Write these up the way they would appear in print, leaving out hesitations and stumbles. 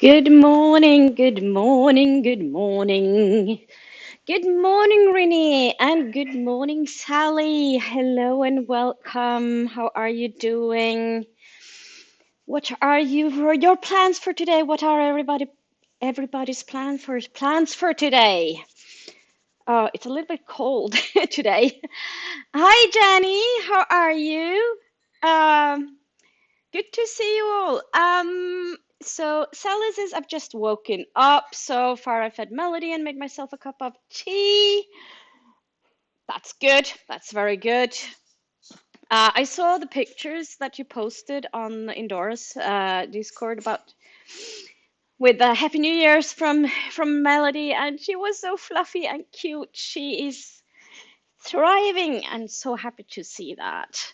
Good morning, good morning, good morning. Good morning, Renee, and good morning, Sally. Hello and welcome. How are you doing? What are your plans for today? What are everybody's plans for today? Oh, it's a little bit cold today. Hi, Jenny. How are you? Um, Good to see you all. So Sally says I've just woken up. So far, I've had Melody and made myself a cup of tea. That's good. That's very good. I saw the pictures that you posted on Indoors Discord about with the Happy New Year's from Melody, and she was so fluffy and cute. She is thriving, and so happy to see that.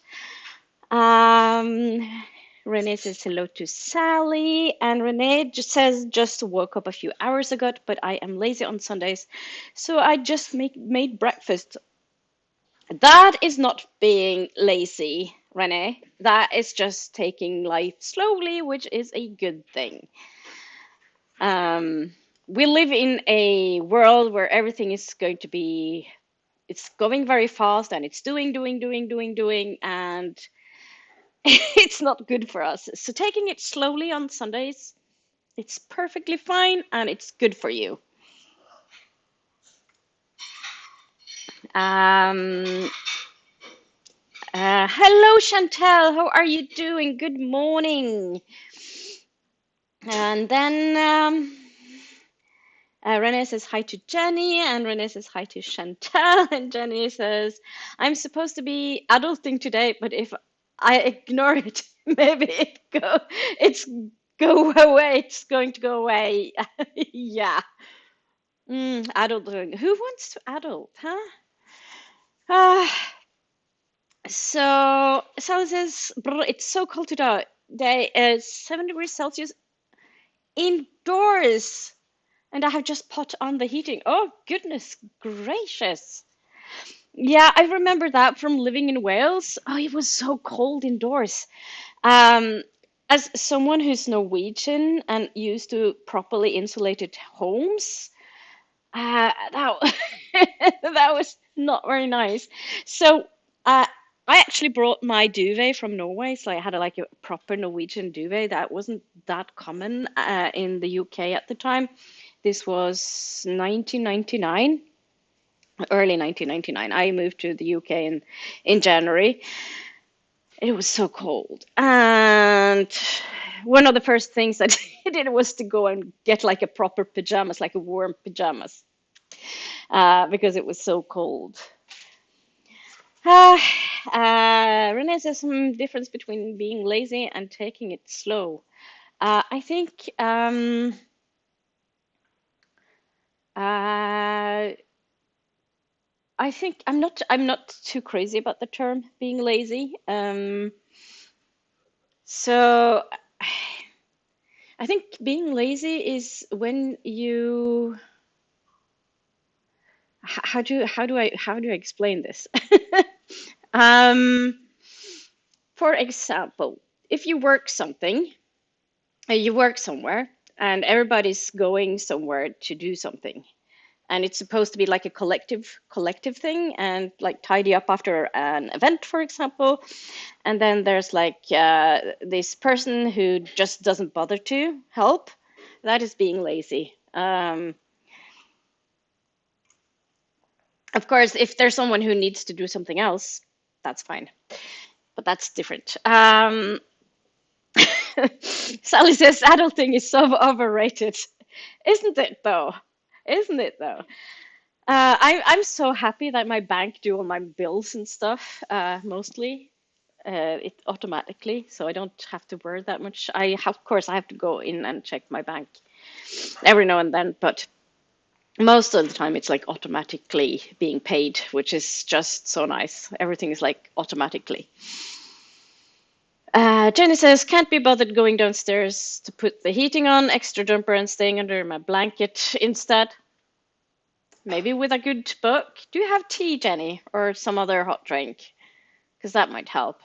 Um, Renee says hello to Sally, and Renee just says just woke up a few hours ago, but I am lazy on Sundays, so I just made breakfast. That is not being lazy, Renee. That is just taking life slowly, which is a good thing. Um, we live in a world where everything is going to be, it's going very fast and it's doing, and it's not good for us. So taking it slowly on Sundays, it's perfectly fine and it's good for you. Um, Hello, Chantel. How are you doing? Good morning. And then Renee says hi to Jenny, and Renee says hi to Chantel, and Jenny says, I'm supposed to be adulting today, but if I ignore it, maybe it's go away. It's going to go away. Yeah. Adulting. Who wants to adult, huh? Uh, so it says, it's so cold today. Day is 7 degrees Celsius indoors. And I have just put on the heating. Oh, goodness gracious. Yeah, I remember that from living in Wales. Oh, it was so cold indoors. Um, as someone who's Norwegian and used to properly insulated homes, that that was not very nice. So, I actually brought my duvet from Norway, so I had like a proper Norwegian duvet that wasn't that common in the UK at the time. This was 1999, early 1999. I moved to the UK in January. It was so cold. And one of the first things I did was to go and get like a proper pajamas, like a warm pajamas, because it was so cold. Uh, Renee says some difference between being lazy and taking it slow. I think uh, I'm not too crazy about the term being lazy. So I think being lazy is when you how do I explain this? Um, for example, if you work somewhere and everybody's going somewhere to do something, and it's supposed to be like a collective thing and like tidy up after an event, for example. And then there's like this person who just doesn't bother to help. That is being lazy. Of course, if there's someone who needs to do something else, that's fine, but that's different. Sally says adulting is so overrated. Isn't it though? Isn't it though? I'm so happy that my bank do all my bills and stuff, mostly it automatically, so I don't have to worry that much. Of course, I have to go in and check my bank every now and then, but Most of the time, it's like automatically being paid, which is just so nice. Everything is like automatically. Jenny says, can't be bothered going downstairs to put the heating on, extra jumper and staying under my blanket instead. Maybe with a good book. Do you have tea, Jenny, or some other hot drink? Because that might help.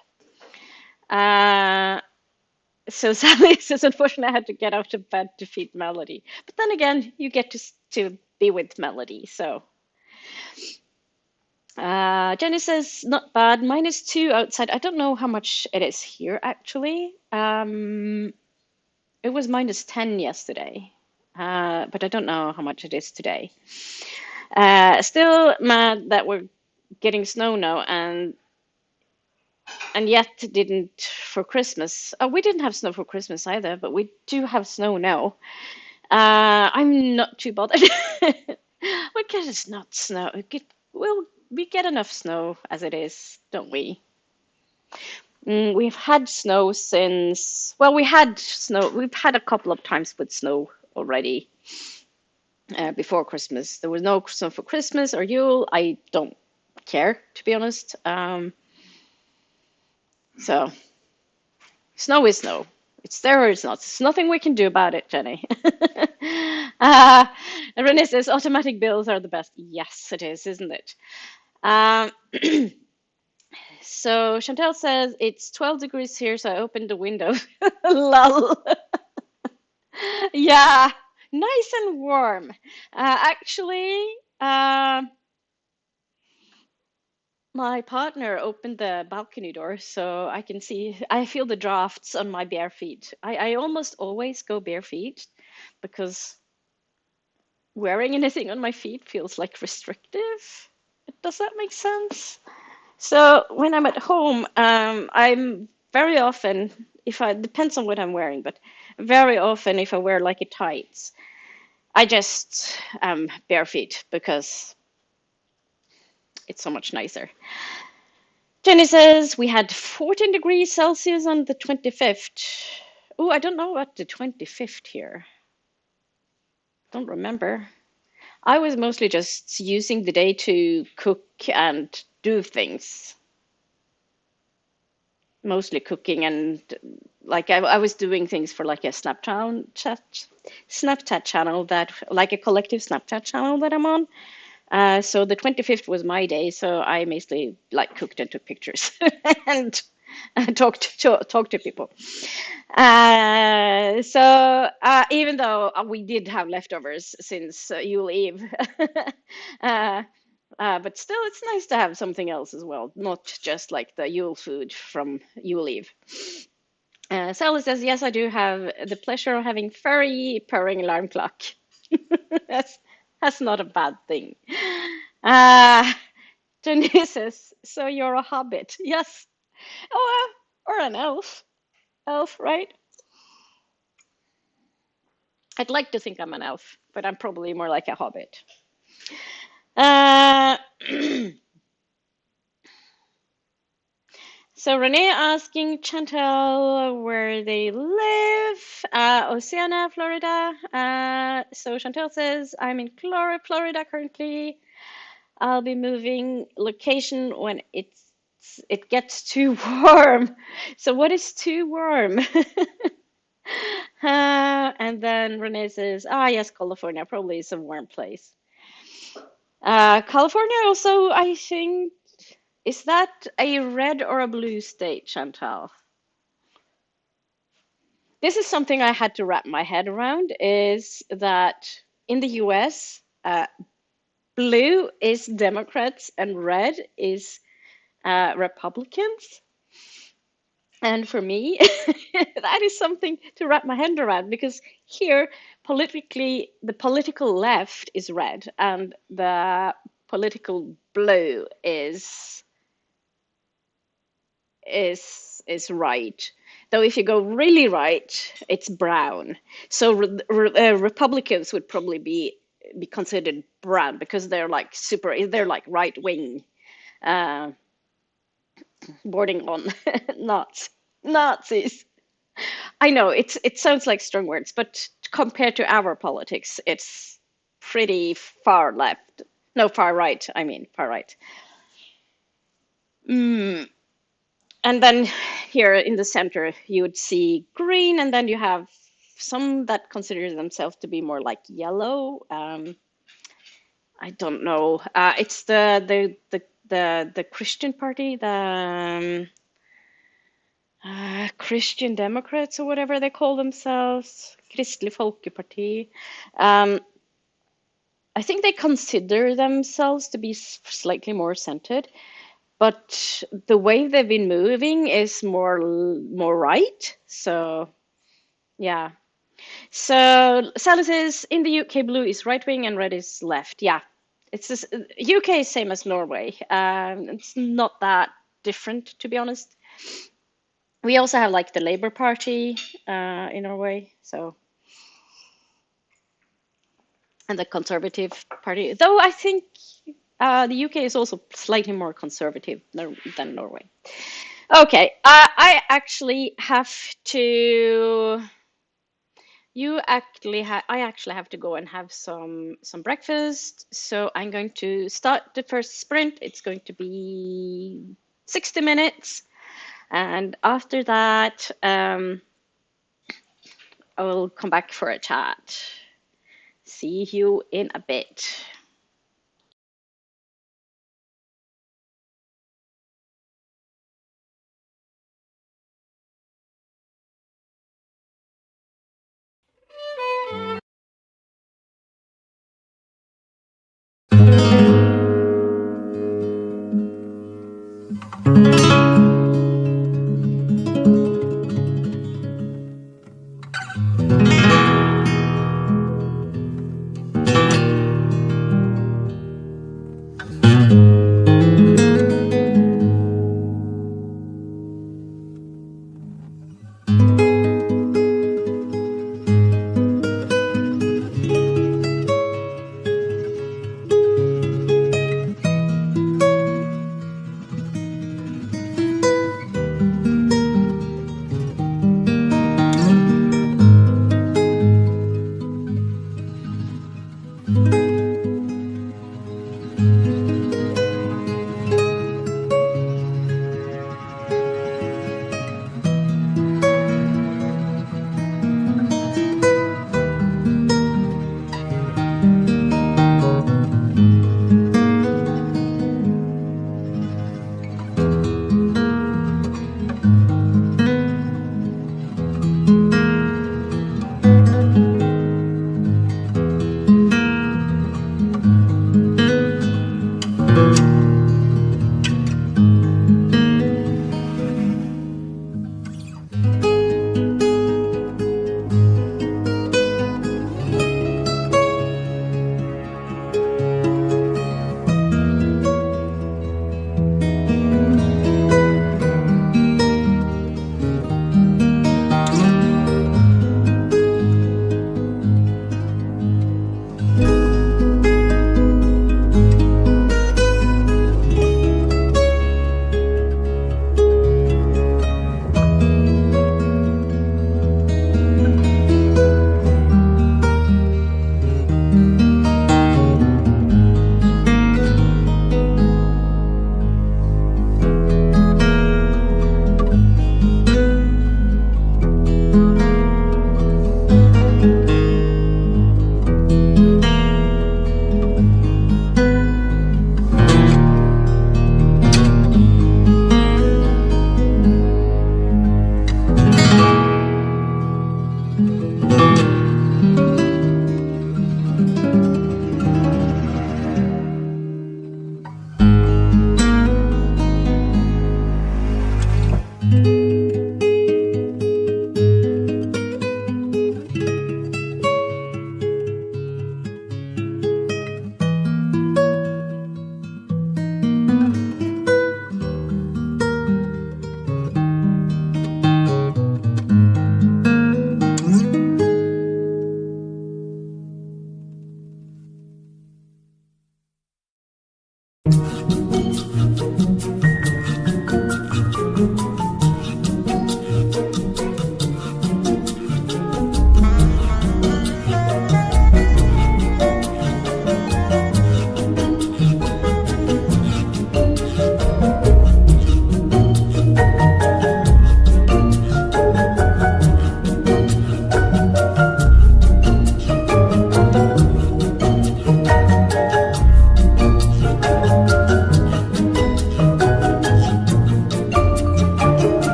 Uh, so Sally says, unfortunately, I had to get out of bed to feed Melody. But then again, you get to be with Melody. So Jenny says, not bad. -2 outside. I don't know how much it is here, actually. It was -10 yesterday, but I don't know how much it is today. Still mad that we're getting snow now, and yet didn't for Christmas. Oh, we didn't have snow for Christmas either, but we do have snow now. I'm not too bothered. We get it's not snow. Well, we get enough snow as it is, don't we? We've had snow since, well, we had snow. We've had a couple of times with snow already before Christmas. There was no snow for Christmas or Yule. I don't care, to be honest. So snow is snow. It's there or it's not. There's nothing we can do about it, Jenny. uh, Renee says automatic bills are the best. Yes, it is, isn't it? Um, so Chantel says it's 12 degrees here, so I opened the window. Lol. Yeah, nice and warm. Actually, my partner opened the balcony door so I can see, I feel the drafts on my bare feet. I almost always go bare feet because wearing anything on my feet feels like restrictive. Does that make sense? So when I'm at home, I'm very often, if I, depends on what I'm wearing, but very often if I wear like a tights, I just bare feet because it's so much nicer. Jenny says we had 14 degrees Celsius on the 25th. Oh, I don't know about the 25th here. Don't remember. I was mostly just using the day to cook and do things. Mostly cooking and like I was doing things for like a Snapchat channel that like a collective Snapchat channel that I'm on. So the 25th was my day, so I mostly like cooked and took pictures and talked to people. Even though we did have leftovers since Yule Eve, uh, but still, it's nice to have something else as well, not just like the Yule food from Yule Eve. Sally says, yes, I do have the pleasure of having furry purring alarm clock. That's not a bad thing. Uh, Jenny says, so you're a hobbit. Yes. Oh, or an elf. Elf, right? I'd like to think I'm an elf, but I'm probably more like a hobbit. Uh, so Renee asking Chantel where they live. Oceana, Florida. So Chantel says, I'm in Florida currently. I'll be moving location when it gets too warm. So what is too warm? And then Renee says, yes, California probably is a warm place. California also, I think, is that a red or a blue state, Chantal? This is something I had to wrap my head around, is that in the US, blue is Democrats and red is Republicans. And for me, that is something to wrap my head around because here, politically, the political left is red and the political blue is right. Though if you go really right, it's brown. So Republicans would probably be considered brown because they're like they're like right wing, bordering on Nazis. I know it sounds like strong words, but compared to our politics, it's pretty far left. No, far right. I mean, far right. Mm. And then here in the center, you would see green, and then you have some that consider themselves to be more like yellow. I don't know. It's the Christian party, the Christian Democrats or whatever they call themselves, Kristelig Folkeparti. Um, I think they consider themselves to be slightly more centered, but the way they've been moving is more right. So yeah. So Sally says in the UK, blue is right wing and red is left. Yeah, it's this, UK is same as Norway. It's not that different, to be honest. We also have like the Labour Party in Norway, so and the Conservative Party. Though I think the UK is also slightly more conservative than Norway. Okay, I actually have to. I actually have to go and have some breakfast. So I'm going to start the first sprint. It's going to be 60 minutes, and after that, I will come back for a chat. See you in a bit.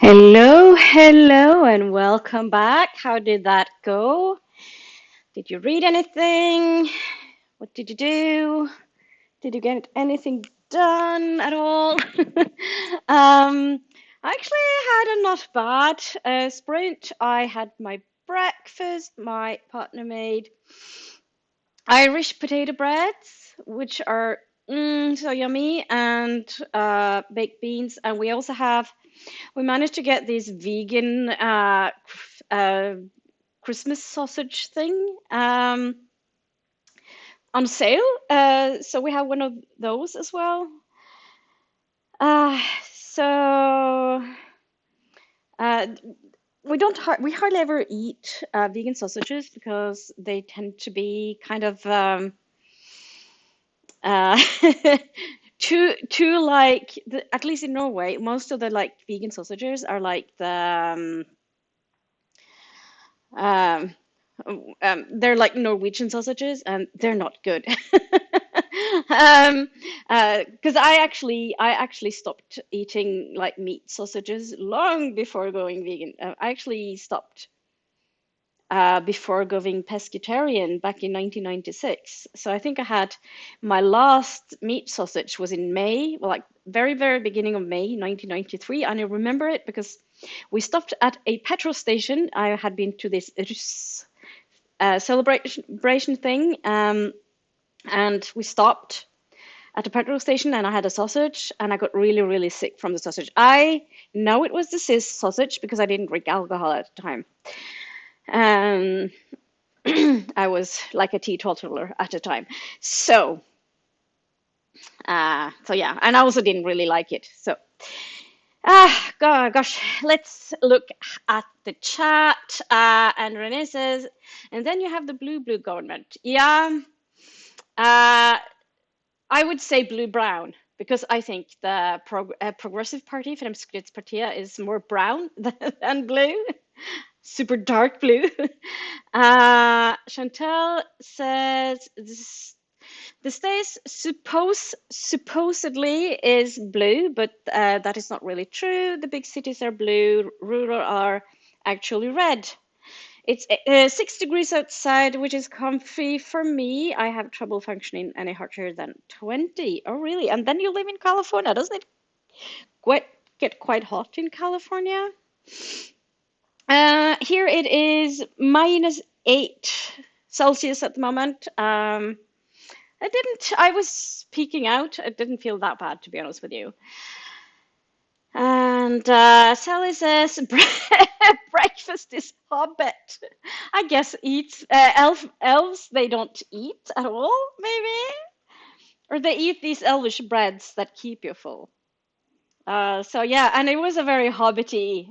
Hello, hello, and welcome back. How did that go? Did you read anything? What did you do? Did you get anything done at all? I actually had a not bad sprint. I had my breakfast. My partner made Irish potato breads, which are so yummy, and baked beans. And we managed to get this vegan Christmas sausage thing on sale. So we have one of those as well. Uh, so uh, we hardly ever eat vegan sausages because they tend to be kind of uh, too like at least in Norway, most of the like vegan sausages are like um, they're like Norwegian sausages, and they're not good. Because I actually stopped eating like meat sausages long before going vegan. I actually stopped before going pescatarian back in 1996. So I think I had my last meat sausage was in May, well, like very, very beginning of May 1993. And I remember it because we stopped at a petrol station. I had been to this celebration thing, and we stopped at a petrol station, and I had a sausage, and I got really, really sick from the sausage. I know it was the cis sausage because I didn't drink alcohol at the time. Um, I was like a teetotaler at the time. So, so yeah, and I also didn't really like it. So, gosh, let's look at the chat. And Renee says, and then you have the blue government. Yeah, I would say blue-brown because I think the Progressive Party, Fremskrittspartiet, is more brown than blue, super dark blue. Chantal says the states supposedly is blue, but that is not really true. The big cities are blue, rural are actually red. It's 6 degrees outside, which is comfy for me. I have trouble functioning any hotter than 20. Oh, really? And then you live in California. Doesn't it quite get quite hot in California? Here it is -8 Celsius at the moment. I was peeking out. It didn't feel that bad, to be honest with you. And Sally says breakfast is hobbit. I guess eats elves they don't eat at all, maybe, or they eat these elvish breads that keep you full. So yeah, and it was a very hobbity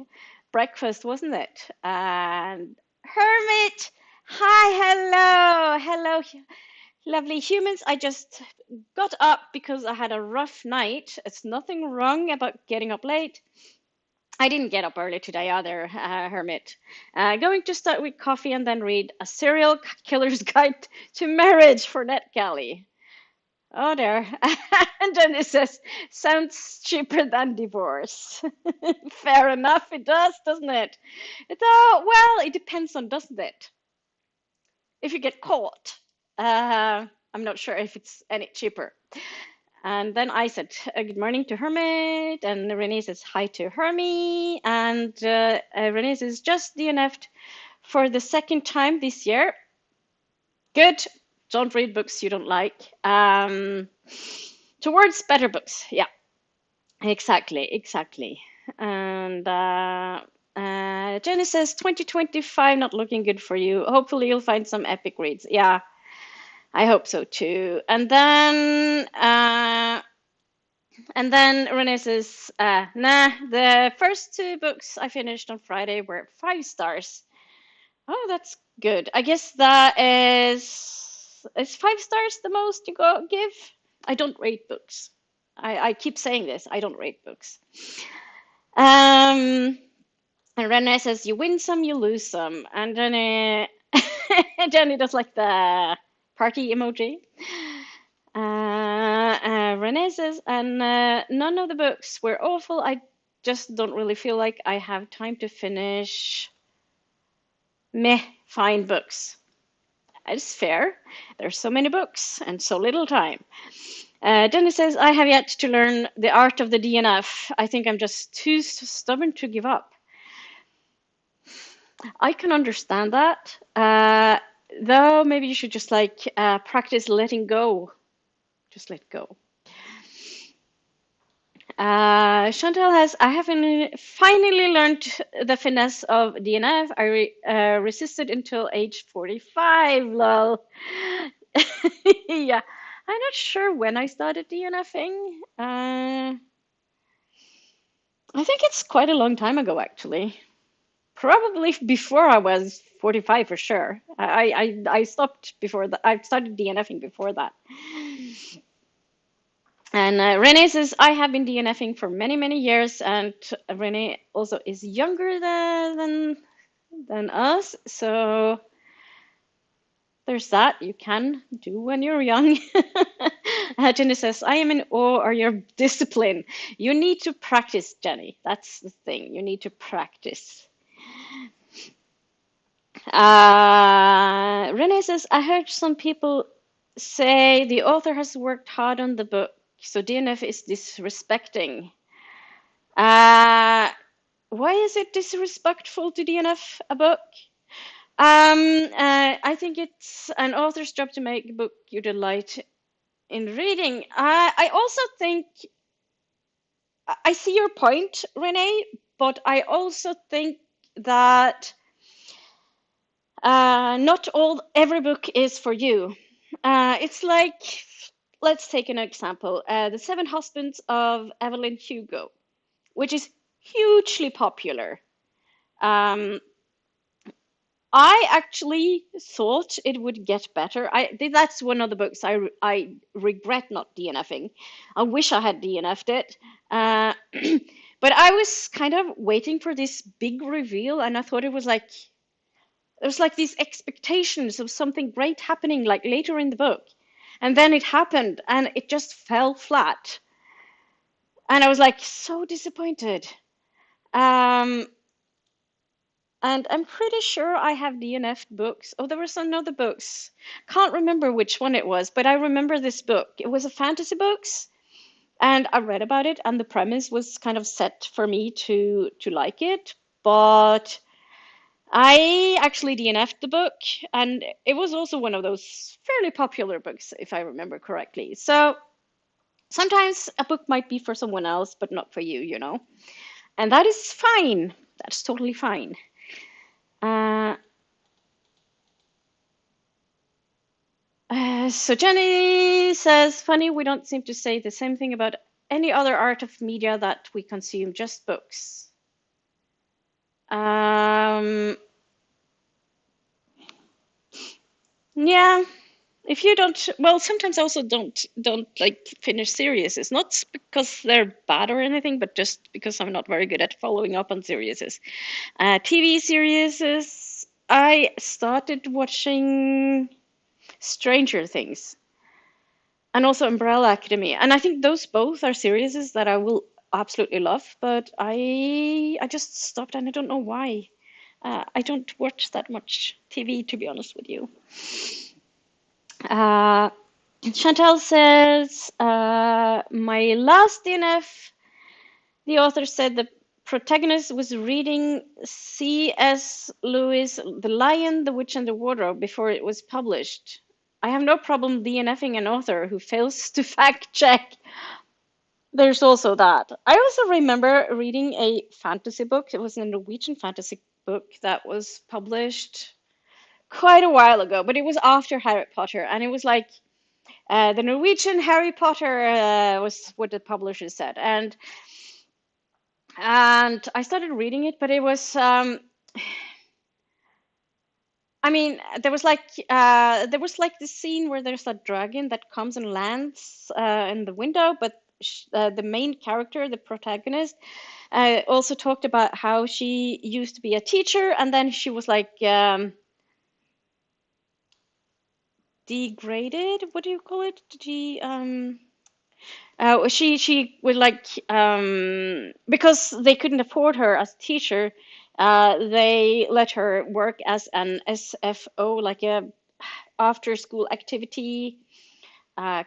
breakfast, wasn't it? And Hermit, hi, hello, lovely humans. I just got up because I had a rough night. It's nothing wrong about getting up late. I didn't get up early today either, Hermit. Going to start with coffee and then read A Serial Killer's Guide to Marriage for NetGalley. Oh, there. And then it says, sounds cheaper than divorce. Fair enough, it does, doesn't it? Well, it depends on, doesn't it? If you get caught, I'm not sure if it's any cheaper. And then I said, good morning to Hermit, and Renee says hi to Hermie, and Renee says, just DNF'd for the second time this year. Good. Don't read books you don't like. Towards better books. Yeah, exactly. And Jenny says 2025 not looking good for you. Hopefully you'll find some epic reads. Yeah, I hope so too. And then Renee says, nah, the first 2 books I finished on Friday were 5 stars. Oh, that's good. I guess that is 5 stars the most you give? I don't rate books. I keep saying this. I don't rate books. And Renee says, you win some, you lose some. And Jenny does like the party emoji. Renee says, and none of the books were awful. I just don't really feel like I have time to finish meh fine books. It's fair. There's so many books and so little time. Dennis says, I have yet to learn the art of the DNF. I think I'm just too stubborn to give up. I can understand that. Though maybe you should just like practice letting go. Just let go. Chantal has, I haven't finally learned the finesse of DNF. I resisted until age 45, lol. Yeah, I'm not sure when I started DNFing. I think it's quite a long time ago, actually. Probably before I was 45 for sure. I stopped before that. I started DNFing before that. And Renee says, I have been DNFing for many, many years, and Renee also is younger than us, so there's that you can do when you're young. Jenny says, I am in awe of your discipline. You need to practice, Jenny. That's the thing. You need to practice. Renee says, I heard some people say the author has worked hard on the book, so DNF is disrespecting. Why is it disrespectful to DNF a book? I think it's an author's job to make a book you delight in reading. I also think I see your point, Renee, but I also think that not every book is for you. It's like, let's take an example, The Seven Husbands of Evelyn Hugo, which is hugely popular. I actually thought it would get better. That's one of the books I regret not DNFing. I wish I had DNF'd it. But I was kind of waiting for this big reveal, and I thought it was like there was like these expectations of something great happening like later in the book. And then it happened and it just fell flat. And I was like so disappointed. And I'm pretty sure I have DNF'd books. Oh, there were some other books. Can't remember which one it was, but I remember this book. It was a fantasy books, and I read about it, and the premise was kind of set for me to like it, but I actually DNF'd the book, and it was also one of those fairly popular books, if I remember correctly. So sometimes a book might be for someone else, but not for you, you know? And that is fine. That's totally fine. So Jenny says, funny, we don't seem to say the same thing about any other art of media that we consume, just books. Yeah, if you don't, well, sometimes I also don't like finish series. It's not because they're bad or anything, but just because I'm not very good at following up on series. TV series, I started watching Stranger Things and also Umbrella Academy, and I think those both are series that I will absolutely love, but I just stopped and I don't know why. I don't watch that much TV, to be honest with you. Chantal says, my last DNF, the author said the protagonist was reading C.S. Lewis' The Lion, the Witch, and the Wardrobe before it was published. I have no problem DNFing an author who fails to fact check. There's also that. I also remember reading a fantasy book. It was a Norwegian fantasy book that was published quite a while ago, but it was after Harry Potter, and it was like the Norwegian Harry Potter was what the publisher said, and I started reading it, but it was I mean, there was like this scene where there's a dragon that comes and lands in the window, but the main character, the protagonist, also talked about how she used to be a teacher, and then she was like degraded. What do you call it? She would like because they couldn't afford her as a teacher, they let her work as an SFO, like a after school activity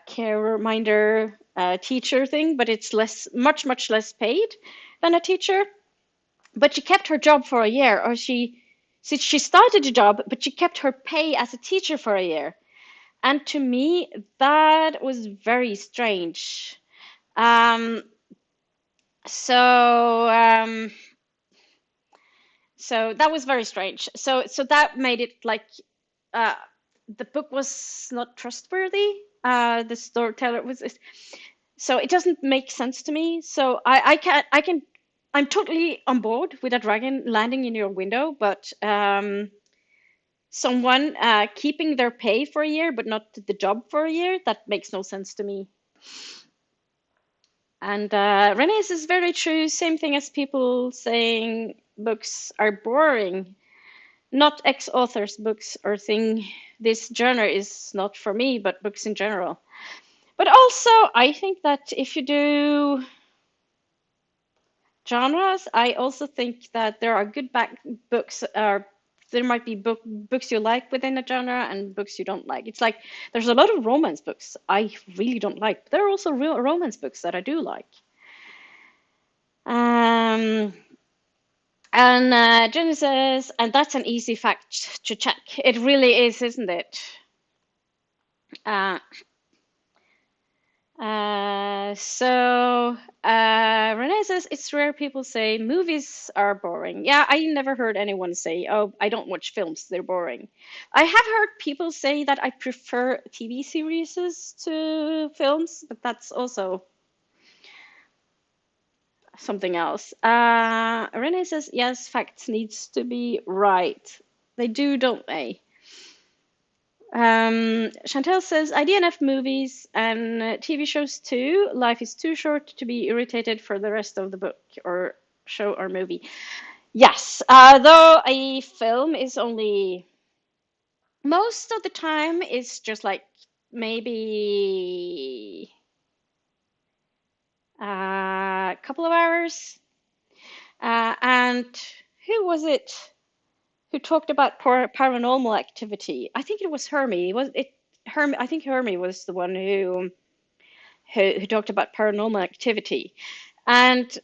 care reminder teacher thing, but it's much less paid than a teacher. But she kept her job for a year, or she started a job, but she kept her pay as a teacher for a year. And to me, that was very strange. Um, so so that was very strange. So that made it like uh, the book was not trustworthy. The storyteller was so it doesn't make sense to me. So I can I'm totally on board with a dragon landing in your window, but someone keeping their pay for a year but not the job for a year, that makes no sense to me. And Renee's is very true. Same thing as people saying books are boring. Not ex-authors books or thing. This genre is not for me, but books in general. But also, I think that if you do genres, I also think that there are good back books. There might be books you like within a genre and books you don't like. It's like there's a lot of romance books I really don't like. But there are also real romance books that I do like. Um, and Jenny says, and that's an easy fact to check. It really is, isn't it? Uh, Renee says it's rare people say movies are boring. Yeah, I never heard anyone say, "Oh, I don't watch films; they're boring." I have heard people say that I prefer TV series to films, but that's also something else. Renee says, "Yes, facts needs to be right. They do, don't they?" Chantel says, IDNF movies and TV shows too. Life is too short to be irritated for the rest of the book or show or movie. Yes, though a film is only most of the time it's just like maybe a couple of hours. And who was it who talked about paranormal activity? I think it was Hermie. Was it Hermie? I think Hermie was the one who talked about paranormal activity. And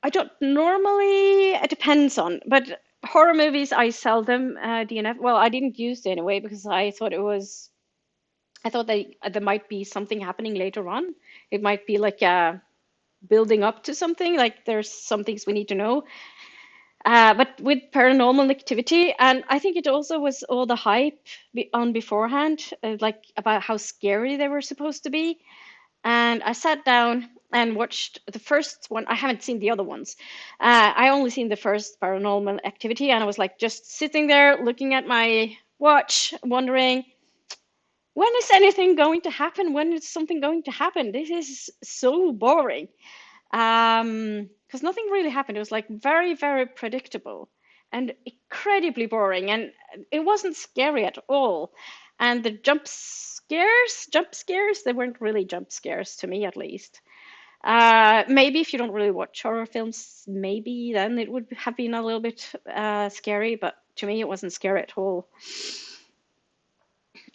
I don't normally, it depends on, but horror movies I seldom DNF. Well, I didn't use it anyway because I thought there might be something happening later on. It might be like building up to something, like there's some things we need to know. But with paranormal activity, and I think it also was all the hype on beforehand, like about how scary they were supposed to be. And I sat down and watched the first one. I haven't seen the other ones. I only seen the first Paranormal Activity, and I was like just sitting there looking at my watch, wondering when is anything going to happen? When is something going to happen? This is so boring. Because nothing really happened. It was like very predictable and incredibly boring, and it wasn't scary at all. And the jump scares, they weren't really jump scares to me, at least. Maybe if you don't really watch horror films, maybe then it would have been a little bit scary, but to me, it wasn't scary at all.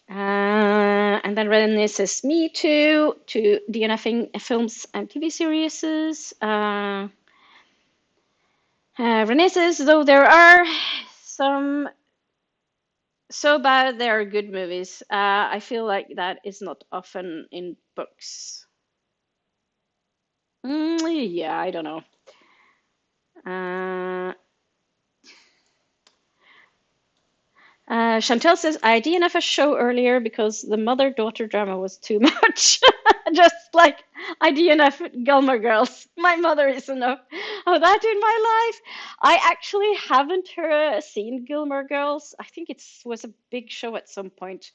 And then Renee says, me too, to DNFing films and TV series. Renee says, though there are some so bad they are good movies, I feel like that is not often in books. Yeah, I don't know. Uh, Chantel says, I DNF a show earlier because the mother-daughter drama was too much. Just like I DNF Gilmore Girls. My mother is enough of that in my life. I actually haven't seen Gilmore Girls. I think it was a big show at some point.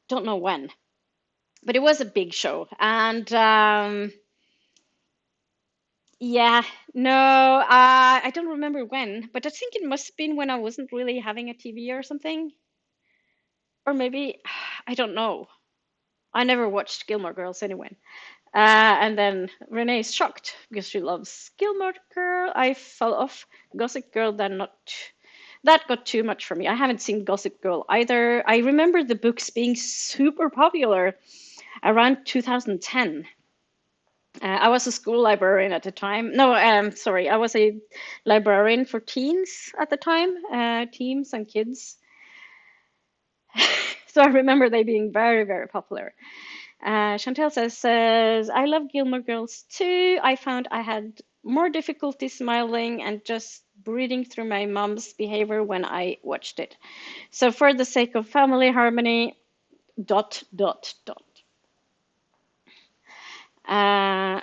Don't know when, but it was a big show. And yeah, no, I don't remember when, but I think it must have been when I wasn't really having a TV or something. Or maybe, I don't know. I never watched Gilmore Girls anyway. And then Renee is shocked because she loves Gilmore Girl. I fell off Gossip Girl, then not. That got too much for me. I haven't seen Gossip Girl either. I remember the books being super popular around 2010. I was a school librarian at the time. No, sorry, I was a librarian for teens at the time, teens and kids. So I remember they being very, very popular. Chantel says, I love Gilmore Girls too. I found I had more difficulty smiling and just breathing through my mom's behavior when I watched it. So for the sake of family harmony, dot, dot, dot. Uh,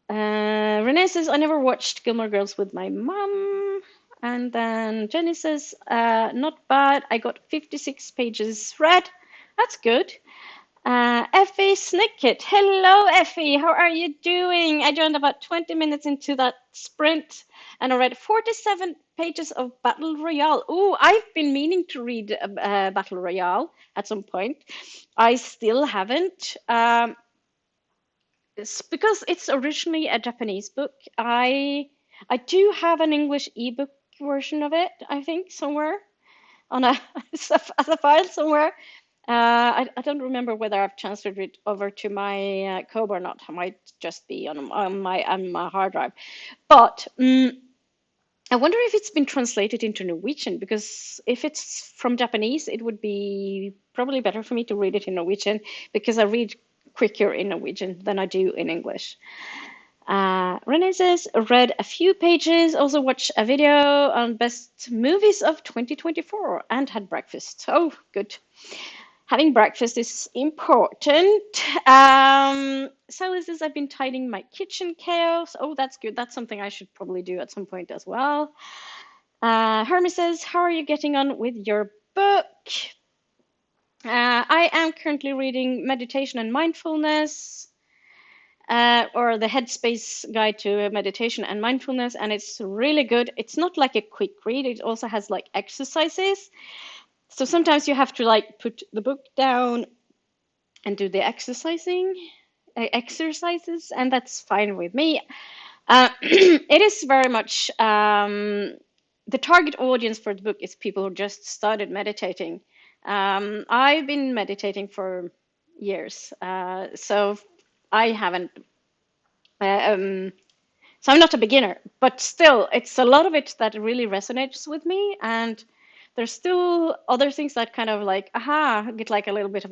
Renee says, I never watched Gilmore Girls with my mom. And then Jenny says, not bad. I got 56 pages read. That's good. Effie Snicket. Hello, Effie. How are you doing? I joined about 20 minutes into that sprint and I read 47 pages of Battle Royale. Ooh, I've been meaning to read Battle Royale at some point. I still haven't. It's because it's originally a Japanese book. I do have an English ebook version of it, I think, somewhere on a as a file somewhere. I don't remember whether I've transferred it over to my Kobo or not. I might just be on my hard drive. But I wonder if it's been translated into Norwegian, because if it's from Japanese, it would be probably better for me to read it in Norwegian because I read quicker in Norwegian than I do in English. Renee says, read a few pages, also watched a video on best movies of 2024 and had breakfast. Oh, good. Having breakfast is important. Sally says, I've been tidying my kitchen chaos. Oh, that's good. That's something I should probably do at some point as well. Hermie says, how are you getting on with your book? I am currently reading Meditation and Mindfulness, or the Headspace Guide to Meditation and Mindfulness, and it's really good. It's not like a quick read, it also has like exercises. So sometimes you have to like put the book down and do the exercises, and that's fine with me. It is very much the target audience for the book is people who just started meditating. I've been meditating for years, so I haven't. So I'm not a beginner, but still, it's a lot of it that really resonates with me, and there's still other things that kind of like, aha, get like a little bit of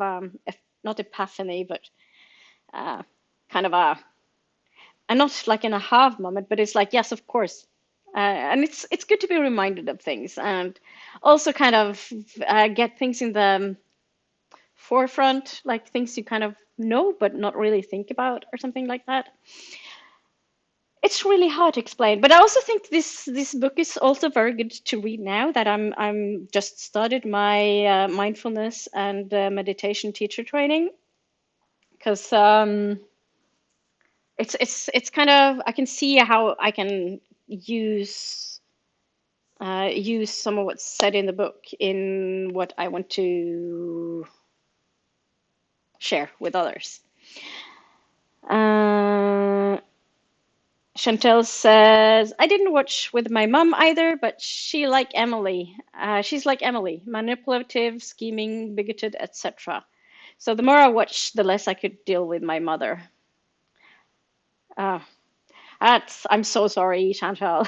not epiphany, but kind of and not like an aha moment, but it's like, yes, of course. And it's good to be reminded of things and also kind of get things in the forefront, like things you kind of know but not really think about or something like that. It's really hard to explain, but I also think this book is also very good to read now that I'm just started my mindfulness and meditation teacher training, because it's kind of, I can see how I can use use some of what's said in the book in what I want to share with others. Chantel says, I didn't watch with my mom either, but she's like Emily, manipulative, scheming, bigoted, etc. So the more I watched, the less I could deal with my mother. I'm so sorry, Chantal.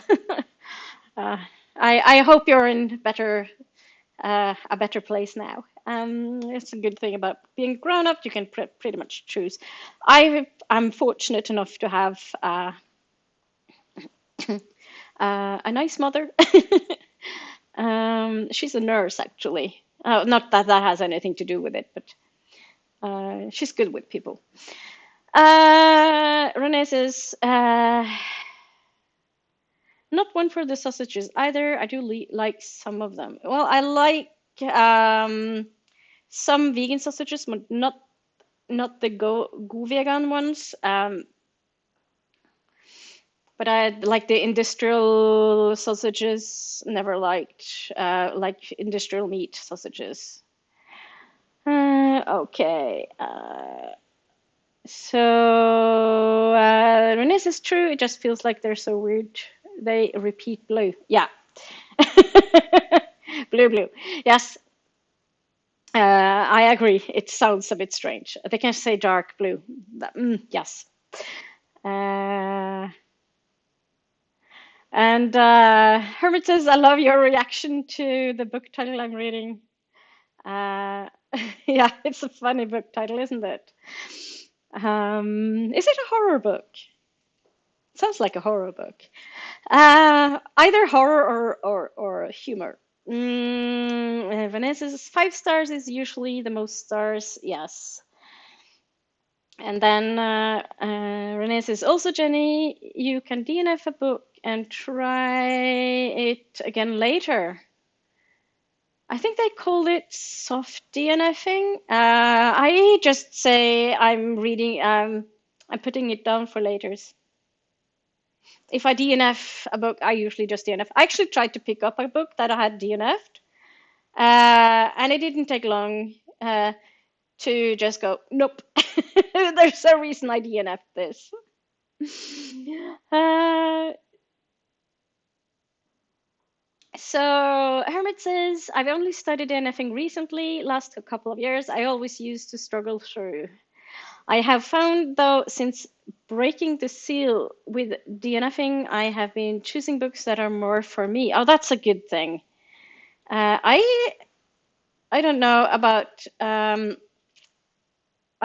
I hope you're in a better place now. It's a good thing about being grown up. You can pretty much choose. I'm fortunate enough to have a nice mother. She's a nurse, actually. Not that that has anything to do with it, but she's good with people. Renee says, not one for the sausages either. I do like some of them. Well, I like some vegan sausages, but not the go vegan ones. But I like the industrial sausages. Never liked like industrial meat sausages. Okay. Renee's is true. It just feels like they're so weird. They repeat blue. Yeah. Blue, blue. Yes, I agree. It sounds a bit strange. They can say dark blue. Yes. Uh, and Herbert says, I love your reaction to the book title I'm reading. Uh, yeah, it's a funny book title, isn't it? Is it a horror book? It sounds like a horror book. Either horror or humor. Vanessa's 5 stars is usually the most stars, yes. And then Renee says, also, Jenny, you can DNF a book and try it again later. I think they called it soft DNFing. I just say I'm reading, I'm putting it down for later. If I DNF a book, I usually just DNF. I actually tried to pick up a book that I had DNF'd, and it didn't take long to just go, nope, there's a reason I DNF'd this. Uh, so Hermit says, I've only studied DNFing recently, last a couple of years. I always used to struggle through. I have found, though, since breaking the seal with DNFing, I have been choosing books that are more for me. Oh, that's a good thing. I don't know about. I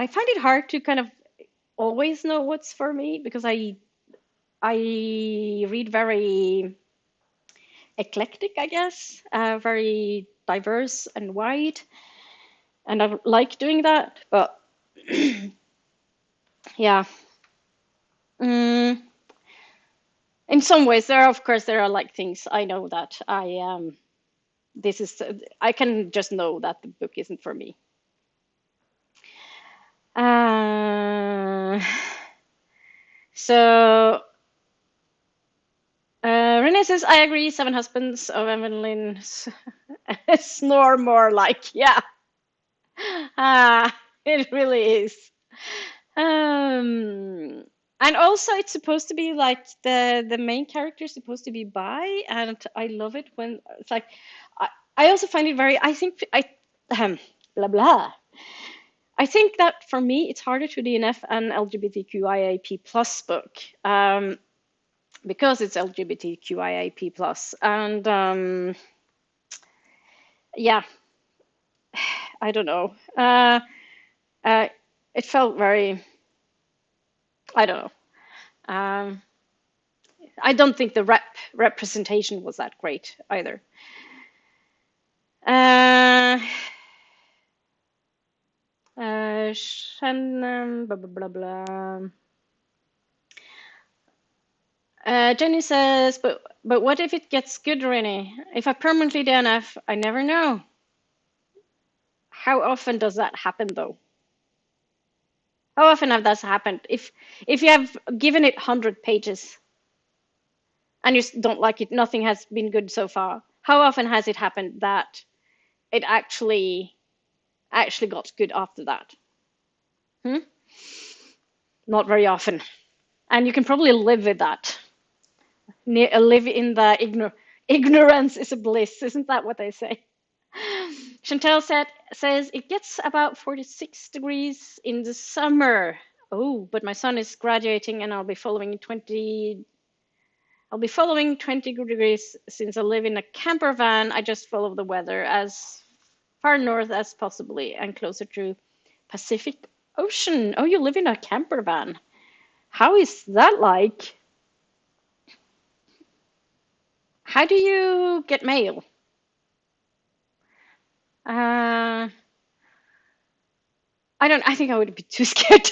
find it hard to kind of always know what's for me because I read very eclectic, I guess, very diverse and wide, and I like doing that. But yeah. Mm, in some ways, of course there are like things I know that this is I can just know that the book isn't for me. Uh, so Renee says, I agree. Seven Husbands of Evelyn snore more like, yeah. It really is. Um, and also, it's supposed to be like the main character is supposed to be bi, and I love it when it's like. I also find it very. I think blah blah. I think that for me, it's harder to DNF an LGBTQIAP plus book because it's LGBTQIAP plus, and yeah, I don't know. Uh, it felt very. I don't know. I don't think the representation was that great either. Uh, Shannon, blah, blah, blah, blah. Jenny says, but what if it gets good, Renee? If I permanently DNF, I never know. How often does that happen, though? How often have that happened? If you have given it 100 pages and you don't like it, nothing has been good so far. How often has it happened that it actually got good after that? Hmm? Not very often. And you can probably live with that. Live in the ignorance is a bliss. Isn't that what they say? Chantel says it gets about 46 degrees in the summer. Oh, but my son is graduating and I'll be following 20 degrees since I live in a camper van. I just follow the weather as far north as possibly and closer to Pacific Ocean. Oh, you live in a camper van. How is that like? How do you get mail? Uh, I think I would be too scared,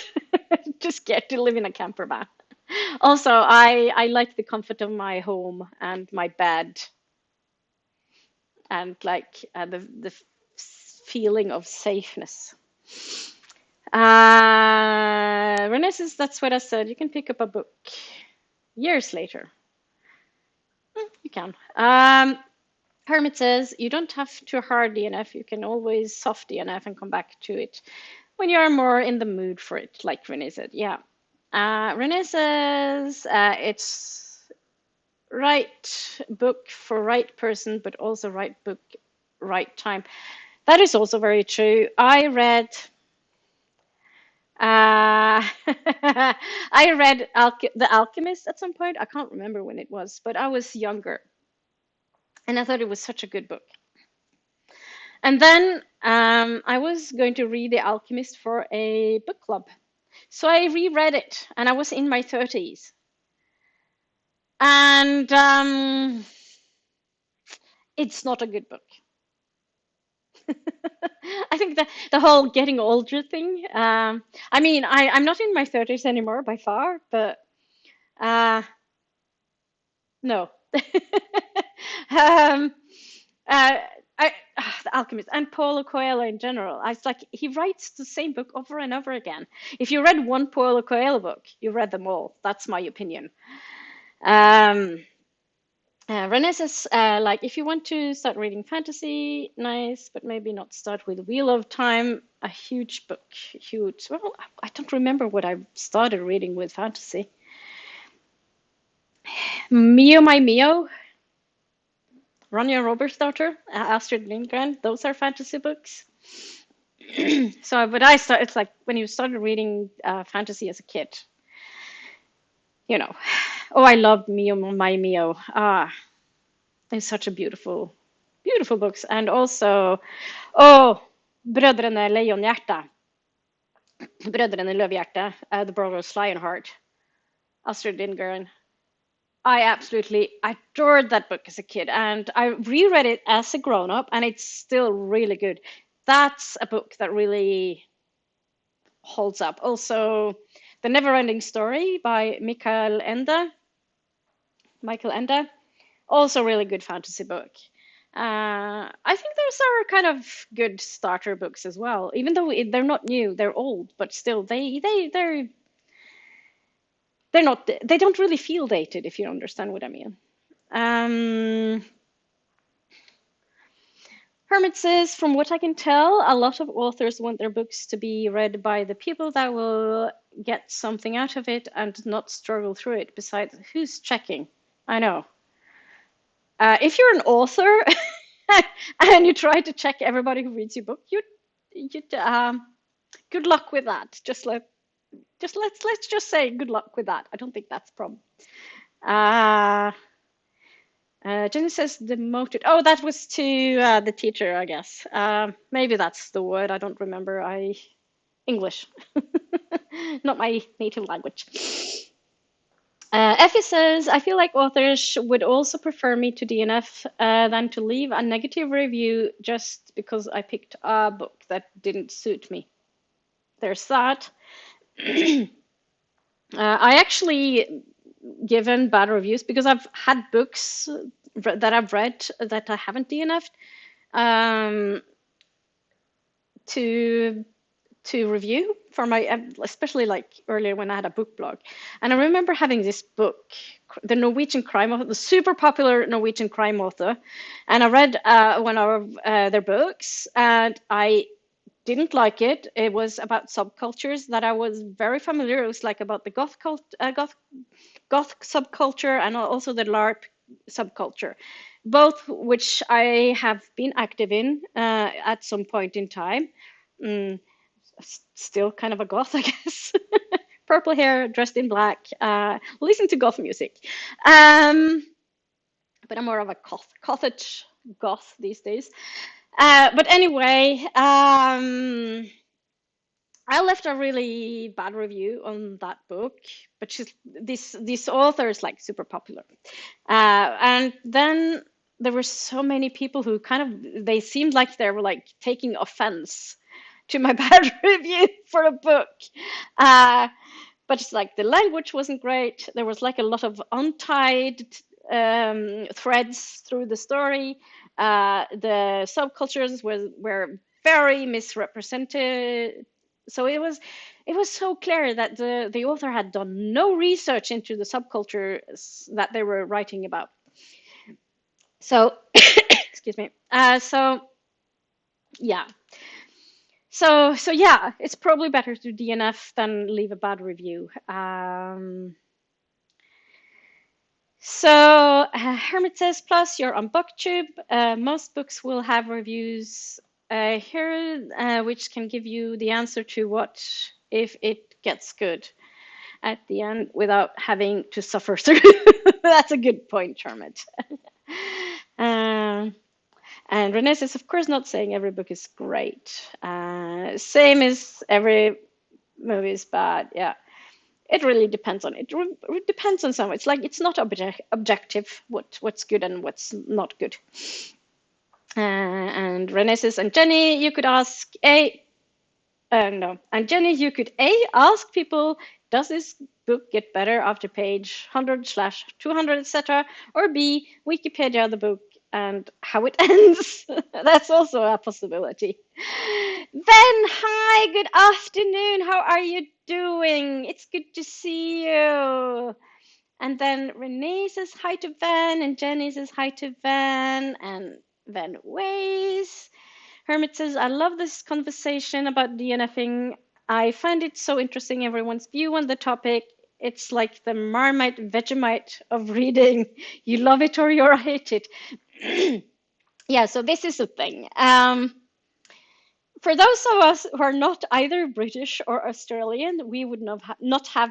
too scared to live in a camper van. Also, I like the comfort of my home and my bed and like the feeling of safeness. Renee says that's what I said. You can pick up a book years later. You can. Hermit says you don't have to hard DNF. You can always soft DNF and come back to it when you are more in the mood for it, like Renee said. Yeah. Renee says it's right book for right person, but also right book, right time. That is also very true. I read I read The Alchemist at some point. I can't remember when it was, but I was younger and I thought it was such a good book. And then I was going to read The Alchemist for a book club. So I reread it and I was in my 30s. And it's not a good book. I think the whole getting older thing. I mean, I'm not in my 30s anymore by far, but uh, no. um, uh, the Alchemist and Paulo Coelho in general. It's like he writes the same book over and over again. If you read one Paulo Coelho book, you read them all. That's my opinion. Um, Renee says, like, if you want to start reading fantasy, nice, but maybe not start with Wheel of Time, a huge book, huge. Well, I don't remember what I started reading with fantasy. Mio My Mio, Ronja Robertsdottir, Astrid Lindgren, those are fantasy books. So, but it's like when you started reading fantasy as a kid, you know. Oh, I love Mio My Mio. They're such a beautiful, beautiful books. And also, oh, Bröderna Lejonhjärta, Bröderna Lövhjärta, The Brothers Lionheart, Astrid Lindgren. I absolutely adored that book as a kid, and I reread it as a grown up, and it's still really good. That's a book that really holds up. Also, The Never-Ending Story by Michael Ende, also really good fantasy book. I think those are kind of good starter books as well, even though they're not new, they're old, but still they're not, they don't really feel dated, if you understand what I mean. Hermit says, from what I can tell, a lot of authors want their books to be read by the people that will get something out of it and not struggle through it. Besides, who's checking? I know. If you're an author and you try to check everybody who reads your book, good luck with that. Let's just say good luck with that. I don't think that's a problem. Jenny says demoted. Oh, that was to the teacher, I guess. Maybe that's the word. I don't remember. English, not my native language. Effie says, I feel like authors would also prefer me to DNF than to leave a negative review just because I picked a book that didn't suit me. There's that. I actually given bad reviews because I've had books that I've read that I haven't DNF'd to review for my, especially like earlier when I had a book blog. And I remember having this book, the Norwegian crime author, the super popular Norwegian crime author. And I read one of their books and I didn't like it. It was about subcultures that I was very familiar. It was like about the goth subculture and also the LARP subculture, both which I have been active in at some point in time. Still kind of a goth, I guess. Purple hair, dressed in black, listen to goth music. But I'm more of a cottage goth these days. But anyway, I left a really bad review on that book, but this author is like super popular. And then there were so many people who they seemed like they were like taking offense to my bad review for a book. But it's like the language wasn't great. There was like a lot of untied threads through the story. The subcultures were very misrepresented. So it was so clear that the author had done no research into the subcultures that they were writing about. So, excuse me. So yeah. So yeah, it's probably better to DNF than leave a bad review. Hermit says, plus you're on BookTube. Most books will have reviews here, which can give you the answer to what if it gets good at the end without having to suffer through. That's a good point, Hermit. Um, and Renee says, of course, not saying every book is great. Same as every movie is bad. Yeah. It really depends on it. It depends on someone. It's like it's not objective what's good and what's not good. And Renee says, and Jenny, you could ask no, and Jenny, you could ask people, does this book get better after page 100/200, etc., or B, Wikipedia the book and how it ends. That's also a possibility. Ben, hi, good afternoon. How are you doing? It's good to see you. And then Renee says hi to Van, and Jenny says hi to Van, and Van ways. Hermit says, I love this conversation about DNFing. I find it so interesting, everyone's view on the topic. It's like the Marmite Vegemite of reading. You love it or you hate it. Yeah, so this is the thing. For those of us who are not either British or Australian, we would not have,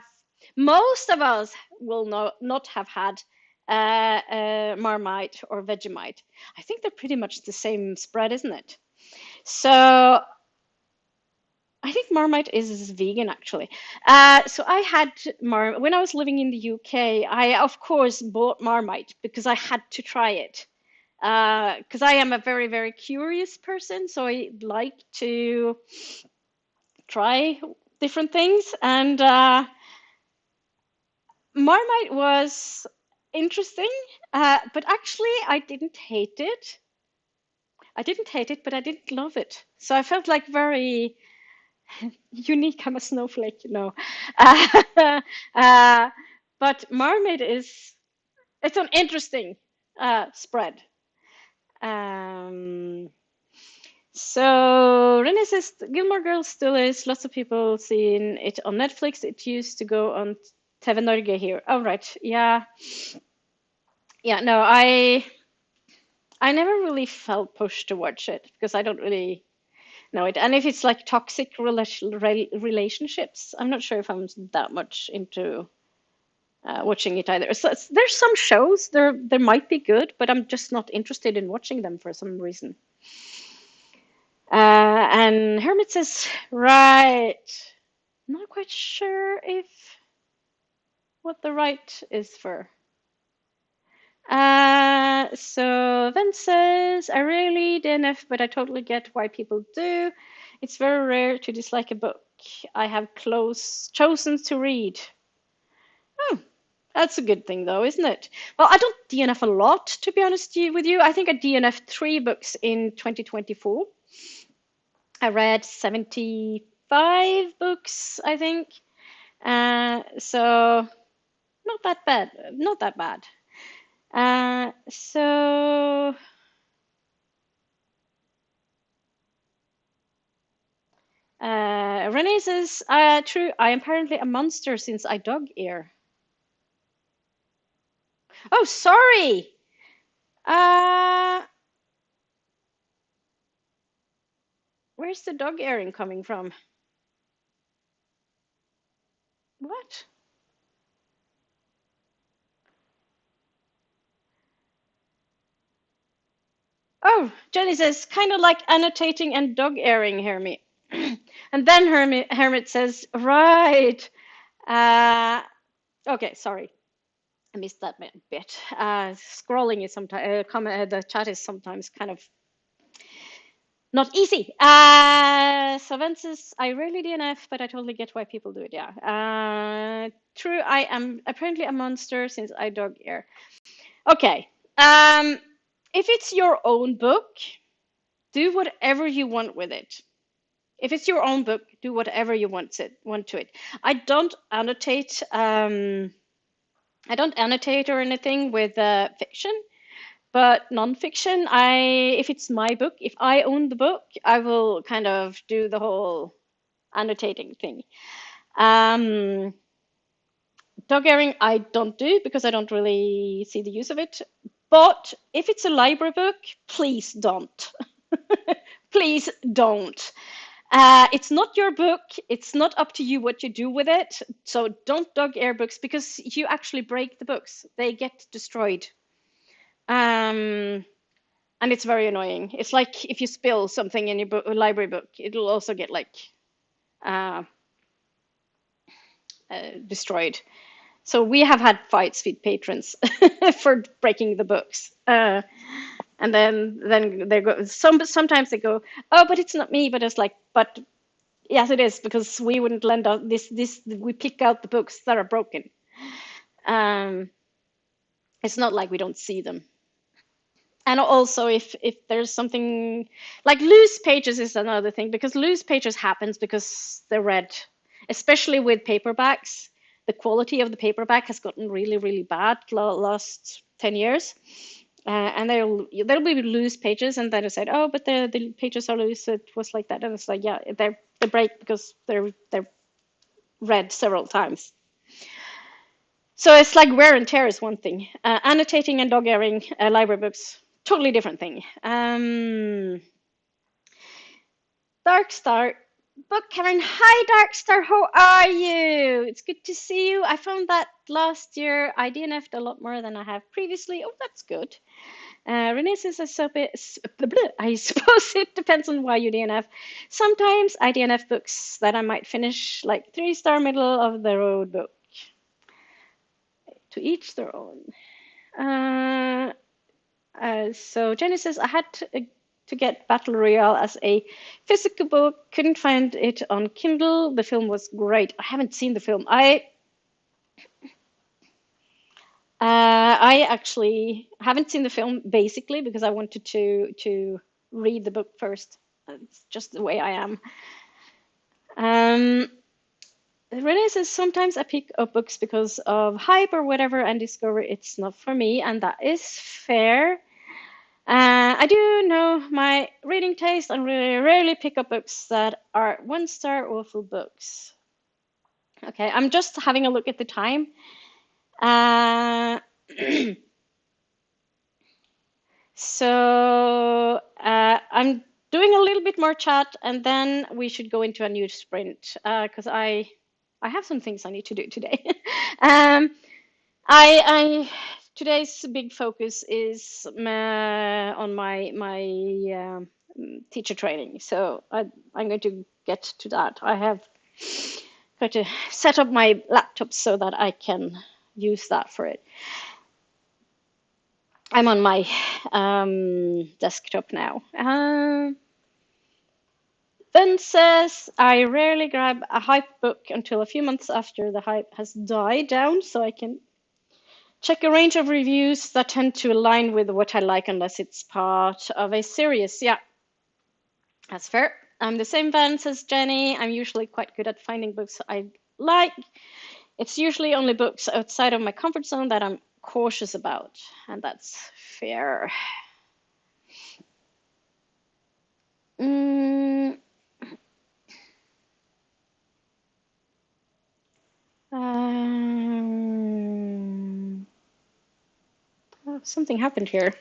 most of us will not have had Marmite or Vegemite. I think they're pretty much the same spread, isn't it? So I think Marmite is vegan, actually. So I had when I was living in the UK, I of course bought Marmite because I had to try it. Because I am a very, very curious person, so I like to try different things. And Marmite was interesting, but actually I didn't hate it. I didn't hate it, but I didn't love it. So I felt like very unique. I'm a snowflake, no. But Marmite it's an interesting spread. So Renee says Gilmore Girls still is. Lots of people seeing it on Netflix. It used to go on TV Norge here. Oh, right. Yeah. Yeah, no, I never really felt pushed to watch it because I don't really know it. And if it's like toxic relationships, I'm not sure if I'm that much into watching it either. So there's some shows there might be good, but I'm just not interested in watching them for some reason. And Hermit says, right. Not quite sure if what the right is for. So Vince says, I rarely DNF, but I totally get why people do. It's very rare to dislike a book I have chosen to read. Oh, that's a good thing, though, isn't it? Well, I don't DNF a lot, to be honest with you. I think I DNF'd 3 books in 2024. I read 75 books, I think. So not that bad. Not that bad. Renee says, true, I am apparently a monster since I dog ear. Oh, sorry. Where's the dog earring coming from? What? Oh, Jenny says, kind of like annotating and dog earring, Hermit. And then Hermit says, right. Okay, sorry. I missed that bit. Scrolling is sometimes, the chat is sometimes kind of not easy. So Vince says, I rarely DNF, but I totally get why people do it. Yeah. True, I am apparently a monster since I dog ear. Okay. If it's your own book, do whatever you want with it. If it's your own book, do whatever you want to it. I don't annotate or anything with fiction, But nonfiction, if it's my book, if I own the book, I will kind of do the whole annotating thing. Um, Dog earing, I don't do because I don't really see the use of it. But if it's a library book, please don't. Please don't. It's not your book. It's not up to you what you do with it. So don't dog air books because you actually break the books. They get destroyed. Um, and it's very annoying. It's like if you spill something in your library book, it'll also get like uh, destroyed. So we have had fights with patrons for breaking the books. And then they go sometimes they go, oh, but it's not me. But it's like, but yes, it is because we wouldn't lend out this. We pick out the books that are broken. Um, it's not like we don't see them. And also, if there's something like loose pages is another thing because loose pages happens because they're read, especially with paperbacks. The quality of the paperback has gotten really, really bad last 10 years. And there'll be loose pages, and then I said, oh, but the pages are loose. It was like that, and it's like, yeah, they break because they're read several times. So it's like wear and tear is one thing. Annotating and dog earing library books, totally different thing. Darkstar, Book Karen. Hi, Darkstar. How are you? It's good to see you. I found that last year I DNF'd a lot more than I have previously. Oh, that's good. Renee says, I suppose it depends on why you DNF. Sometimes I DNF books that I might finish, like 3-star middle of the road book. To each their own. So Jenny says, I had to get Battle Royale as a physical book. Couldn't find it on Kindle. The film was great. I haven't seen the film. I actually haven't seen the film basically because I wanted to read the book first. It's just the way I am. Renee says sometimes I pick up books because of hype or whatever and discover it's not for me, and that is fair. I do know my reading taste and really rarely pick up books that are 1-star awful books. Okay, I'm just having a look at the time. So I'm doing a little bit more chat, and then we should go into a new sprint because I have some things I need to do today. I today's big focus is on my teacher training, so I'm going to get to that. I have got to set up my laptop so that I can use that for it. I'm on my desktop now. Ben says, I rarely grab a hype book until a few months after the hype has died down, so I can check a range of reviews that tend to align with what I like unless it's part of a series. Yeah, that's fair. I'm the same Ben, says Jenny. I'm usually quite good at finding books I like. It's usually only books outside of my comfort zone that I'm cautious about, and that's fair. Oh, something happened here.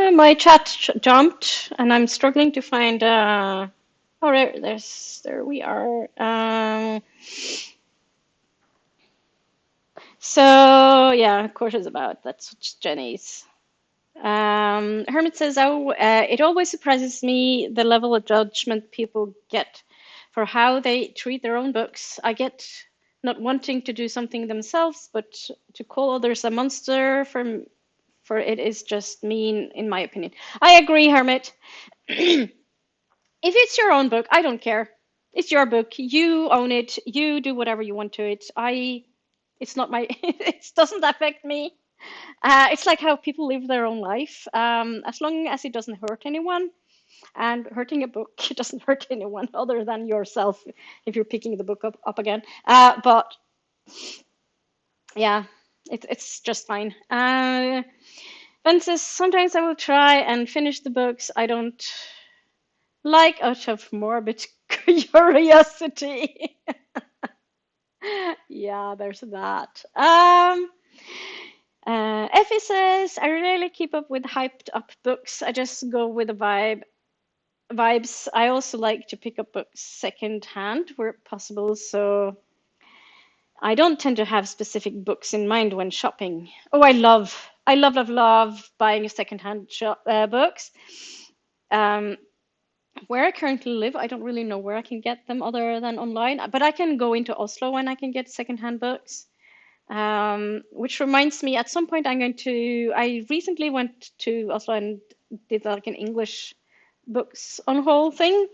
My chat jumped, and I'm struggling to find. Oh, there we are. So yeah, cautious about that's Jenny's. Hermit says, "Oh, it always surprises me the level of judgment people get for how they treat their own books. I get not wanting to do something themselves, but to call others a monster for it is just mean, in my opinion." I agree, Hermit. If it's your own book, I don't care. It's your book. You own it. You do whatever you want to it. It's not my. It doesn't affect me. It's like how people live their own life. As long as it doesn't hurt anyone, and hurting a book doesn't hurt anyone other than yourself if you're picking the book up again. But yeah, it's just fine. Ben says, sometimes I will try and finish the books I don't like out of morbid curiosity. Yeah, there's that. Effie says, I rarely keep up with hyped up books. I just go with the vibes. I also like to pick up books second hand where possible, so I don't tend to have specific books in mind when shopping. Oh, I love buying secondhand books. Um, where I currently live, I don't really know where I can get them other than online, but I can go into Oslo and I can get secondhand books. Which reminds me, at some point I recently went to Oslo and did like an English books on haul thing,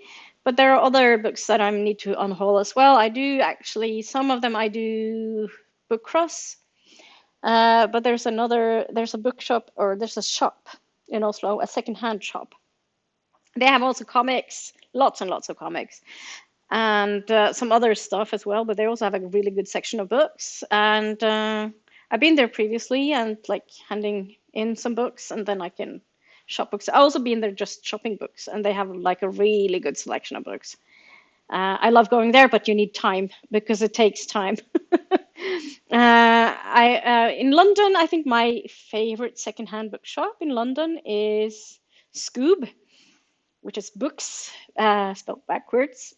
but there are other books that I need to unhaul as well. I do actually, some of them I do book cross, but there's a bookshop, or there's a shop in Oslo, a secondhand shop. They have also comics, lots and lots of comics, and some other stuff as well, but they also have a really good section of books. And I've been there previously and like handing in some books, and then I can shop books. I also been there just shopping books, and they have like a really good selection of books. I love going there, but you need time because it takes time. In London, I think my favorite secondhand bookshop in London is Scoob, which is books spelled backwards.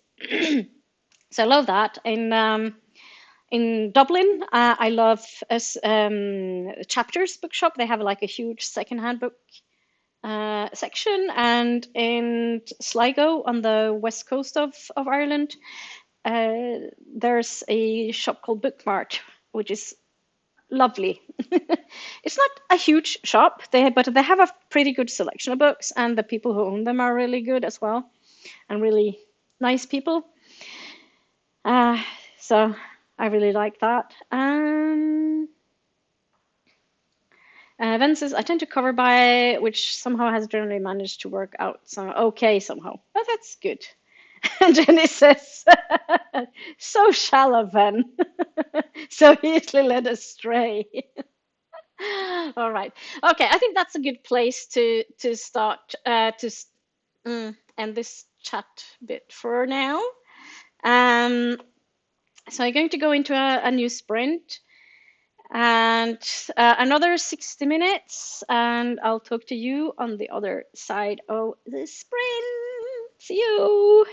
So I love that. In Dublin, I love Chapters Bookshop. They have like a huge secondhand book section, and in Sligo on the west coast of Ireland, there's a shop called Bookmart, which is lovely. It's not a huge shop, but they have a pretty good selection of books, and the people who own them are really good as well, and really nice people. So I really like that. Then says, I tend to cover by, which somehow has generally managed to work out okay somehow. But that's good. And Jenny says, so shallow, Ben. So easily led astray. All right. Okay, I think that's a good place to start to end this chat bit for now. So I'm going to go into a new sprint, and another 60 minutes, and I'll talk to you on the other side of the sprint. See you.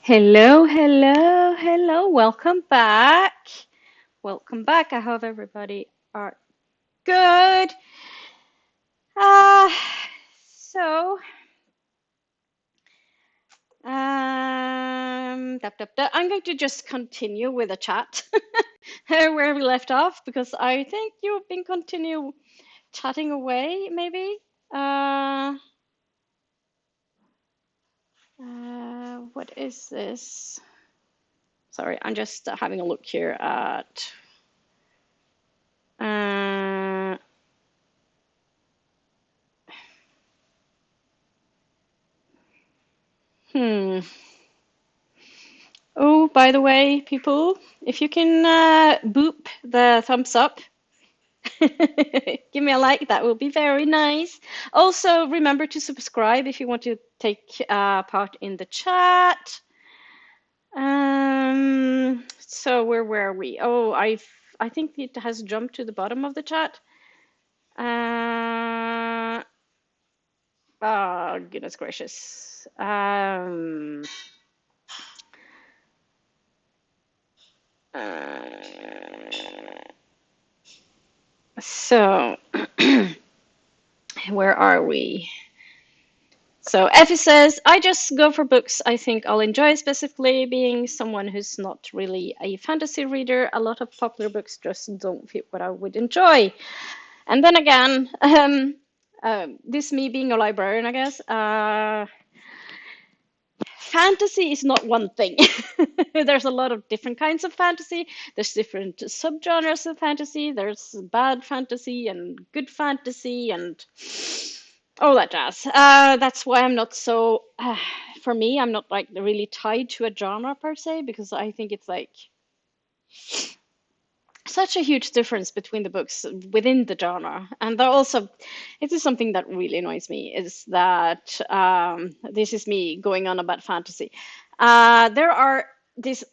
Hello, hello, hello. Welcome back. Welcome back. I hope everybody are good. Uh, so, I'm going to just continue with the chat where we left off because I think you've been continue chatting away, maybe. Uh, what is this? Sorry, I'm just having a look here at. Uh, hmm. Oh, by the way, people, if you can boop the thumbs up, give me a like, that will be very nice. Also, remember to subscribe if you want to take part in the chat. So where were we? Oh, I think it has jumped to the bottom of the chat. Oh, goodness gracious. So where are we? So Effie says, I just go for books I think I'll enjoy, specifically being someone who's not really a fantasy reader. A lot of popular books just don't fit what I would enjoy. And then again, this me being a librarian, I guess, fantasy is not one thing. There's a lot of different kinds of fantasy. There's different subgenres of fantasy. There's bad fantasy and good fantasy and all that jazz. That's why I'm not so, for me, I'm not like really tied to a genre per se, because I think it's like such a huge difference between the books within the genre. And there also, it is something that really annoys me, is that this is me going on about fantasy. There are this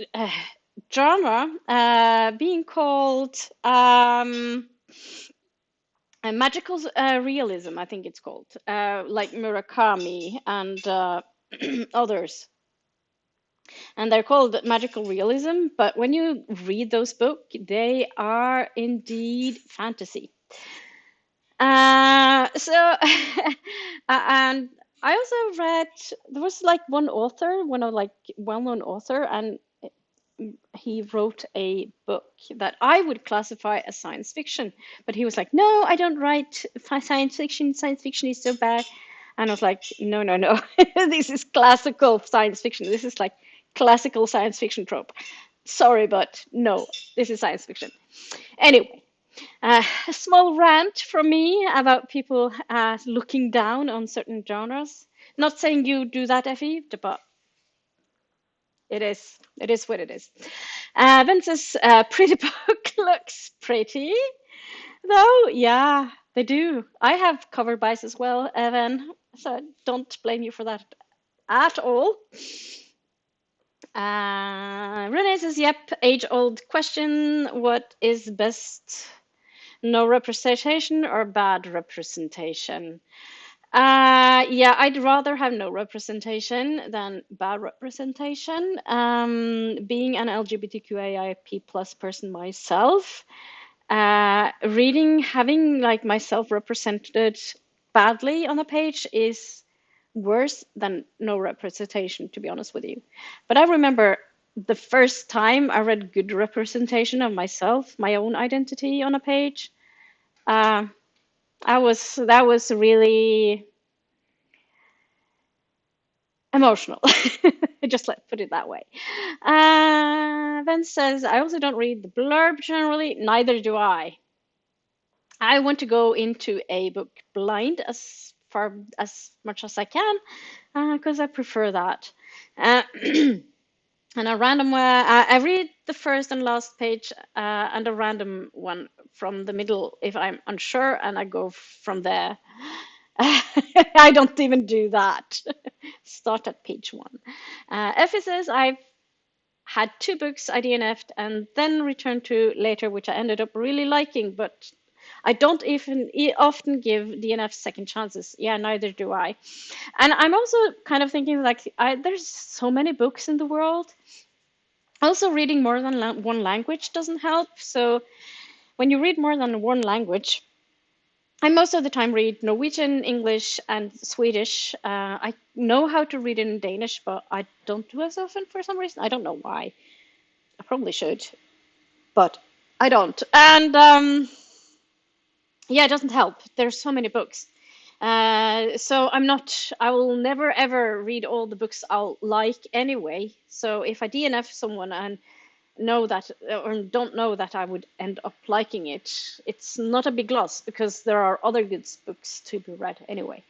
genre being called magical realism, I think it's called, like Murakami and others. And they're called magical realism, but when you read those books, they are indeed fantasy. And I also read, there was like one author, one of like well-known author, and he wrote a book that I would classify as science fiction. But he was like, no, I don't write science fiction. Science fiction is so bad. And I was like, no, no, no. This is classical science fiction. This is like classical science fiction trope. Sorry, but no, this is science fiction. Anyway, a small rant from me about people looking down on certain genres. Not saying you do that, Effie, but it is. It is what it is. Vince's pretty book looks pretty, though. Yeah, they do. I have cover buys as well, Evan, so I don't blame you for that at all. Renee says, yep, age-old question. What is best? No representation or bad representation? Yeah, I'd rather have no representation than bad representation. Being an LGBTQIAP plus person myself, having like myself represented badly on a page is worse than no representation, to be honest with you. But I remember the first time I read good representation of myself, my own identity on a page. Uh, that was really emotional. Just let put it that way. Vance says, I also don't read the blurb generally. Neither do I. I want to go into a book blind as much as I can because I prefer that. And a random I read the first and last page and a random one from the middle if I'm unsure, and I go from there. I don't even do that. Start at page one. Effie says, I've had two books I DNF'd and then returned to later, which I ended up really liking, but I don't even often give DNF second chances. Yeah, neither do I. And I'm also kind of thinking like there's so many books in the world. Also, reading more than one language doesn't help. So when you read more than one language, I most of the time read Norwegian, English, and Swedish. I know how to read in Danish, but I don't do as often for some reason. I don't know why. I probably should, but I don't. And yeah, it doesn't help. There's so many books. So I will never ever read all the books I'll like anyway. So if I DNF someone and know that or don't know that I would end up liking it, it's not a big loss because there are other good books to be read anyway.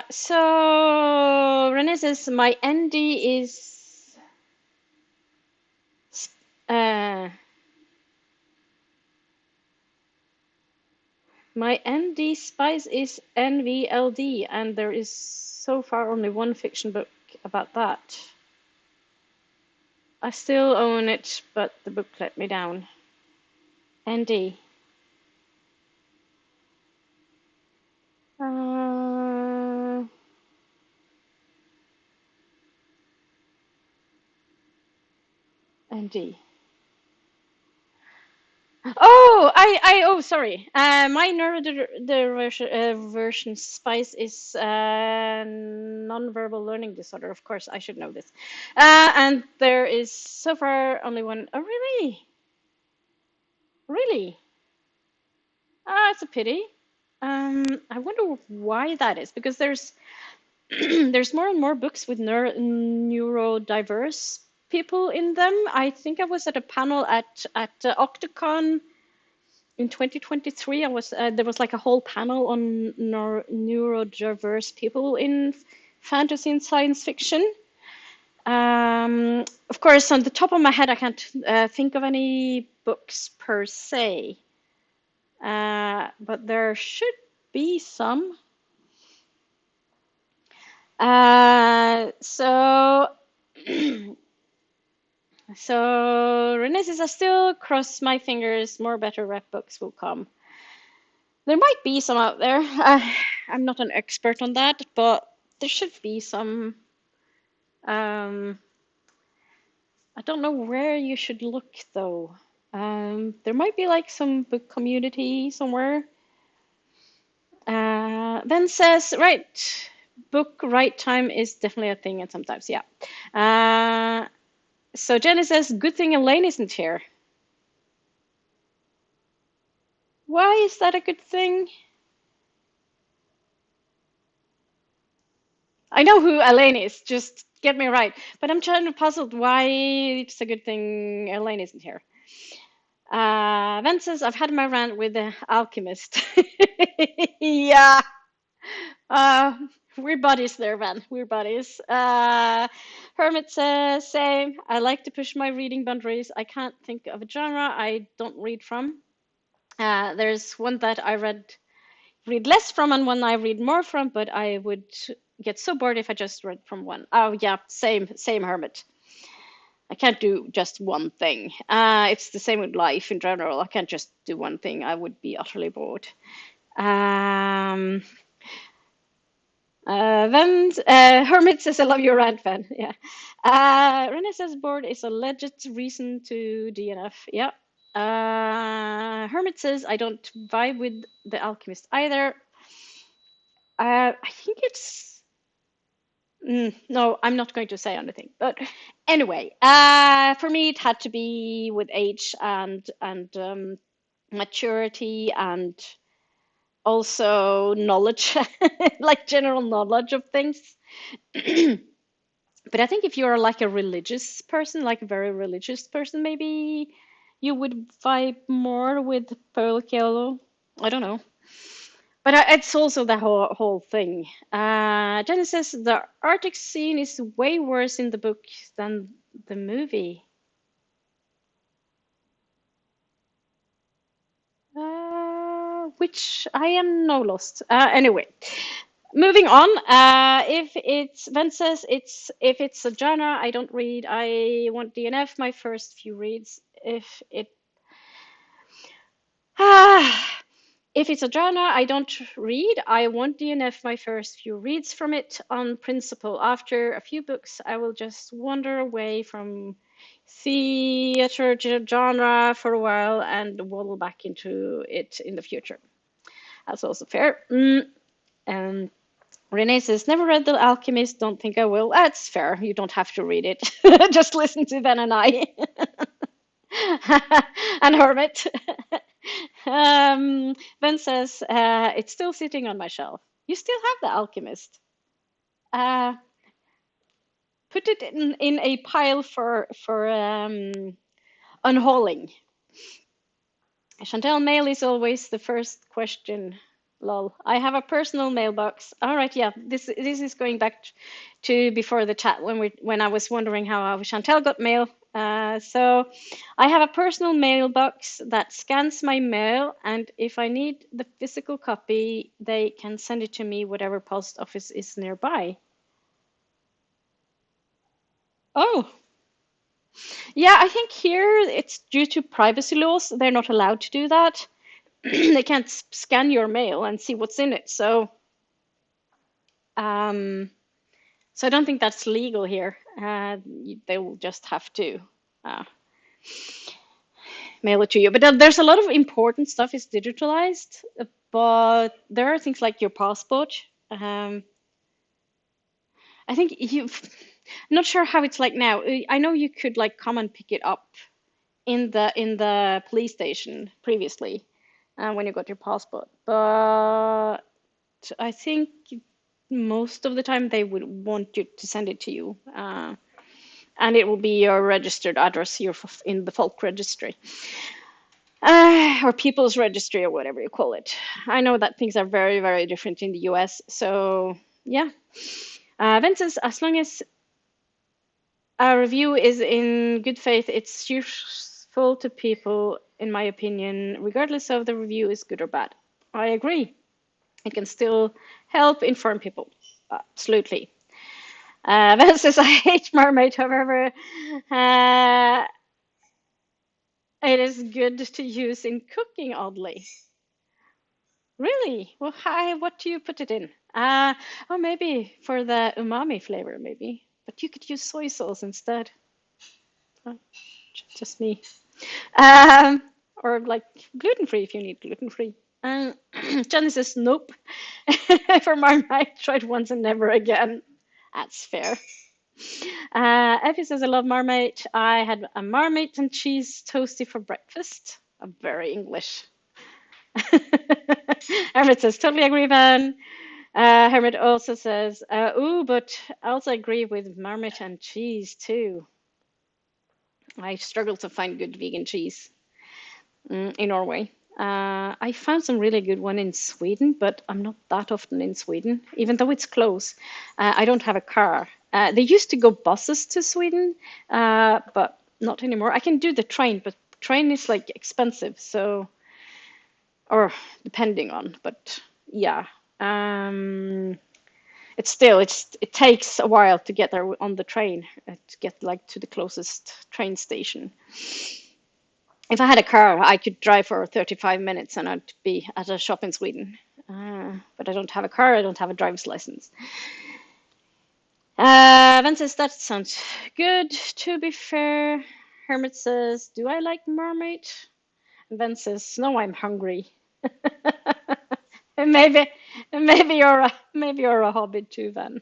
So Renee says my ND is uh, my ND spice is NVLD, and there is so far only one fiction book about that. I still own it, but the book let me down. ND. ND. Oh, oh, sorry. My neurodiversion spice is nonverbal learning disorder. Of course, I should know this. And there is so far only one. Oh, really? Really? Ah, it's a pity. I wonder why that is, because there's there's more and more books with neurodiverse people in them. I think I was at a panel at Octocon in 2023. I was there was like a whole panel on neurodiverse people in fantasy and science fiction. Of course, on the top of my head, I can't think of any books per se, but there should be some. So so Renee says, I still cross my fingers more better rep books will come. There might be some out there. I'm not an expert on that, but there should be some. Um, I don't know where you should look though. There might be like some book community somewhere. Then says, right, book right time is definitely a thing, and sometimes, yeah. So Jenny says, good thing Elaine isn't here. Why is that a good thing? I know who Elaine is, just get me right. But I'm trying to puzzle why it's a good thing Elaine isn't here. Van says, I've had my rant with the alchemist. Yeah. Uh, we're buddies there, Van. We're buddies. Hermit says, same. I like to push my reading boundaries. I can't think of a genre I don't read from. There's one that I read less from and one I read more from, but I would get so bored if I just read from one. Oh yeah, same Hermit. I can't do just one thing. It's the same with life in general. I can't just do one thing. I would be utterly bored. Then Hermit says, I love your rant, fan. Yeah. Renee says, bored is a legit reason to DNF. Yeah. Hermit says, I don't vibe with The Alchemist either. I think it's no, I'm not going to say anything. But anyway, for me, it had to be with age and maturity and also knowledge, like general knowledge of things. But I think if you're like a religious person, like a very religious person, maybe you would vibe more with Paul Coelho. I don't know. But it's also the whole thing. Jenny says the Arctic scene is way worse in the book than the movie. Which I am no lost. Anyway, moving on. If it's Ven says if it's a genre I don't read, I want DNF my first few reads. if it ah, if it's a genre I don't read, I won't DNF my first few reads from it on principle. After a few books, I will just wander away from theater genre for a while and waddle back into it in the future. That's also fair. Um, Renee says, never read The Alchemist, don't think I will. That's fair. You don't have to read it. Just listen to Ben and I. And Hermit. Ben says, it's still sitting on my shelf. You still have The Alchemist. Uh, put it in a pile for unhauling. Chantel, mail is always the first question. Lol. I have a personal mailbox. All right, yeah. This is going back to before the chat when I was wondering how Chantel got mail. So I have a personal mailbox that scans my mail, and if I need the physical copy, they can send it to me whatever post office is nearby. Oh, yeah. I think here it's due to privacy laws. They're not allowed to do that. They can't scan your mail and see what's in it. Um, so I don't think that's legal here. They will just have to uh, mail it to you. But there's a lot of important stuff is digitalized, but there are things like your passport. I think I'm not sure how it's like now. I know you could like come and pick it up in the police station previously when you got your passport, but I think most of the time they would want you to send it to you, and it will be your registered address here in the folk registry, or people's registry, or whatever you call it. I know that things are very, very different in the US, so yeah. Vincent, as long as a review is in good faith, it's useful to people, in my opinion, regardless of the review is good or bad. I agree. It can still help inform people. Absolutely. Van says, I hate Mermaid, however, it is good to use in cooking, oddly. Really? Well, what do you put it in? Oh, maybe for the umami flavor, maybe. But you could use soy sauce instead. Oh, just me. Um, or like gluten-free if you need gluten-free. Johnny says, nope. For Marmite, tried once and never again. That's fair. Effie says, I love Marmite. I had a Marmite and cheese toasty for breakfast. Very English. Hermit says, totally agree, Van. Hermit also says, ooh, but I also agree with Marmite and cheese too. I struggle to find good vegan cheese in Norway. I found some really good one in Sweden, but I'm not that often in Sweden, even though it's close. I don't have a car. They used to go buses to Sweden, but not anymore. I can do the train, but train is like expensive, so or depending on, but yeah. It takes a while to get there on the train to get like to the closest train station. If I had a car, I could drive for 35 minutes and I'd be at a shop in Sweden. But I don't have a car, I don't have a driver's license. Van says, that sounds good. To be fair, Hermit says, do I like Marmite? And Van says, no, I'm hungry. maybe, maybe you're a hobbit too, Van.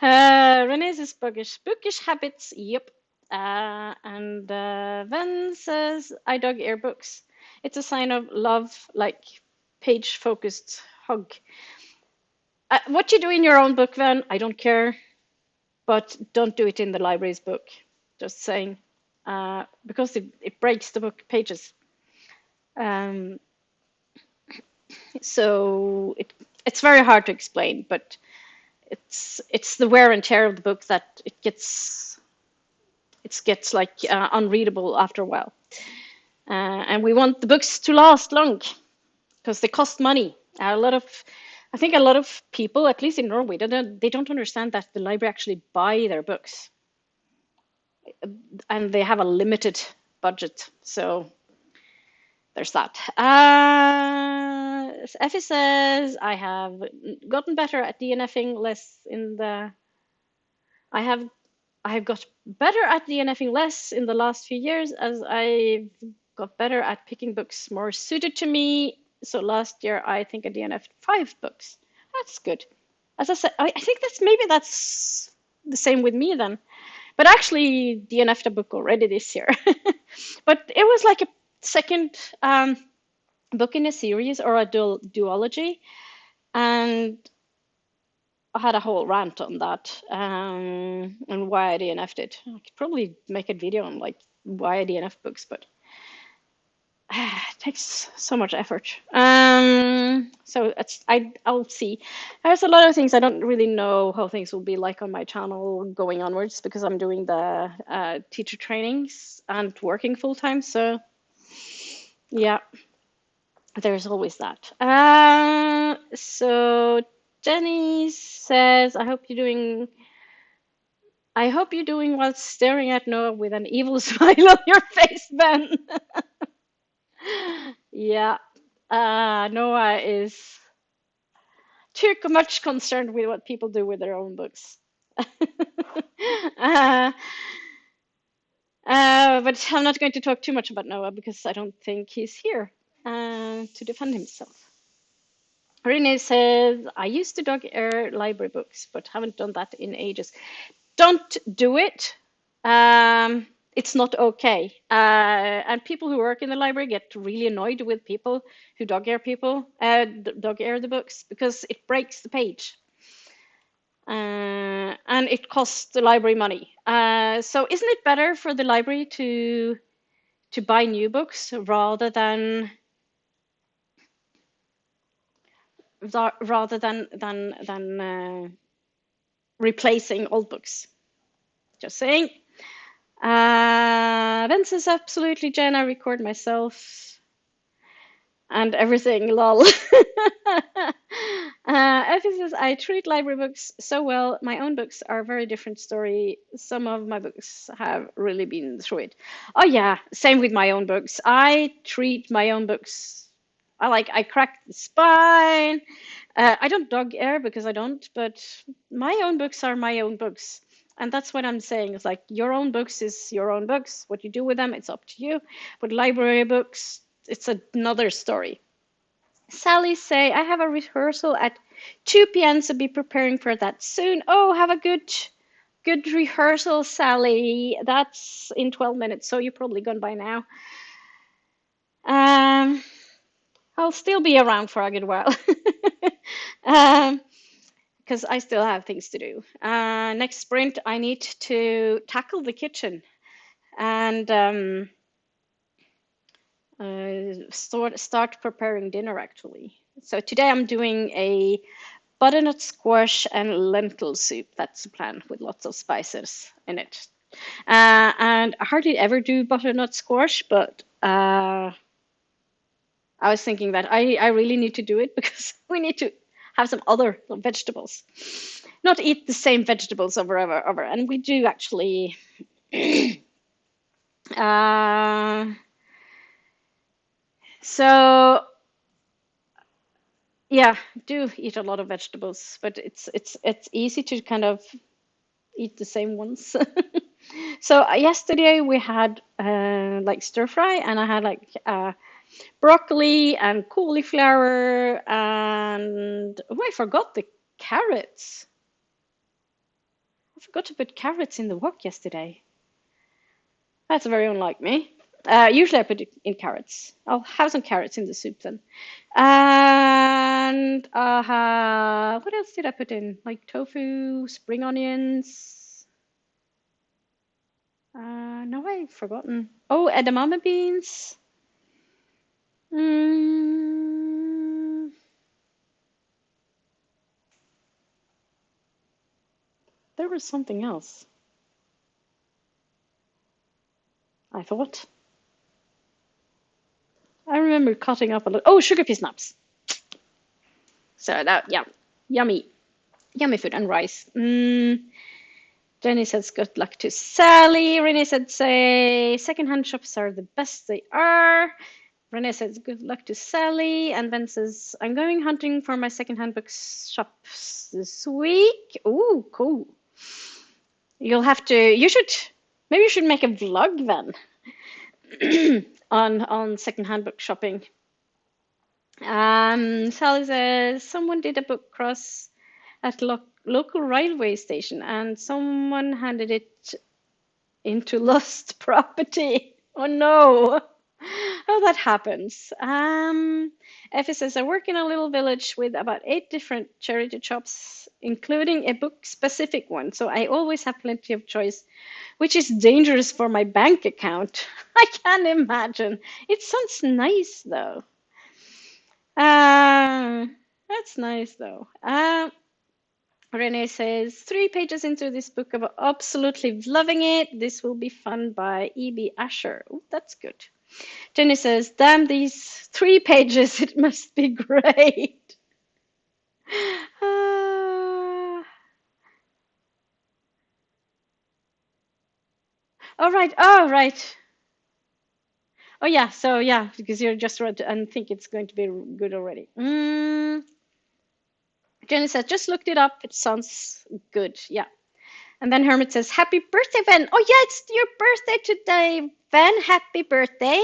Renee says, bookish habits. Yep. And Van says, I dog ear books. It's a sign of love, like page-focused hug. What you do in your own book, Van, I don't care, but don't do it in the library's book. Just saying, because it breaks the book pages. So it's very hard to explain, but it's the wear and tear of the book that it gets like unreadable after a while. And we want the books to last long because they cost money. I think a lot of people, at least in Norway, they don't understand that the library actually buy their books, and they have a limited budget. So there's that. Effie says, I have gotten better at DNFing less in the. I have got better at DNFing less in the last few years as I've got better at picking books more suited to me. So last year, I think I DNF'd 5 books. That's good. As I said, I think that's the same with me then. But actually DNF'd a book already this year. But it was like a second book in a series or a duology. And I had a whole rant on that and why I DNF'd it. I could probably make a video on like why I DNF books, but it takes so much effort. So I'll see. There's a lot of things I don't really know how things will be like on my channel going onwards because I'm doing the teacher trainings and working full time. So yeah, there's always that. So Jenny says, I hope you're doing well staring at Noah with an evil smile on your face, Ben. Yeah, Noah is too much concerned with what people do with their own books. uh, but I'm not going to talk too much about Noah because I don't think he's here to defend himself. Renee says, I used to dog air library books, but haven't done that in ages. Don't do it. It's not okay. And people who work in the library get really annoyed with people who dog air the books because it breaks the page. And it costs the library money. So isn't it better for the library to buy new books rather than replacing old books? Just saying. Ben says, absolutely, Jen, I record myself and everything, lol. Effie says, I treat library books so well. My own books are a very different story. Some of my books have really been through it. Oh yeah, same with my own books. I treat my own books, I crack the spine. I don't dog air because I don't, but my own books are my own books. And that's what I'm saying. It's like your own books is your own books. What you do with them, it's up to you. But library books, it's another story. Sally say, I have a rehearsal at 2 p.m. so be preparing for that soon. Oh, have a good rehearsal, Sally. That's in 12 minutes, so you're probably gone by now. I'll still be around for a good while. Because I still have things to do. Next sprint, I need to tackle the kitchen and start preparing dinner, actually. So today I'm doing a butternut squash and lentil soup. That's the plan, with lots of spices in it. And I hardly ever do butternut squash, but I was thinking that I really need to do it because we need to have some other vegetables, not eat the same vegetables over. And we do actually. So yeah, do eat a lot of vegetables, but it's easy to kind of eat the same ones. So yesterday we had like stir fry, and I had like broccoli and cauliflower, and I forgot the carrots. I forgot to put carrots in the wok yesterday. That's very unlike me. Usually I put it in carrots. I'll have some carrots in the soup then. And what else did I put in? Like tofu, spring onions. No, I've forgotten. Oh, edamame beans. There was something else, I thought. I remember cutting up a little. Oh, sugar pea snaps. So that, yeah, yummy food and rice. Jenny says, good luck to Sally. Renee said, say, secondhand shops are the best they are. Renee says, good luck to Sally. And Ben says, I'm going hunting for my secondhand bookshops this week. Ooh, cool. You'll have to, maybe you should make a vlog then on secondhand book shopping. Sally says, someone did a book cross at local railway station and someone handed it into lost property. Oh no. Oh, that happens. Effie says, I work in a little village with about 8 different charity shops, including a book-specific one, so I always have plenty of choice, which is dangerous for my bank account. I can imagine. It sounds nice, though. That's nice, though. Renee says, 3 pages into this book, I'm absolutely loving it. This will be fun by E.B. Asher. Oh, that's good. Jenny says, damn these 3 pages, it must be great. All right. Oh, right. Oh, yeah. So, yeah, because you're just read and think it's going to be good already. Jenny says, just looked it up. It sounds good. Yeah. And then Hermit says, happy birthday, Ven. Oh, yeah, it's your birthday today, Ven. Happy birthday.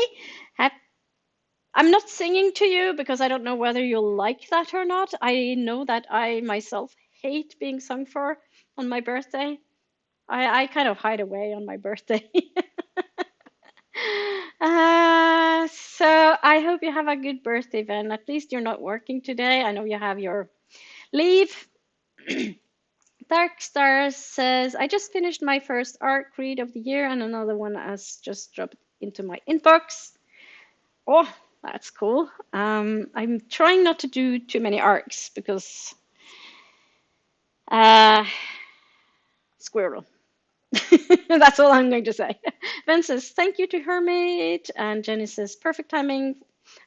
I'm not singing to you because I don't know whether you'll like that or not. I know that I myself hate being sung for on my birthday. I kind of hide away on my birthday. So I hope you have a good birthday, Ven. At least you're not working today. I know you have your leave. Dark Star says, I just finished my first ARC read of the year and another one has just dropped into my inbox. Oh, that's cool. I'm trying not to do too many arcs because squirrel. That's all I'm going to say. Ben says, thank you to Hermit. And Jenny says, perfect timing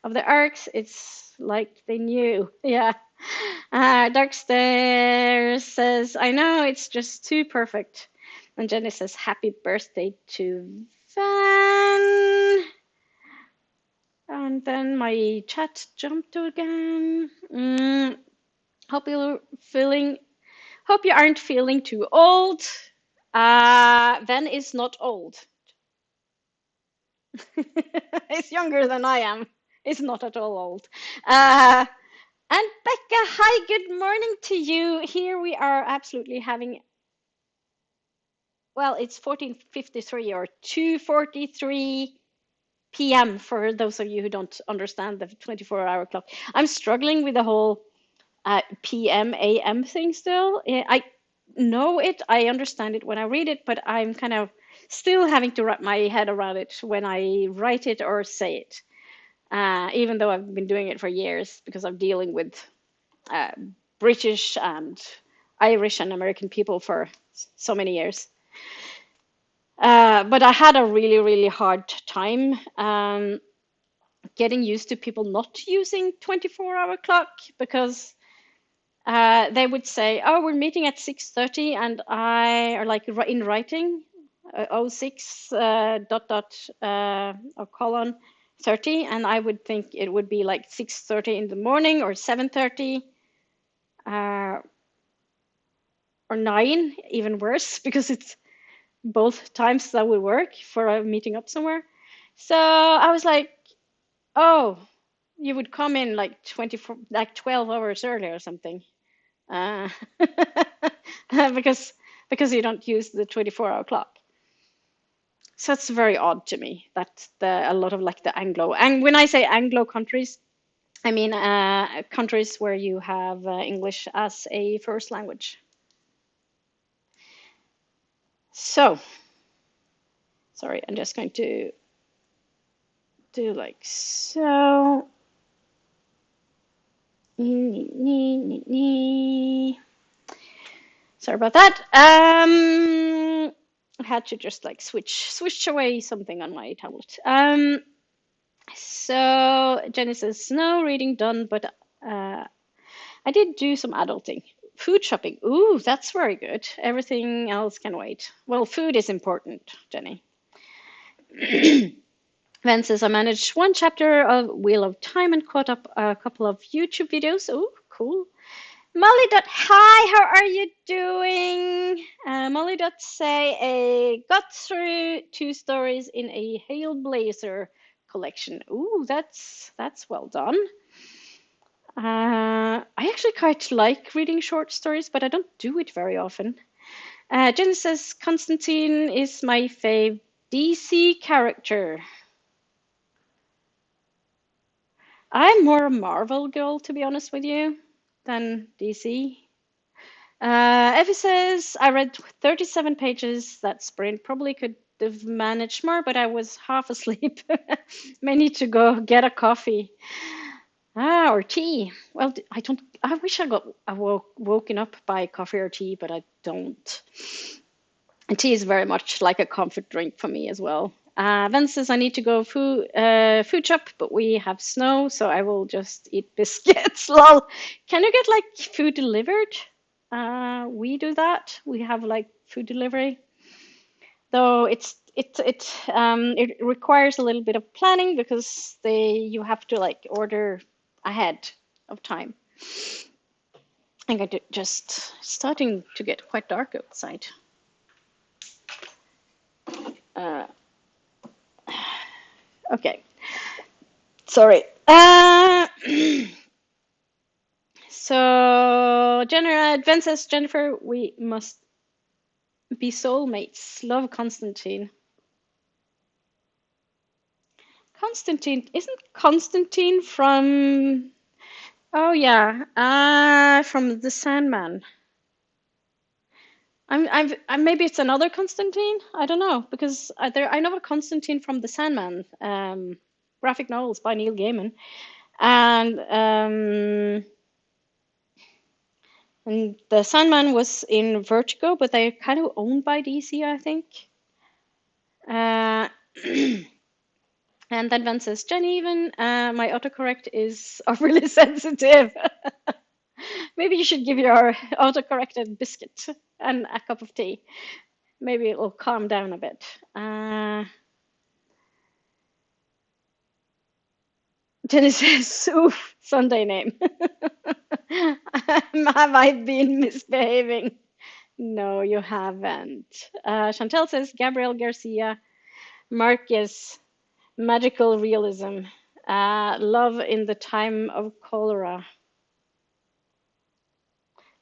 of the arcs. It's like they knew. Yeah. Darkster says, I know, it's just too perfect. And Jenny says, happy birthday to Van. And then my chat jumped again. Hope you aren't feeling too old. Van is not old. He's younger than I am. He's not at all old. And Becca, hi, good morning to you. Here we are absolutely having, well, it's 14:53 or 2:43 p.m. for those of you who don't understand the 24-hour clock. I'm struggling with the whole PM, AM thing still. I know it, I understand it when I read it, but I'm kind of still having to wrap my head around it when I write it or say it. Even though I've been doing it for years because I'm dealing with British and Irish and American people for so many years. But I had a really, really hard time getting used to people not using 24-hour clock because they would say, oh, we're meeting at 6:30 and or like in writing, 06 or colon 30, and I would think it would be like 6:30 in the morning or 7:30 or 9, even worse, because it's both times that would work for a meeting up somewhere. So I was like, oh, you would come in like 12 hours early or something. Because you don't use the 24-hour clock. So it's very odd to me that a lot of like the and when I say Anglo countries, I mean countries where you have English as a first language. So, sorry, I'm just going to do like so. Sorry about that. I had to just like switch away something on my tablet. So Jenny says, no reading done, but I did do some adulting. food shopping. Ooh, that's very good. Everything else can wait. Well, food is important, Jenny. Then says I managed one chapter of Wheel of Time and caught up a couple of YouTube videos. Oh, cool. Molly. Hi, how are you doing? Molly. Say I got through 2 stories in a Hailblazer collection. Ooh, that's well done. I actually quite like reading short stories, but I don't do it very often. Jen says Constantine is my fave DC character. I'm more a Marvel girl, to be honest with you, than DC. Effie says, I read 37 pages that sprint. Probably could have managed more, but I was half asleep. May need to go get a coffee. Or tea. Well, I don't. I wish I woken up by coffee or tea, but I don't. And tea is very much like a comfort drink for me as well. Ven says I need to go food shop, but we have snow, so I will just eat biscuits. Lol. Can you get like food delivered? We do that. We have like food delivery, though it requires a little bit of planning because you have to like order ahead of time. I think just starting to get quite dark outside. Okay, sorry. So Jennifer, we must be soulmates. Love, Constantine. Constantine, isn't Constantine from? Oh yeah, from the Sandman. Maybe it's another Constantine. I don't know because I know a Constantine from the Sandman graphic novels by Neil Gaiman, and the Sandman was in Vertigo, but they're kind of owned by DC, I think. Uh, and then Van says, Jenny, even my autocorrect is overly sensitive. Maybe you should give your autocorrect a biscuit and a cup of tea. Maybe it will calm down a bit. Jenny says, oof, Sunday name. Have I been misbehaving? No, you haven't. Chantel says, Gabriel Garcia, Marcus, magical realism, love in the time of cholera.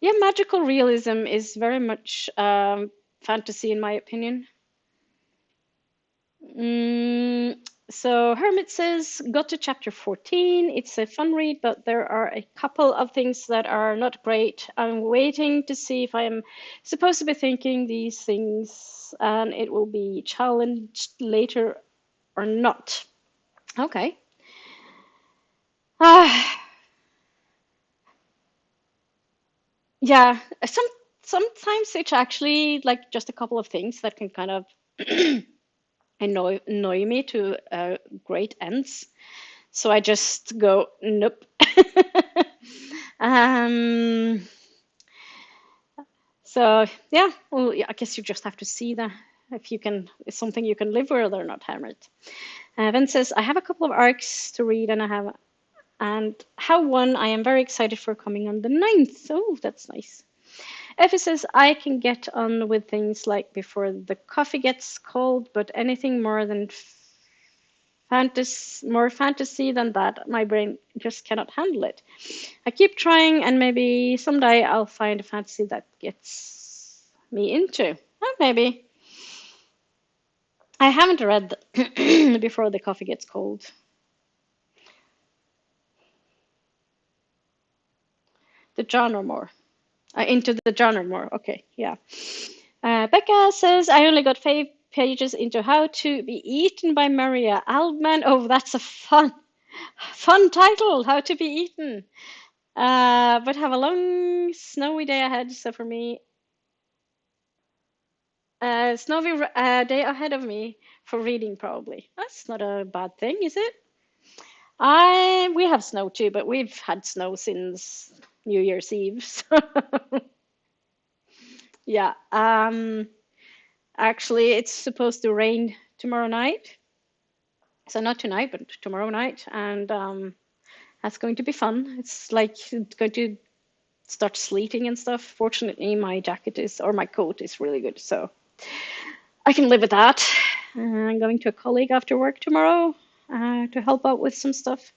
Yeah, magical realism is very much fantasy, in my opinion. So Hermit says, got to chapter 14. It's a fun read, but there are a couple of things that are not great. I'm waiting to see if I am supposed to be thinking these things and it will be challenged later or not. Okay. Yeah, sometimes it's actually like just a couple of things that can kind of annoy me to great ends. So I just go, nope. So yeah, well, I guess you just have to see that if it's something you can live with or not, hammer it. Then says, I have a couple of arcs to read and have one I am very excited for coming on the 9th. Oh, that's nice. Effie says, I can get on with things like Before the Coffee Gets Cold, but anything more than more fantasy than that, my brain just cannot handle it. I keep trying, and maybe someday I'll find a fantasy that gets me into. Maybe. I haven't read Before the Coffee Gets Cold. The genre more. Into the genre more. Okay, yeah. Becca says, I only got 5 pages into How to Be Eaten by Maria Aldman. Oh, that's a fun title, How to Be Eaten. But have a long, snowy day ahead. So for me, snowy day ahead of me for reading, probably. That's not a bad thing, is it? We have snow too, but we've had snow since New Year's Eve. So, yeah. Actually, it's supposed to rain tomorrow night. So not tonight, but tomorrow night, and that's going to be fun. It's like it's going to start sleeting and stuff. Fortunately, my jacket is or my coat is really good, so I can live with that. I'm going to a colleague after work tomorrow to help out with some stuff.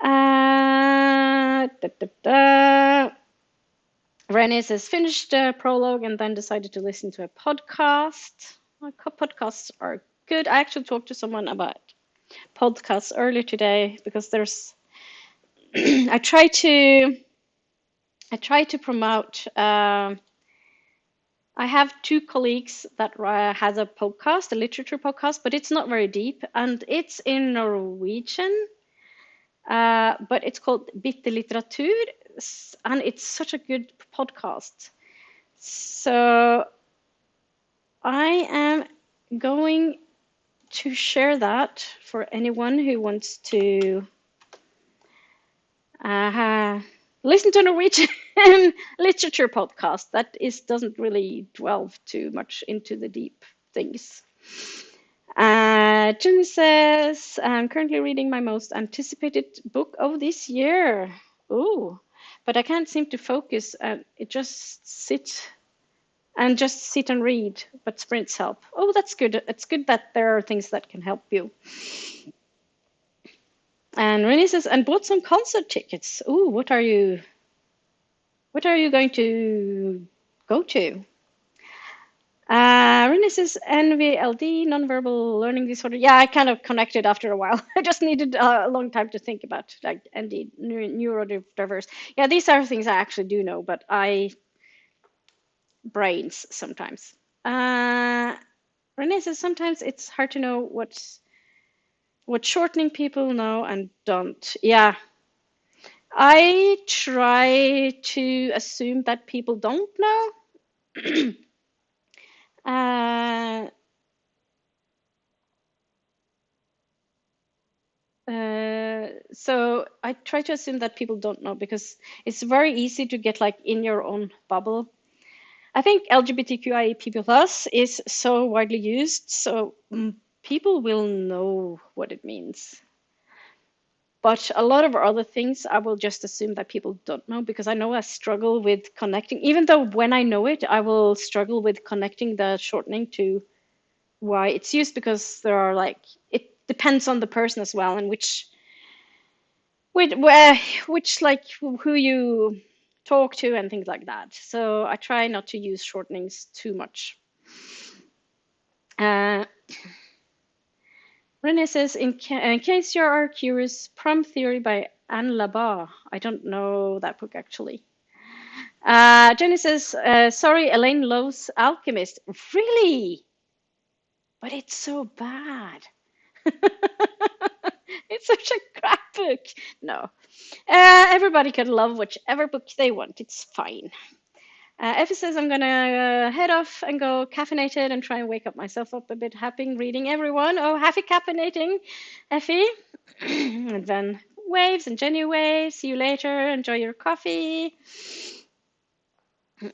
Da, da, da. Rennie says finished prologue and then decided to listen to a podcast. Podcasts are good. I actually talked to someone about podcasts earlier today because there's I try to promote. I have two colleagues that has a podcast, a literature podcast, but it's not very deep, and it's in Norwegian. But it's called Bitte Litteratur, and it's such a good podcast. So I am going to share that for anyone who wants to listen to Norwegian literature podcast. That doesn't really delve too much into the deep things. Jenny says, I'm currently reading my most anticipated book of this year. Ooh, but I can't seem to focus. It just sit and read, but sprints help. Oh, that's good. It's good that there are things that can help you. And Renee says, and bought some concert tickets. Ooh, what are you going to go to? Renee says NVLD, nonverbal learning disorder. Yeah, I kind of connected after a while. I just needed a long time to think about, like, indeed, neurodiverse. Yeah, these are things I actually do know, but I brains sometimes. Renee says sometimes it's hard to know what shortening people know and don't. Yeah, I try to assume that people don't know. So I try to assume that people don't know because it's very easy to get like in your own bubble. I think LGBTQIA plus is so widely used, so people will know what it means. But a lot of other things, I will just assume that people don't know because I know I struggle with connecting. Even though when I know it, I will struggle with connecting the shortening to why it's used because there are like, it depends on the person as well and which like who you talk to and things like that. So I try not to use shortenings too much. Renee says, in case you are curious, Prom Theory by Anne Labar. I don't know that book actually. Jenny says, sorry, Elaine loves Alchemist. Really? But it's so bad. It's such a crap book. No. Everybody can love whichever book they want. It's fine. Effie says, I'm going to head off and go caffeinated and try and wake up myself up a bit. Happy reading, everyone. Oh, happy caffeinating, Effie. And then waves and Jenny waves. See you later. Enjoy your coffee.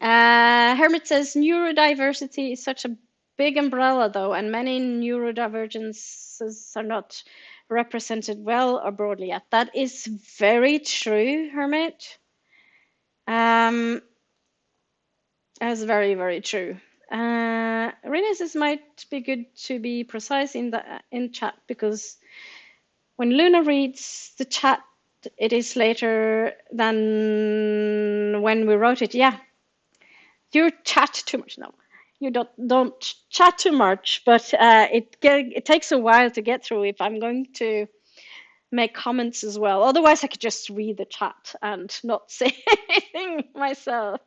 Hermit says, neurodiversity is such a big umbrella, though, and many neurodivergences are not represented well or broadly yet. That is very true, Hermit. That's very, very true. Renee says might be good to be precise in chat because when Luna reads the chat, it is later than when we wrote it. Yeah, you chat too much. No, you don't chat too much, but it takes a while to get through if I'm going to make comments as well. Otherwise, I could just read the chat and not say anything myself.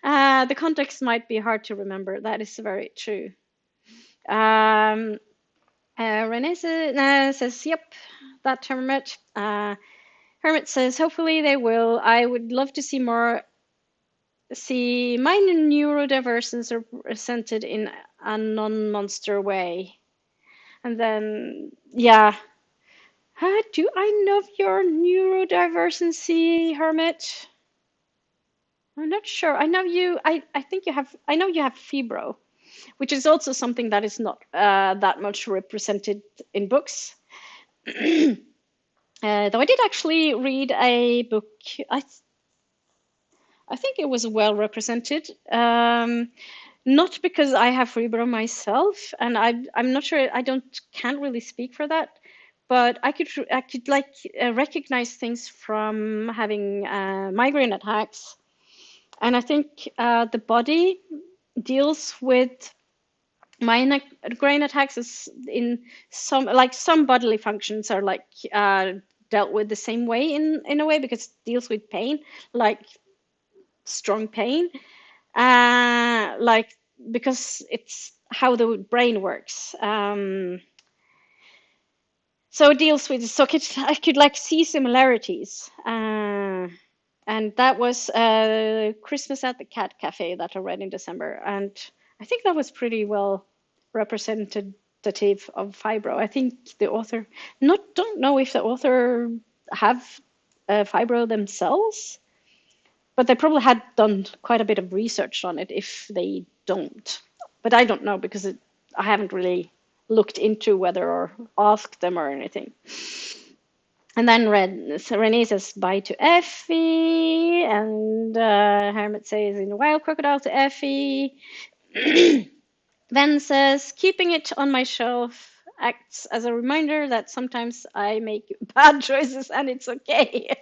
The context might be hard to remember. That is very true. Renee says, yep, that Hermit. Hermit says, hopefully they will. I would love to see my neurodivergence represented in a non-monster way. And then, yeah, Do I know your neurodivergency, Hermit? I'm not sure. I know you. I think you have. I know you have fibro, which is also something that is not that much represented in books. Though I did actually read a book. I I think it was well represented. Not because I have fibro myself, and I'm not sure. I don't can't really speak for that, but I could like recognize things from having migraine attacks, and I think the body deals with migraine attacks is in some bodily functions are like dealt with the same way in a way because it deals with pain, like strong pain, like because it's how the brain works. So it deals with I could like see similarities. And that was Christmas at the Cat Cafe that I read in December, and I think that was pretty well representative of fibro. I think the author, not don't know if the author have fibro themselves, but they probably had done quite a bit of research on it if they don't. But I don't know because I haven't really looked into whether or asked them or anything. And then Renee says bye to Effie, and Hermit says in a wild crocodile to Effie. Then says keeping it on my shelf acts as a reminder that sometimes I make bad choices and it's okay.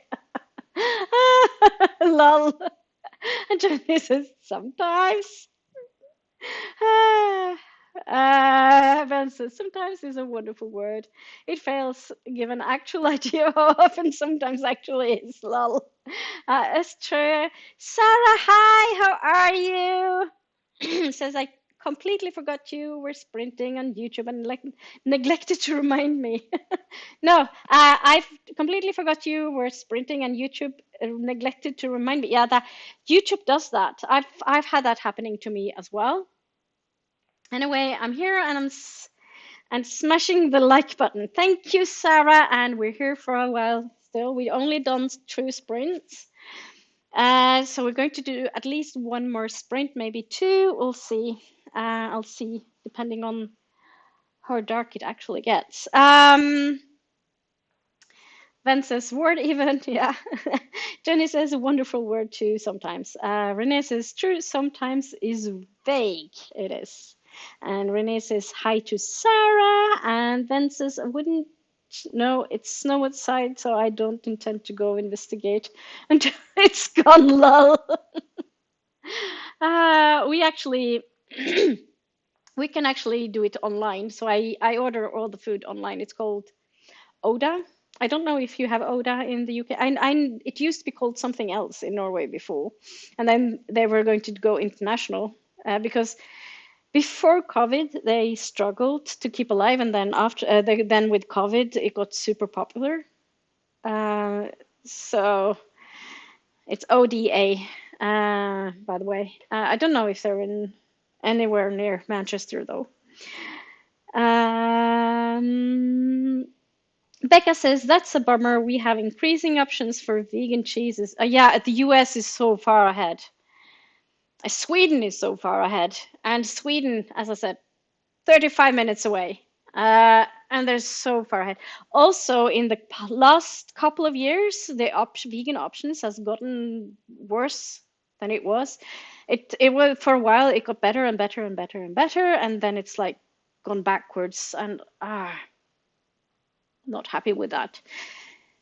Lol. And Johnny says sometimes. Ben says sometimes is a wonderful word. It fails given actual idea how often sometimes actually is. Lol. It's true. Sarah, hi, how are you? Says I completely forgot you were sprinting on YouTube and like neglected to remind me. No, I've completely forgot you were sprinting on YouTube, neglected to remind me. Yeah, that YouTube does that. I've had that happening to me as well. Anyway, I'm here and I'm smashing the like button. Thank you, Sarah, and we're here for a while still. We only done 2 sprints. So we're going to do at least 1 more sprint, maybe 2. We'll see. I'll see, depending on how dark it actually gets. Ben says word even, yeah. Jenny says a wonderful word too sometimes. Renee says true sometimes is vague. It is. And Renee says hi to Sarah. And Ben says I wouldn't know it's snow outside, so I don't intend to go investigate until it's gone lull. We actually we can actually do it online. So I order all the food online. It's called Oda. I don't know if you have Oda in the UK. It used to be called something else in Norway before, and then they were going to go international because before COVID they struggled to keep alive, and then then with COVID it got super popular. So it's ODA, by the way. I don't know if they're in anywhere near Manchester though. Becca says that's a bummer. We have increasing options for vegan cheeses. Yeah, the US is so far ahead. Sweden is so far ahead. And Sweden, as I said, 35 minutes away. And they're so far ahead. Also, in the last couple of years, the vegan options has gotten worse than it was. It was for a while. It got better and better and better and better, and then it's like gone backwards. And not happy with that.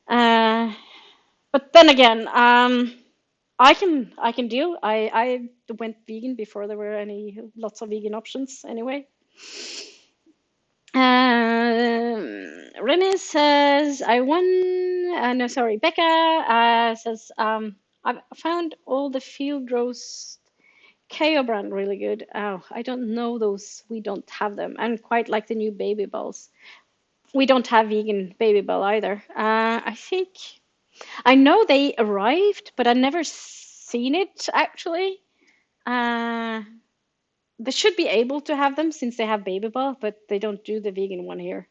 But then again, I can deal. I went vegan before there were lots of vegan options anyway. Renee says I won. No, sorry, Becca says I found all the field roast KO brand really good. Oh, I don't know those. We don't have them, and quite like the new baby balls. We don't have vegan baby bell either. I think I know they arrived, but I've never seen it actually. They should be able to have them since they have baby bell, but they don't do the vegan one here.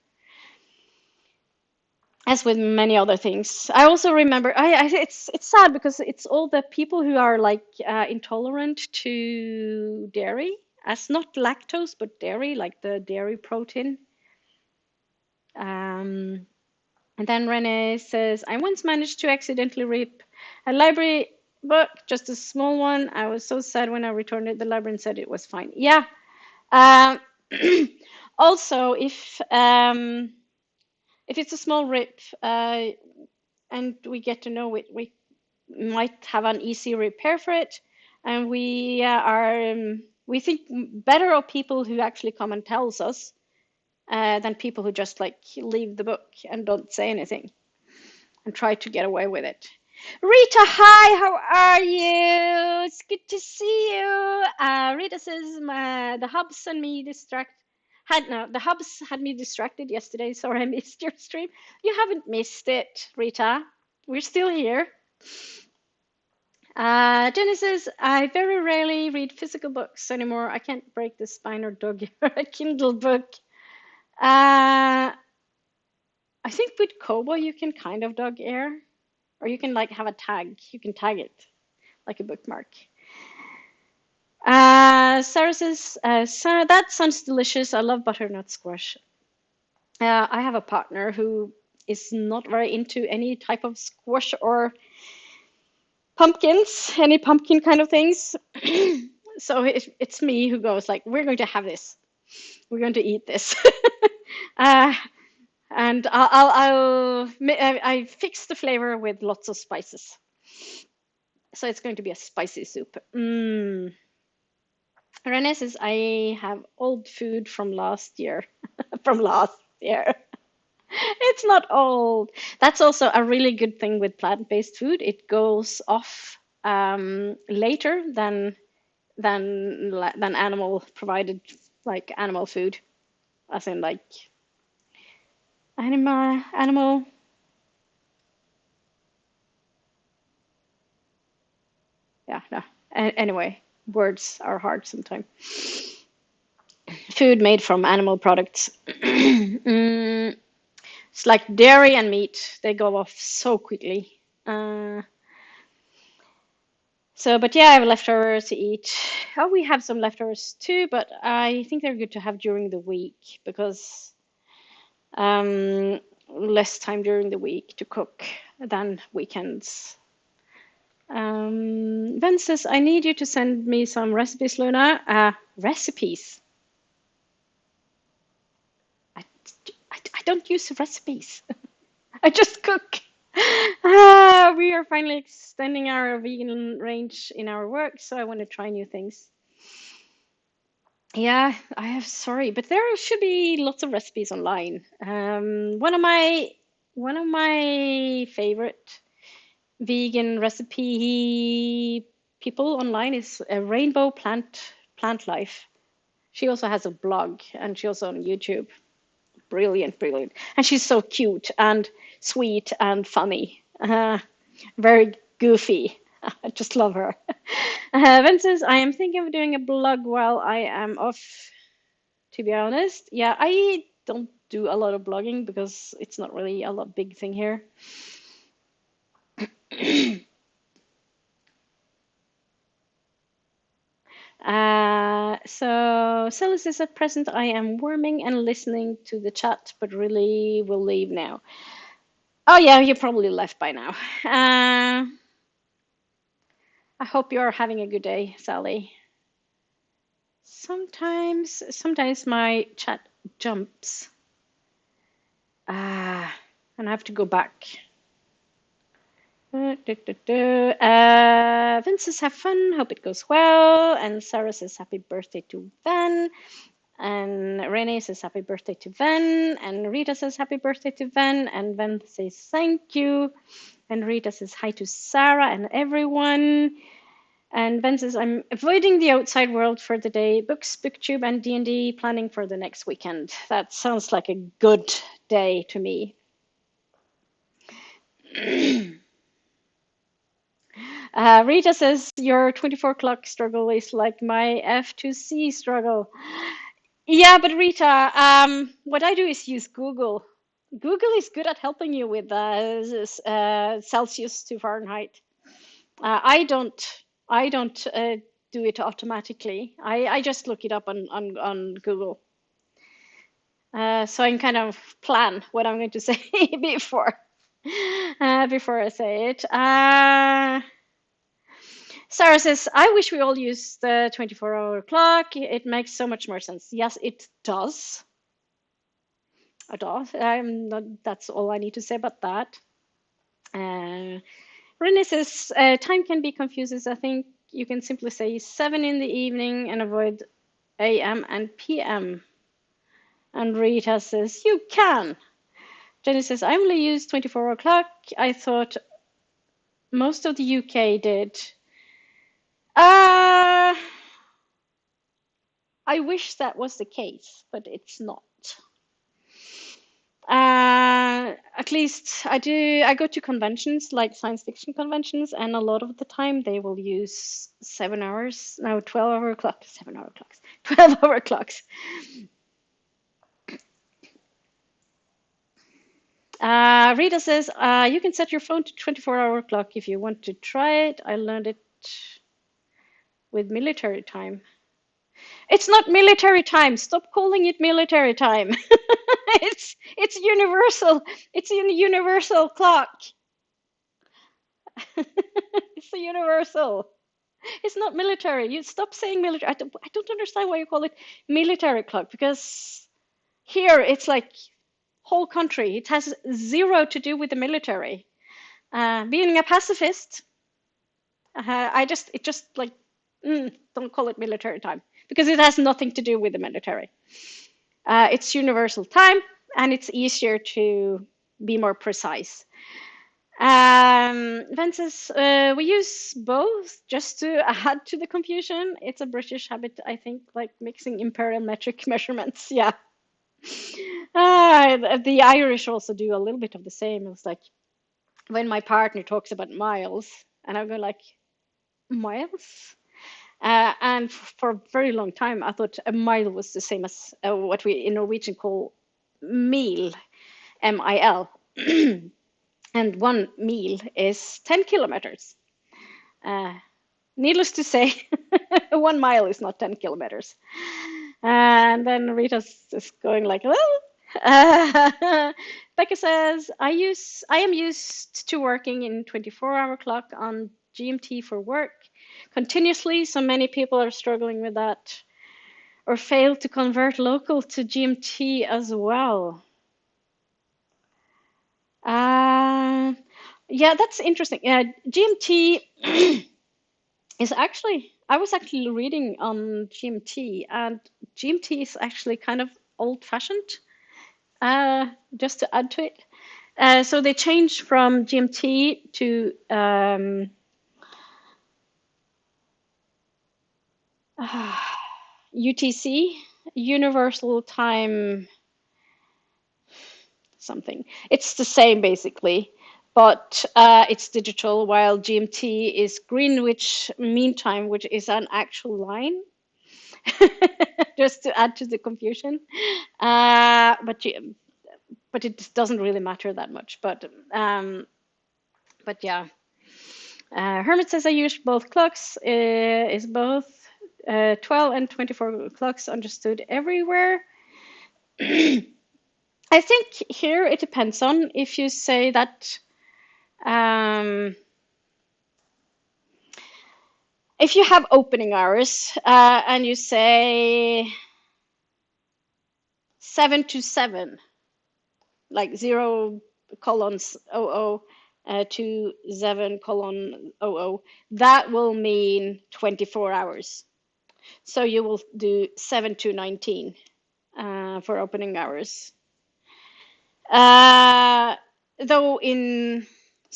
as with many other things. I also remember, it's sad because it's all the people who are like intolerant to dairy, as not lactose, but dairy, like the dairy protein. Um, and then Renee says, I once managed to accidentally rip a library book, just a small one. I was so sad when I returned it. The librarian said it was fine. Yeah. Um, also, if it's a small rip, and we get to know it, we might have an easy repair for it, and we think better of people who actually come and tells us than people who just like leave the book and don't say anything and try to get away with it. Rita, hi, how are you? It's good to see you. Rita says the hubs and me the hubs had me distracted yesterday. Sorry, I missed your stream. You haven't missed it, Rita. We're still here. Jenny says, I very rarely read physical books anymore. I can't break the spine or dog a Kindle book. I think with Kobo you can kind of dog ear, or you can like have a tag. You can tag it like a bookmark. Sarah says, that sounds delicious. I love butternut squash. I have a partner who is not very into any type of squash or pumpkins, any pumpkin kind of things. So it's me who goes like, we're going to have this. We're going to eat this. uh, and I fix the flavor with lots of spices. So it's going to be a spicy soup. Renee says, I have old food from last year. From last year. It's not old. That's also a really good thing with plant-based food. It goes off later than animal provided, like animal food, as in like animal. Yeah, no. Anyway, words are hard sometimes. Food made from animal products. It's like dairy and meat, they go off so quickly. But yeah, I have leftovers to eat. Oh, we have some leftovers too, but I think they're good to have during the week because less time during the week to cook than weekends. Ben says, I need you to send me some recipes, Luna. Recipes? I don't use recipes. I just cook. We are finally extending our vegan range in our work, so I want to try new things. Yeah, sorry, but there should be lots of recipes online. One of my favorite vegan recipe people online is a Rainbow Plant Life. She also has a blog, and she also on YouTube. Brilliant, brilliant. And she's so cute and sweet and funny. Very goofy. I just love her. Vin says, I am thinking of doing a blog while I am off, to be honest. Yeah, I don't do a lot of blogging because it's not really a big thing here. So Celis says, at present I am worming and listening to the chat, but really will leave now. Oh yeah, you probably left by now. I hope you're having a good day, Sally. Sometimes my chat jumps. And I have to go back. Vince says, have fun, hope it goes well. And Sarah says, happy birthday to Van. And Renee says, happy birthday to Van. And Rita says, happy birthday to Van. And Van says, thank you. And Rita says, hi to Sarah and everyone. And Ben says, I'm avoiding the outside world for the day. Books, booktube, and D&D, planning for the next weekend. That sounds like a good day to me. Rita says, your 24 clock struggle is like my F2C struggle. Yeah, but Rita, what I do is use Google, Google is good at helping you with Celsius to Fahrenheit. I don't do it automatically. I just look it up on Google. So I can kind of plan what I'm going to say before I say it. Sarah says, I wish we all used the 24-hour clock. It makes so much more sense. Yes, it does. It does. That's all I need to say about that. Renee says, time can be confusing. I think you can simply say 7 in the evening and avoid AM and PM. And Rita says, you can. Jenny says, I only use 24 o'clock. I thought most of the UK did. I wish that was the case, but it's not. At least I do. I go to conventions like science fiction conventions, and a lot of the time they will use 7 hours. No, 12-hour clock, 7-hour clocks, 12-hour clocks. Rita says you can set your phone to 24-hour clock if you want to try it. I learned it with military time. It's not military time. Stop calling it military time. It's universal. It's a universal clock. It's a universal. It's not military. You stop saying military. I don't understand why you call it military clock, because here it's like whole country. It has zero to do with the military. Being a pacifist, it just like don't call it military time, because it has nothing to do with the military. It's universal time, and it's easier to be more precise. Says, we use both just to add to the confusion. It's a British habit, I think, like mixing imperial metric measurements. Yeah. The Irish also do a little bit of the same. It's like when my partner talks about miles, and I go like, miles? And for a very long time, I thought a mile was the same as what we in Norwegian call mil, M-I-L. And one mil is 10 kilometers. Needless to say, 1 mile is not 10 kilometers. And then Rita's just going like, Becca says, I am used to working in 24-hour clock on GMT for work continuously. So many people are struggling with that or fail to convert local to GMT as well. Yeah, that's interesting. GMT is actually, I was actually reading on GMT, and GMT is actually kind of old-fashioned, just to add to it. So they changed from GMT to UTC, Universal Time something. It's the same basically, but it's digital, while GMT is Greenwich Mean Time, which is an actual line. Just to add to the confusion, but it doesn't really matter that much. But yeah, Hermit says I use both clocks. Is both 12 and 24 clocks understood everywhere? I think here it depends on if you say that if you have opening hours and you say 7 to 7, like 0 colons 00 to 7 colon 00, that will mean 24 hours. So you will do 7 to 19 for opening hours.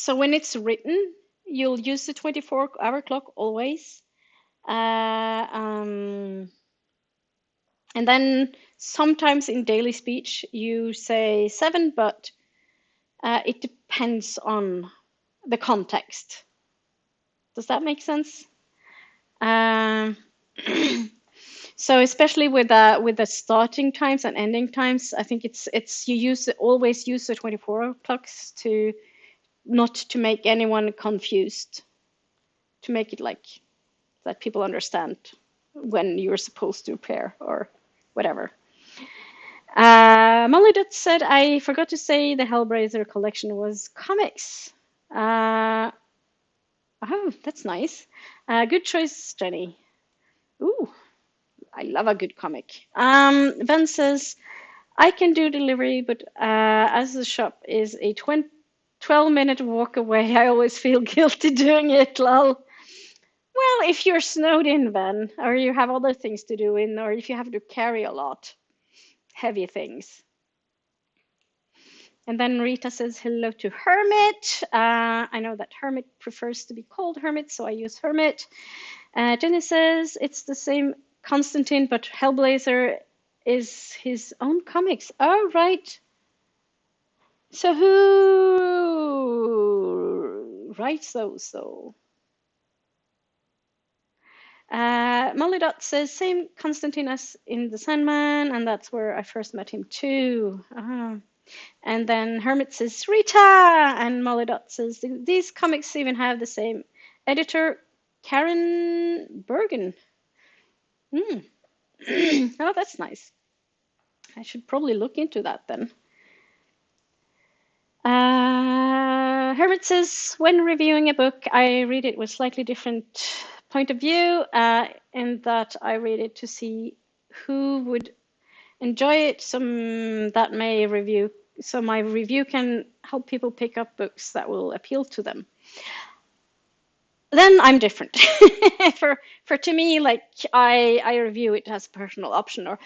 So when it's written, you'll use the 24-hour clock always. And then sometimes in daily speech you say 7, but it depends on the context. Does that make sense? So especially with the starting times and ending times, I think it's always use the 24 o'clocks to not to make anyone confused, to make it like that people understand when you're supposed to pair or whatever. Molly Dot said, I forgot to say the Hellblazer collection was comics. Uh, oh, that's nice. Good choice, Jenny. Ooh, I love a good comic. Ben says, I can do delivery, but as the shop is a 12-minute walk away, I always feel guilty doing it, lol. Well, if you're snowed in, Ben, or you have other things to do in, or if you have to carry a lot, heavy things. And then Rita says hello to Hermit. I know that Hermit prefers to be called Hermit, so I use Hermit. Jenny says it's the same Constantine, but Hellblazer is his own comics. Oh, right. So who writes those, though? Molly Dot says same Constantine as in The Sandman, and that's where I first met him too. And then Hermit says Rita, and Molly Dot says these comics even have the same editor, Karen Bergen. Mm. Oh, that's nice. I should probably look into that then. Hermit says, when reviewing a book, I read it with slightly different point of view, in that I read it to see who would enjoy it, some that may review, so my review can help people pick up books that will appeal to them. Then I'm different. For to me, like I review it as a personal option, or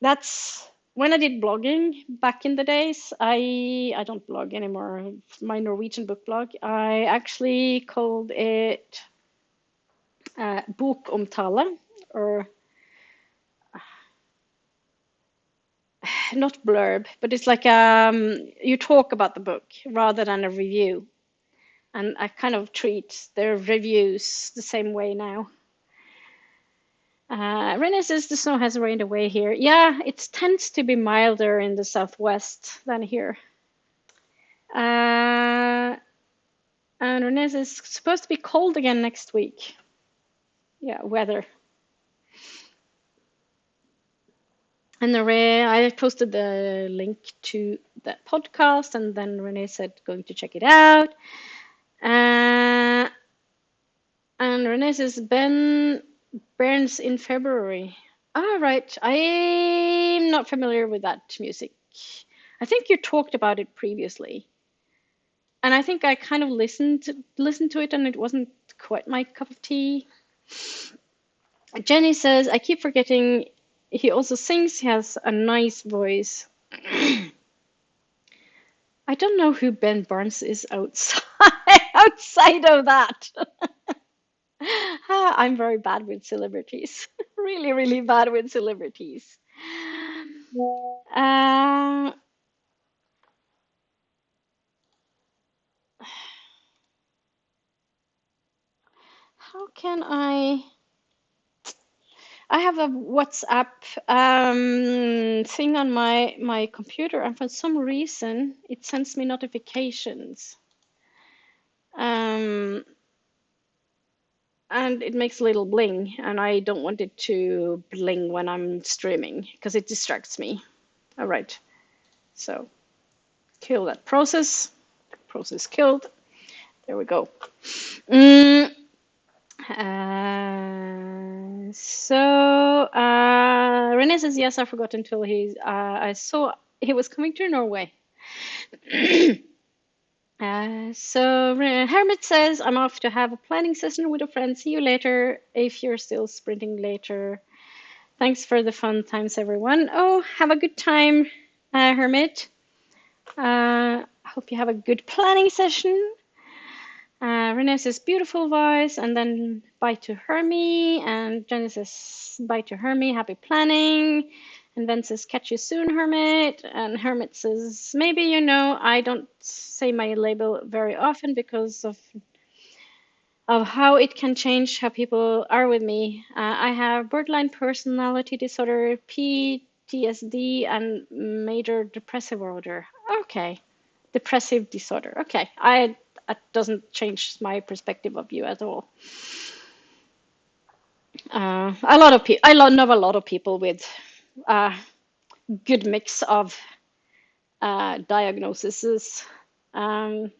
that's when I did blogging back in the days. I don't blog anymore. My Norwegian book blog. I actually called it bokomtale, or not blurb, but it's like you talk about the book rather than a review. And I kind of treat their reviews the same way now. Renee says the snow has rained away here. Yeah, it tends to be milder in the southwest than here. And Renee says it's supposed to be cold again next week. Yeah, weather. And I posted the link to that podcast, and then Renee said going to check it out. And Renee says Ben burns in February. All right, I'm not familiar with that music. I think you talked about it previously, and I think I kind of listened to it, and it wasn't quite my cup of tea. Jenny says I keep forgetting he also sings. He has a nice voice. I don't know who Ben Barnes is outside of that. I'm very bad with celebrities. Really, really bad with celebrities. How can I have a WhatsApp thing on my computer, and for some reason it sends me notifications. And it makes a little bling, and I don't want it to bling when I'm streaming because it distracts me. All right, so kill that process. Process killed. There we go. Renee says yes. I forgot until I saw he was coming to Norway. Hermit says, I'm off to have a planning session with a friend. See you later if you're still sprinting later. Thanks for the fun times, everyone. Oh, have a good time, Hermit. I hope you have a good planning session. Renee says, beautiful voice, and then bye to Hermie. And Jenny says, bye to Hermie, happy planning. And Ben says, catch you soon, Hermit. And Hermit says, maybe I don't say my label very often because of how it can change how people are with me. I have borderline personality disorder, PTSD, and major depressive order. Okay, depressive disorder. Okay, that doesn't change my perspective of you at all. A lot of people, know a lot of people with a good mix of diagnoses. Um,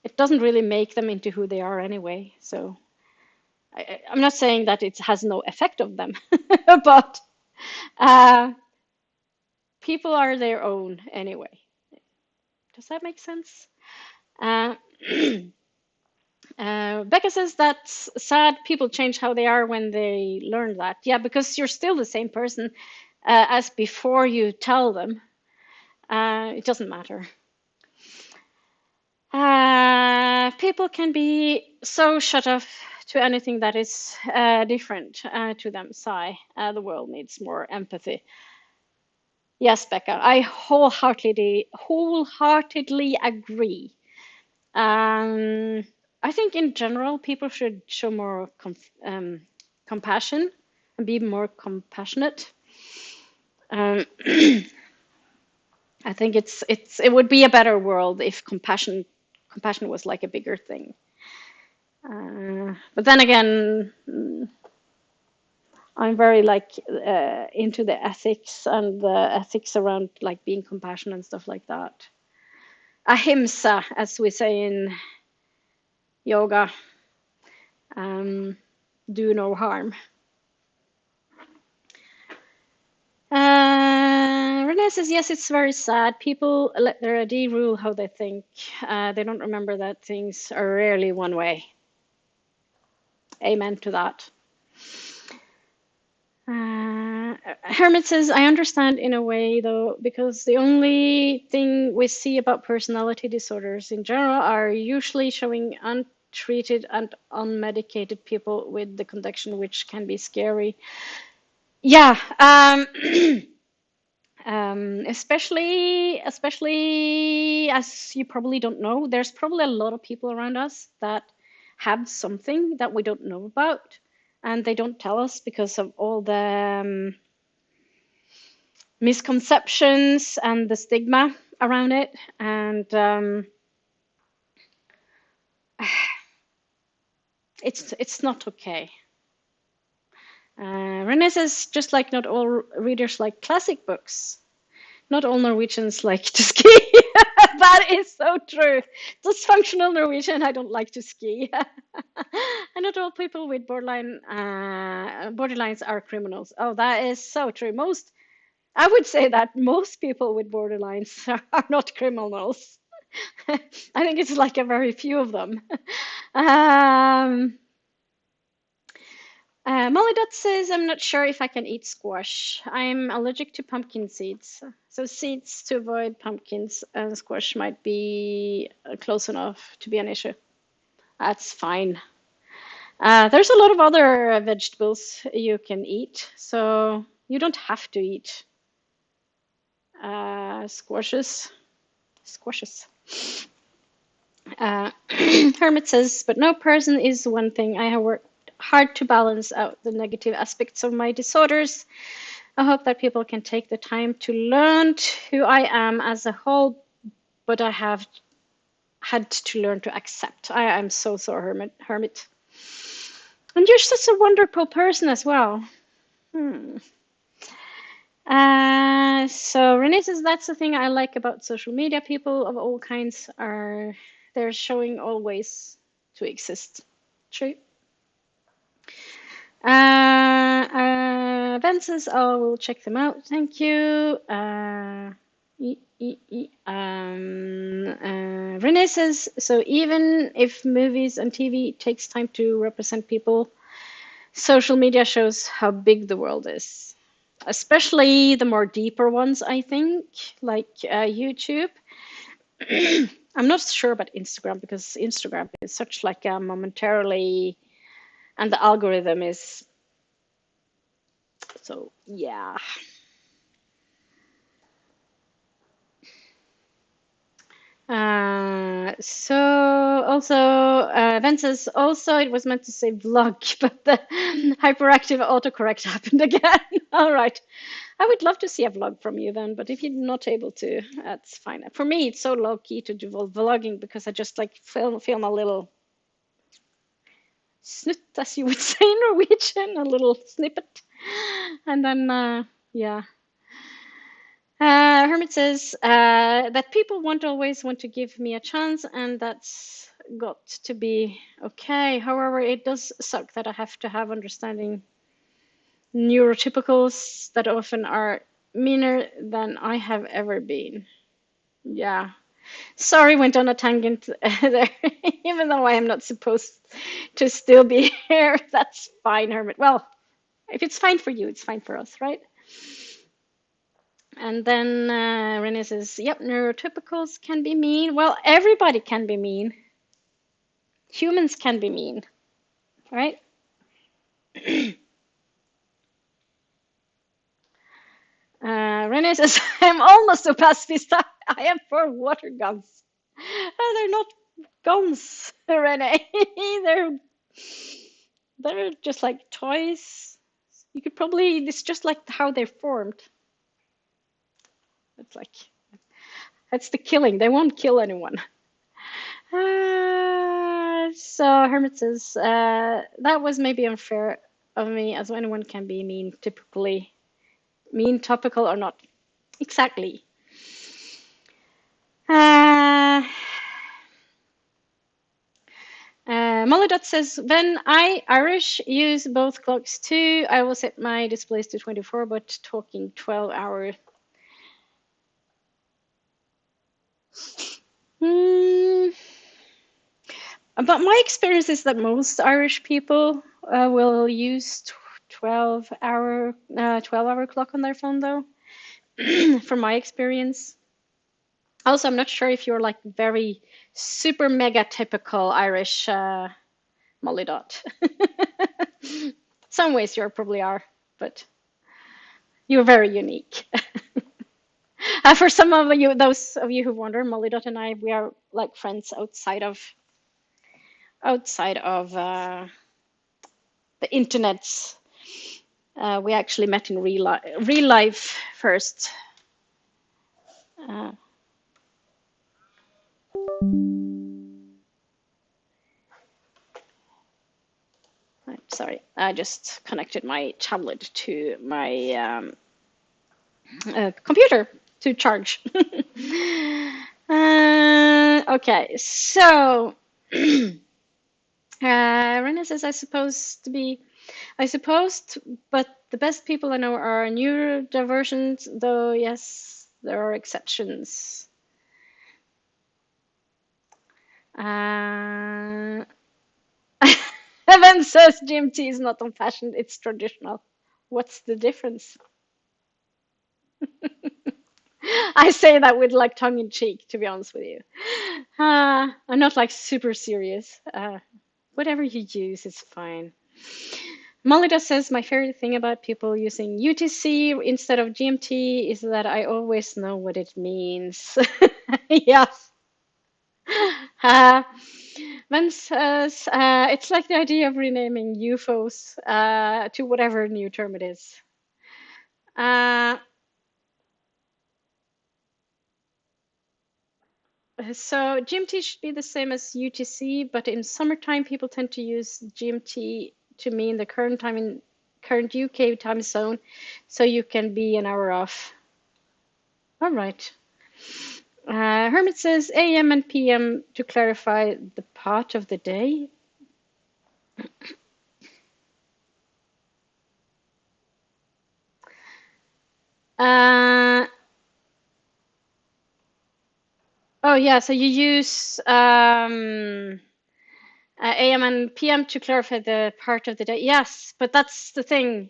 it doesn't really make them into who they are anyway. So I'm not saying that it has no effect of them, but uh, people are their own anyway. Does that make sense? Uh, Becca says that's sad. People change how they are when they learn that. Yeah, because you're still the same person as before you tell them. It doesn't matter. People can be so shut off to anything that is different to them. Sigh. The world needs more empathy. Yes, Becca, I wholeheartedly agree. Um, I think in general, people should show more compassion and be more compassionate. Um, I think it would be a better world if compassion was like a bigger thing. But then again, I'm very like into the ethics and the ethics around like being compassionate and stuff like that. Ahimsa, as we say in yoga, do no harm. Renee says, yes, it's very sad. People let their ID rule how they think. They don't remember that things are rarely one way. Amen to that. Hermit says, I understand in a way, though, because the only thing we see about personality disorders in general are usually showing untreated and unmedicated people with the condition, which can be scary. Yeah, especially as you probably don't know, there's probably a lot of people around us that have something that we don't know about, and they don't tell us because of all the misconceptions and the stigma around it. And it's not okay. Renee says, just like not all readers like classic books, not all Norwegians like to ski. That is so true. Dysfunctional Norwegian, I don't like to ski. And not all people with borderlines are criminals. Oh, that is so true. I would say that most people with borderlines are not criminals. I think it's like a very few of them. Um, Molly Dot says, I'm not sure if I can eat squash. I'm allergic to pumpkin seeds. So seeds to avoid pumpkins and squash might be close enough to be an issue. That's fine. There's a lot of other vegetables you can eat, so you don't have to eat squashes. Squashes. Hermit says, but no person is one thing. I have worked hard to balance out the negative aspects of my disorders. I hope that people can take the time to learn who I am as a whole, but I have had to learn to accept. I am so sorry, Hermit. And you're such a wonderful person as well. So Renee says, that's the thing I like about social media. People of all kinds they're showing all ways to exist. True. Ben says, oh, we'll check them out. Thank you. Renee says, so even if movies and TV takes time to represent people, social media shows how big the world is, especially the more deeper ones, I think, like YouTube. I'm not sure about Instagram because Instagram is such like a momentarily, and the algorithm is so, yeah. So also, Ben says also it was meant to say vlog, but the hyperactive autocorrect happened again. All right. I would love to see a vlog from you then, but if you're not able to, that's fine. For me, it's so low key to do vlogging because I just like film a little snut, as you would say in Norwegian, a little snippet, and then yeah. Hermit says that people won't always want to give me a chance, and that's got to be okay. However, it does suck that I have to have understanding neurotypicals that often are meaner than I have ever been. Yeah. Sorry, went on a tangent there, even though I am not supposed to still be here. That's fine, Hermit. Well, if it's fine for you, it's fine for us, right? And then Renee says, yep, neurotypicals can be mean. Well, everybody can be mean. Humans can be mean, right? Renee says, I'm almost a pacifist. I am for water guns. They're not guns, Renee. they're they're just like toys. You could probably, it's just like how they're formed. It's like, that's the killing. They won't kill anyone. So Hermit says, that was maybe unfair of me, as anyone can be mean, typically mean, topical or not. Exactly. Molly says, when I Irish use both clocks too, I will set my displays to 24, but talking 12 hours. But my experience is that most Irish people will use 12-hour clock on their phone, though, from my experience. Also, I'm not sure if you're like very super mega typical Irish Molly Dot. Some ways you probably are, but you're very unique. For some of you, those of you who wonder, Molly Dot and I, we are like friends outside of the internet. We actually met in real life first. Sorry, I just connected my tablet to my computer to charge. Okay, so Rena says, I suppose, but the best people I know are neurodivergent, though, yes, there are exceptions. Evan says GMT is not old-fashioned, it's traditional. What's the difference? I say that with like tongue in cheek, to be honest with you. I'm not like super serious. Whatever you use is fine. Malida says my favorite thing about people using UTC instead of GMT is that I always know what it means. Yes. Ben says it's like the idea of renaming UFOs to whatever new term it is. So GMT should be the same as UTC, but in summertime people tend to use GMT to mean the current UK time zone, so you can be an hour off. All right. Hermit says AM and PM to clarify the part of the day. Oh yeah, so you use AM and PM to clarify the part of the day. Yes, but that's the thing.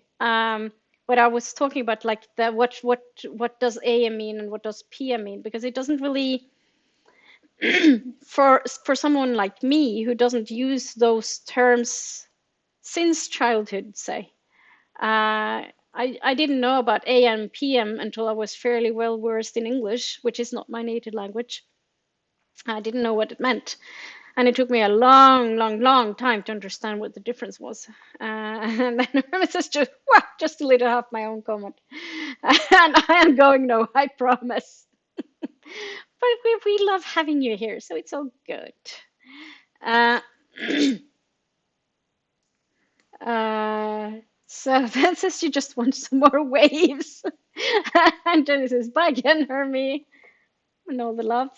What I was talking about, like the what does AM mean and what does PM mean? Because it doesn't really for someone like me who doesn't use those terms since childhood, say. I didn't know about AM PM until I was fairly well versed in English, which is not my native language. I didn't know what it meant. And it took me a long, long, long time to understand what the difference was. And then my sister, well, just deleted half my own comment. And I am going no, I promise. But we love having you here, so it's all good. Uh, uh, so then says she just wants some more waves. And Jenny says, bye again, Hermie. And all the love.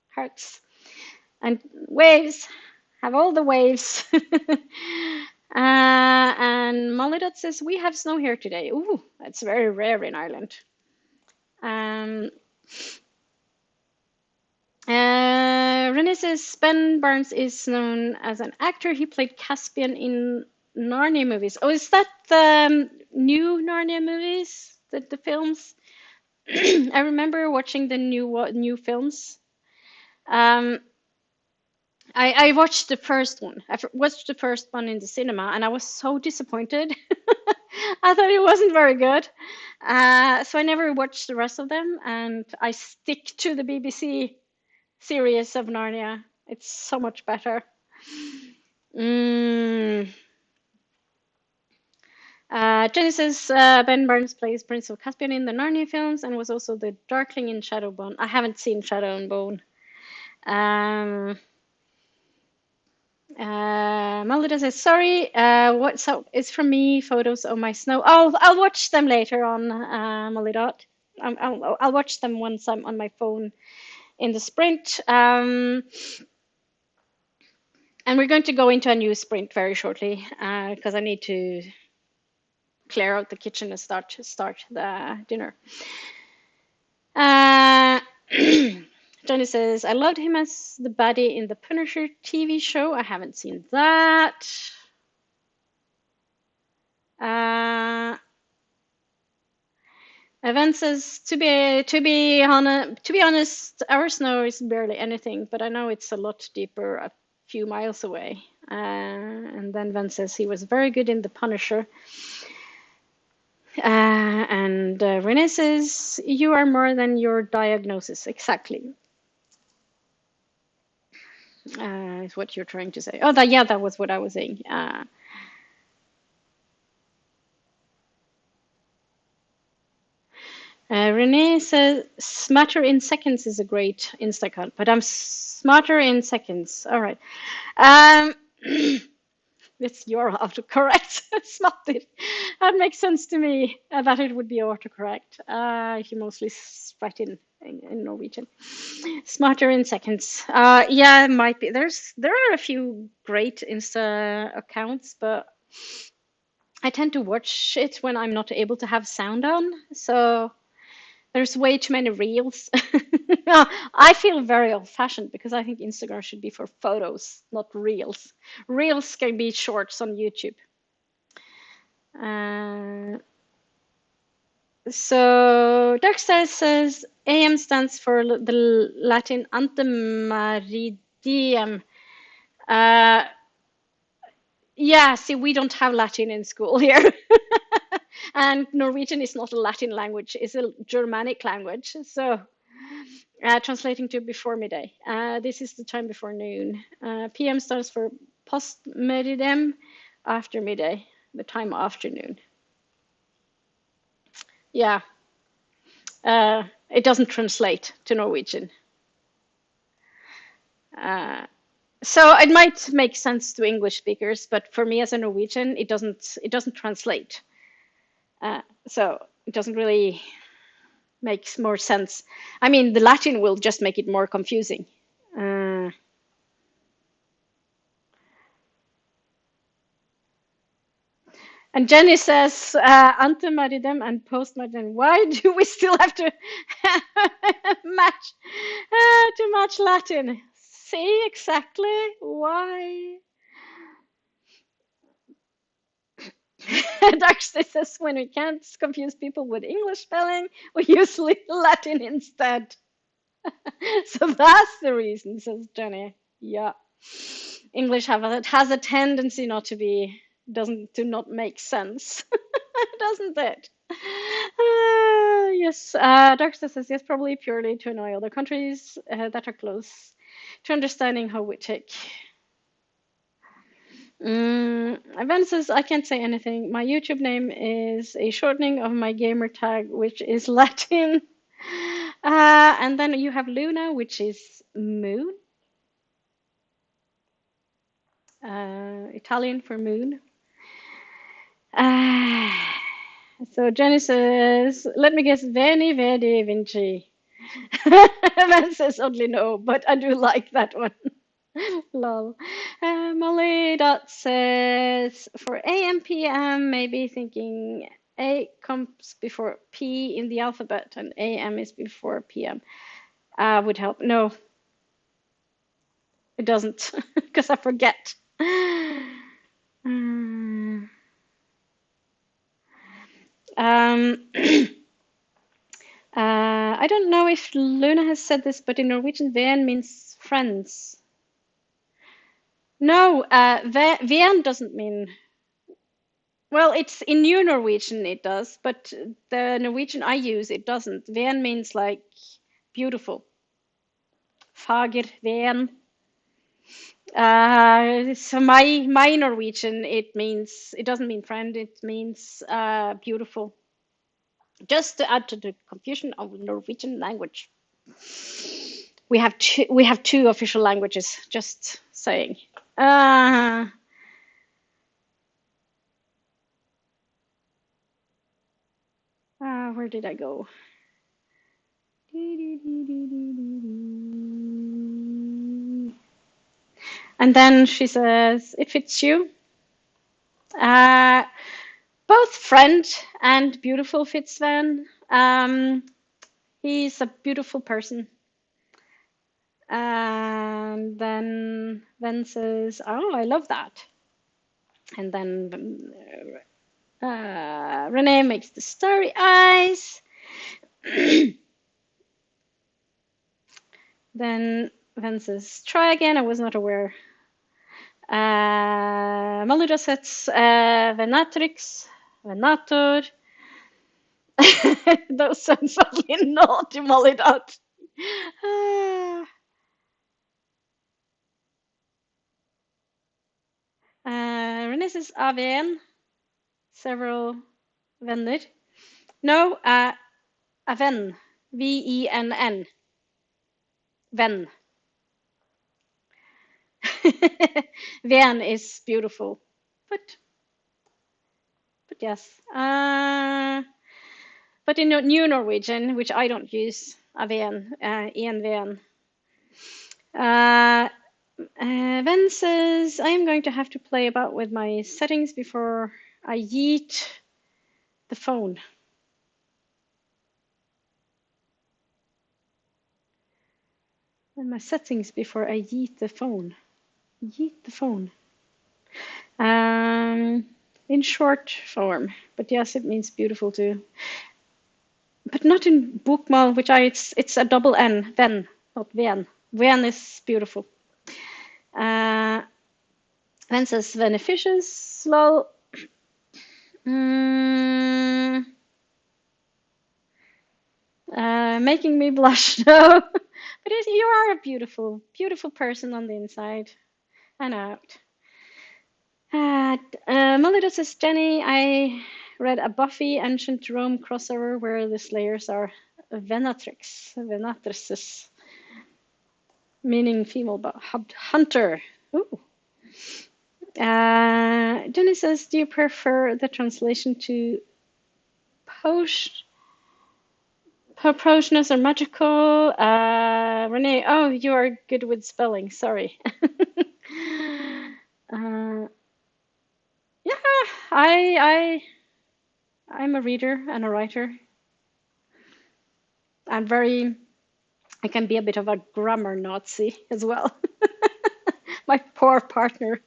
Hearts. And waves. Have all the waves. And Molly says, we have snow here today. Ooh, that's very rare in Ireland. Um, Renee says, Ben Barnes is known as an actor. He played Caspian in Narnia movies. Oh, is that the new Narnia movies? The films? I remember watching the new films. I watched the first one. Watched the first one in the cinema, and I was so disappointed. I thought it wasn't very good. So I never watched the rest of them, and I stick to the BBC series of Narnia. It's so much better. Mm. Jenny says Ben Barnes plays Prince of Caspian in the Narnia films and was also the Darkling in Shadowbone. I haven't seen Shadow and Bone. Malita says, sorry, so it's from me, photos of my snow. I'll watch them later on, Malita. I'll watch them once I'm on my phone in the sprint. And we're going to go into a new sprint very shortly because I need to clear out the kitchen and start the dinner. Johnny says, I loved him as the baddie in the Punisher TV show. I haven't seen that. Evan says, to be honest, our snow is barely anything, but I know it's a lot deeper a few miles away. And then Van says he was very good in the Punisher. And Renee says, you are more than your diagnosis. Exactly. Is what you're trying to say. Oh, that was what I was saying. Renee says, smarter in seconds is a great Insta account, but I'm smarter in seconds. All right. It's your autocorrect. That makes sense to me that it would be autocorrect. If you mostly write in Norwegian. Smarter in seconds. Yeah, it might be. There are a few great Insta accounts, but I tend to watch it when I'm not able to have sound on. So there's way too many reels. I feel very old-fashioned because I think Instagram should be for photos, not reels. Reels can be shorts on YouTube. So Darkstar says AM stands for the Latin antemeridium. Yeah, see, we don't have Latin in school here. And Norwegian is not a Latin language, it's a Germanic language. So translating to before midday. This is the time before noon. PM stands for post meridiem, after midday, the time after noon. Yeah, it doesn't translate to Norwegian. So it might make sense to English speakers, but for me as a Norwegian, it doesn't translate. So it doesn't really make more sense. I mean, the Latin will just make it more confusing. And Jenny says, antemeridem and postmeridem. Why do we still have to match Latin? See exactly why. Darkstay says, when we can't confuse people with English spelling, we use Latin instead. So that's the reason, says Jenny. Yeah. English has a tendency not to not make sense, doesn't it? Yes, Darkster says yes, probably purely to annoy other countries that are close to understanding how we tick. Ivan says, I can't say anything. My YouTube name is a shortening of my gamer tag, which is Latin. And then you have Luna, which is moon, Italian for moon. Uh, so Jenny says, let me guess, Veni Vidi Vinci. Man says only no, but I do like that one. Lol. Molly dot says for AM PM, maybe thinking A comes before P in the alphabet and AM is before PM. Would help. No, it doesn't, because I forget. Um, I don't know if Luna has said this, but in Norwegian, ven means friends. No, ven doesn't mean. Well, it's in New Norwegian it does, but the Norwegian I use it doesn't. Ven means like beautiful. Fager ven. So my Norwegian it doesn't mean friend, it means beautiful. Just to add to the confusion of Norwegian language. We have two official languages, just saying. Where did I go? And then she says, it fits you. Both friend and beautiful fits Sven. He's a beautiful person. And then says, oh, I love that. And then Renee makes the starry eyes. Then says, try again, I was not aware. Malida sets Venatrix, Venator. Those sounds only naughty, Malidot. Renee says Aven, several vänner. No, Aven, Venn. Ven. Ven is beautiful, but yes. But in New Norwegian, which I don't use, Aven, en ven. Ven says, I am going to have to play about with my settings before I yeet the phone. And my settings before I yeet the phone. Yeet the phone. In short form, but yes, it means beautiful too. But not in bokmål, which it's a double N, ven, not ven. Ven is beautiful. Ven says beneficious, lol. Making me blush, no. But you are a beautiful, beautiful person on the inside and out. Melody says, Jenny, I read a Buffy Ancient Rome crossover where the Slayers are Venatrices, meaning female hunter. Ooh. Jenny says, do you prefer the translation to Proportionous or magical? Renee, oh, you are good with spelling. Sorry. Yeah, I'm a reader and a writer. I can be a bit of a grammar Nazi as well. My poor partner,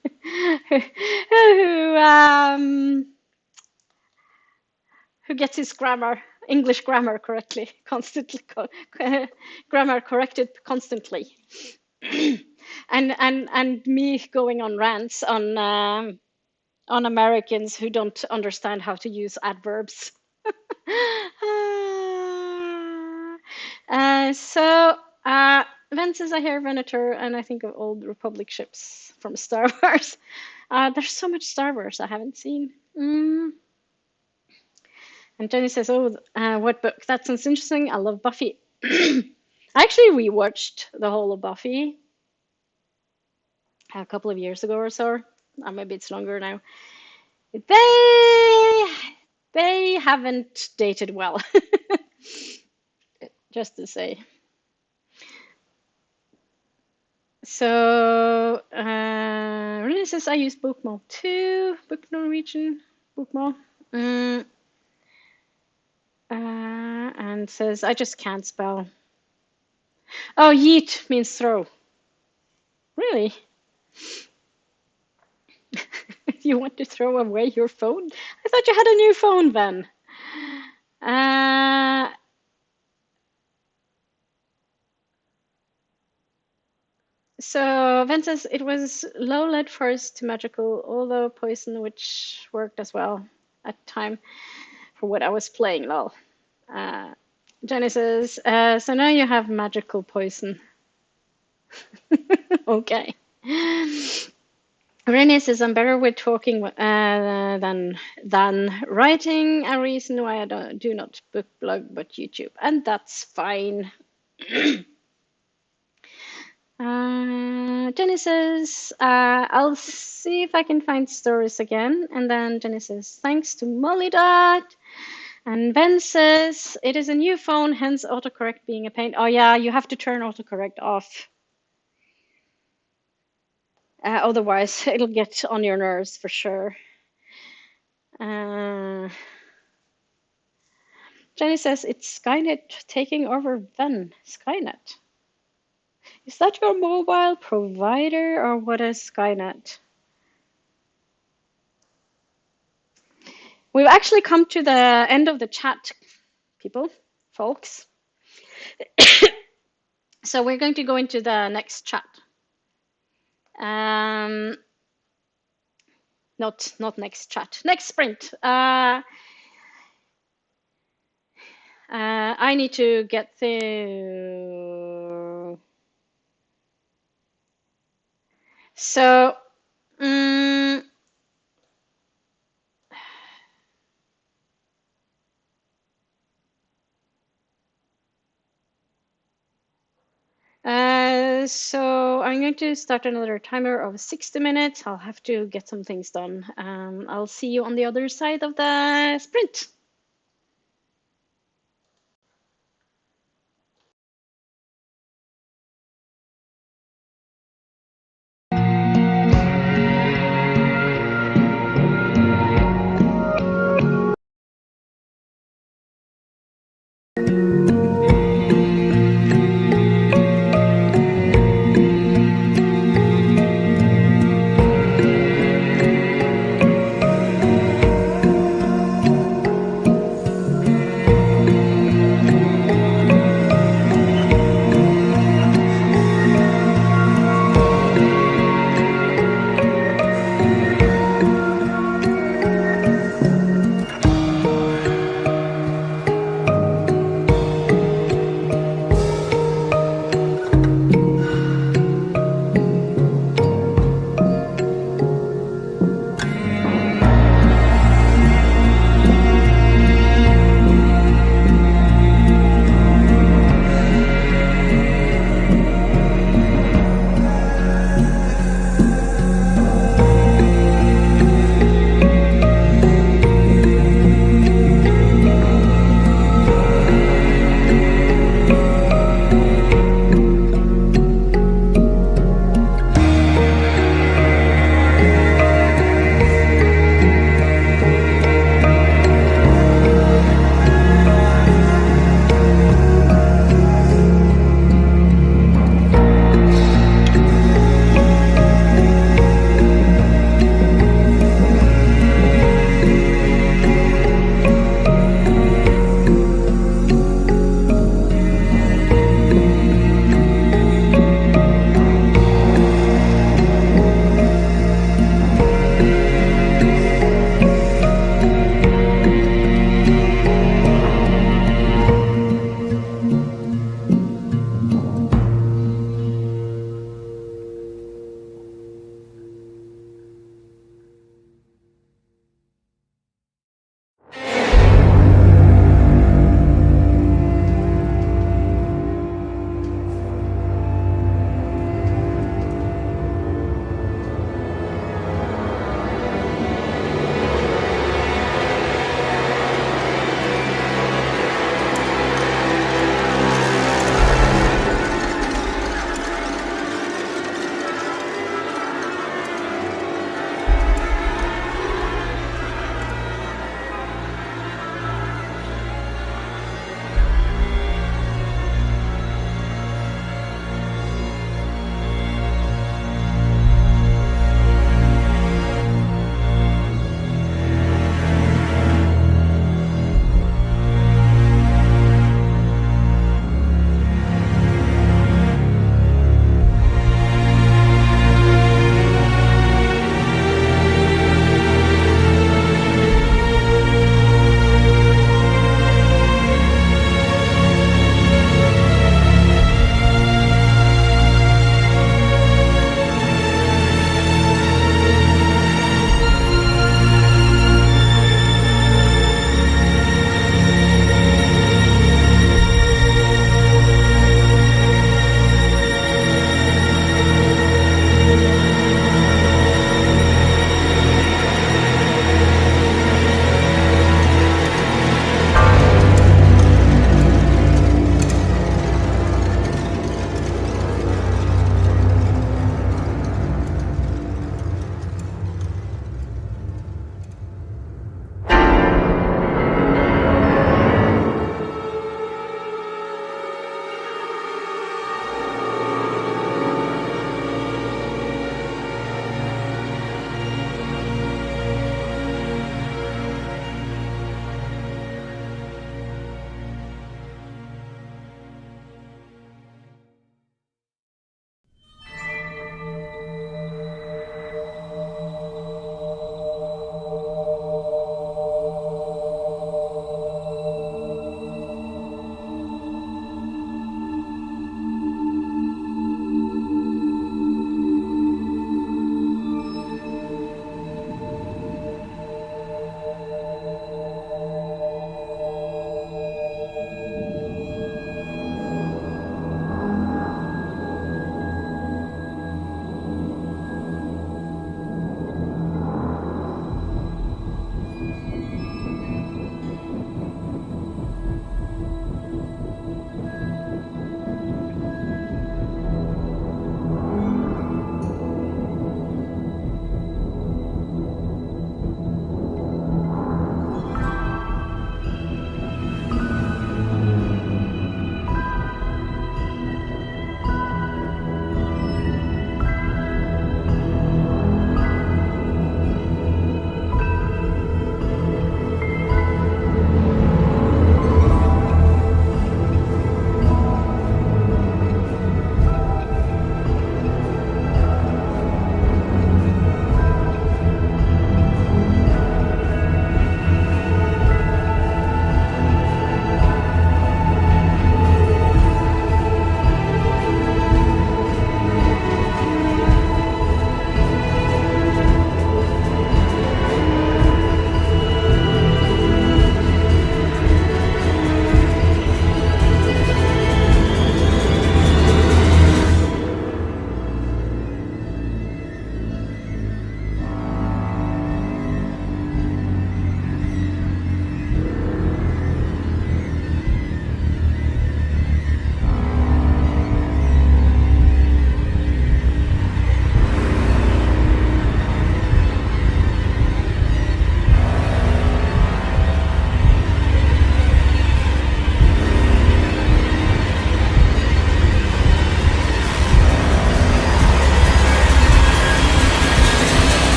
who gets his English grammar correctly, constantly, grammar corrected constantly, and me going on rants on Americans who don't understand how to use adverbs. Vance is a hair Venator, and I think of old Republic ships from Star Wars. There's so much Star Wars I haven't seen. And Jenny says, "Oh, what book? That sounds interesting. I love Buffy." I actually rewatched the whole of Buffy a couple of years ago or so. Maybe it's longer now. They haven't dated well, just to say. So Renee says I use Bookmall too. Book Norwegian Bookmall. And says I just can't spell. Oh, yeet means throw. Really? You want to throw away your phone? I thought you had a new phone then. So Ven says it was low lead first to magical, although poison, which worked as well at the time for what I was playing, lol. Jenny says, so now you have magical poison. Okay. Renee says I'm better with talking than writing. A reason why I do not book blog but YouTube, and that's fine. Jenny says I'll see if I can find stories again, and then Jenny says thanks to Molly Dot. And Ben says it is a new phone, hence autocorrect being a pain. Oh yeah, you have to turn autocorrect off. Otherwise, it'll get on your nerves for sure. Jenny says it's Skynet taking over Ven. Skynet. Is that your mobile provider or what is Skynet? We've actually come to the end of the chat, folks. So we're going to go into the next chat. Not next chat, next sprint. I need to get the. So. So I'm going to start another timer of 60 minutes. I'll have to get some things done. I'll see you on the other side of the sprint.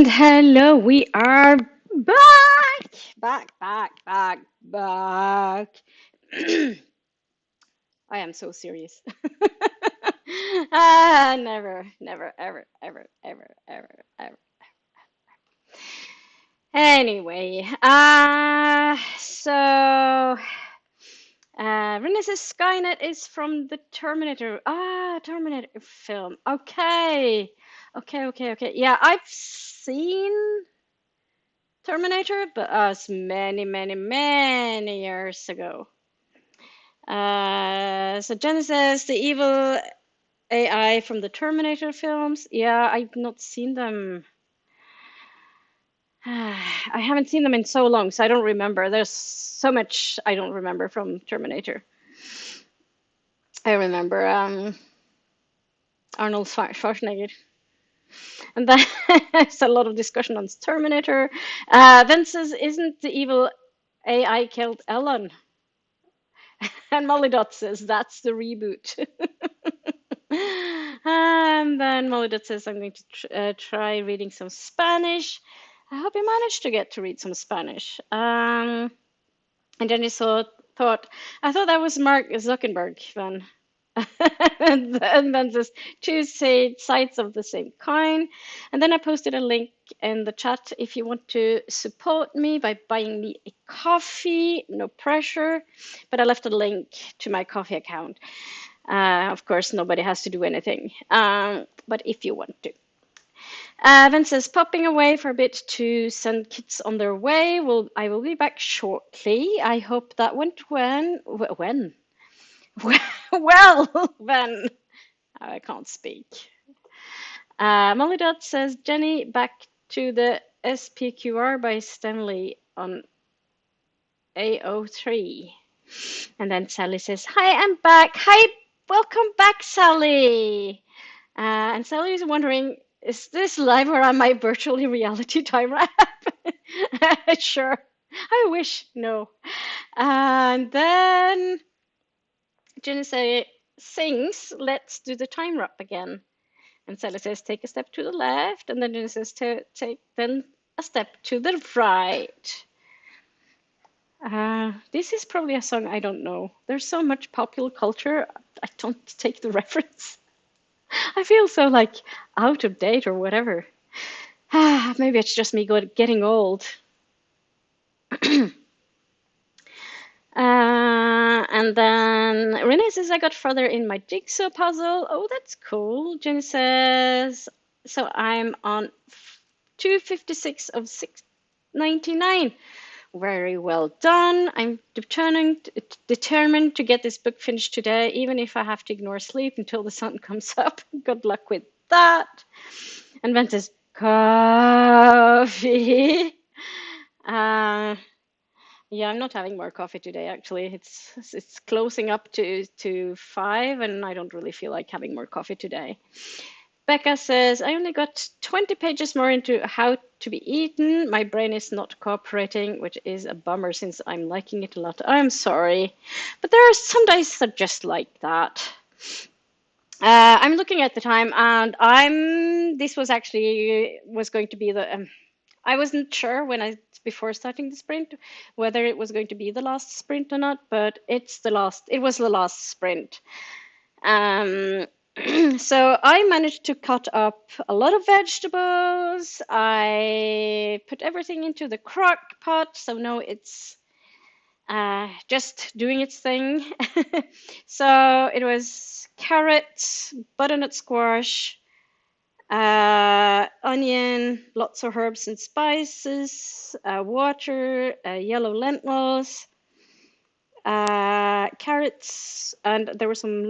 And hello, we are back. I am so serious. Never, ever. Anyway, Renaissance Skynet is from the Terminator. Terminator film. Okay. Yeah, I've seen Terminator, but many years ago. So Genesis, the evil AI from the Terminator films. Yeah, I've not seen them. I haven't seen them in so long, so I don't remember. There's so much I don't remember from Terminator. I remember Arnold Schwarzenegger. And then there's a lot of discussion on Terminator. Then says, isn't the evil AI killed Ellen? And Molly Dot says, that's the reboot. And then Molly Dot says, I'm going to try reading some Spanish. I hope you managed to get to read some Spanish. And then I thought that was Mark Zuckerberg then. And then there's two sides of the same coin. And then I posted a link in the chat if you want to support me by buying me a coffee, no pressure. But I left a link to my coffee account. Of course, nobody has to do anything, but if you want to. Vince is popping away for a bit to send kids on their way. I will be back shortly. I hope that went when? Well, then I can't speak. Molly Dot says, Jenny, back to the SPQR by Stanley on AO3. And then Sally says, hi, I'm back. Hi, welcome back, Sally. And Sally is wondering, is this live or am I virtually reality time wrap? Sure. I wish. No. And then Jenny sings, let's do the time wrap again. And Sally says, take a step to the left. And then Jenny says, take then a step to the right. This is probably a song I don't know. There's so much popular culture, I don't take the reference. I feel so like out of date or whatever. Maybe it's just me getting old. And then Renee says, I got further in my jigsaw puzzle. Oh, that's cool. Jenny says, so I'm on 256 of 699. Very well done. I'm determined to get this book finished today, even if I have to ignore sleep until the sun comes up. Good luck with that. And Ben says, coffee. Yeah, I'm not having more coffee today, actually. It's closing up to 5, and I don't really feel like having more coffee today. Becca says, I only got 20 pages more into how to be eaten. My brain is not cooperating, which is a bummer since I'm liking it a lot. I'm sorry. But there are some days that are just like that. I'm looking at the time, and this was going to be the, I wasn't sure before starting the sprint, whether it was going to be the last sprint or not, but it was the last sprint. So I managed to cut up a lot of vegetables. I put everything into the crock pot, so now it's just doing its thing. So it was carrots, butternut squash, onion, lots of herbs and spices, water, yellow lentils, carrots, and there was some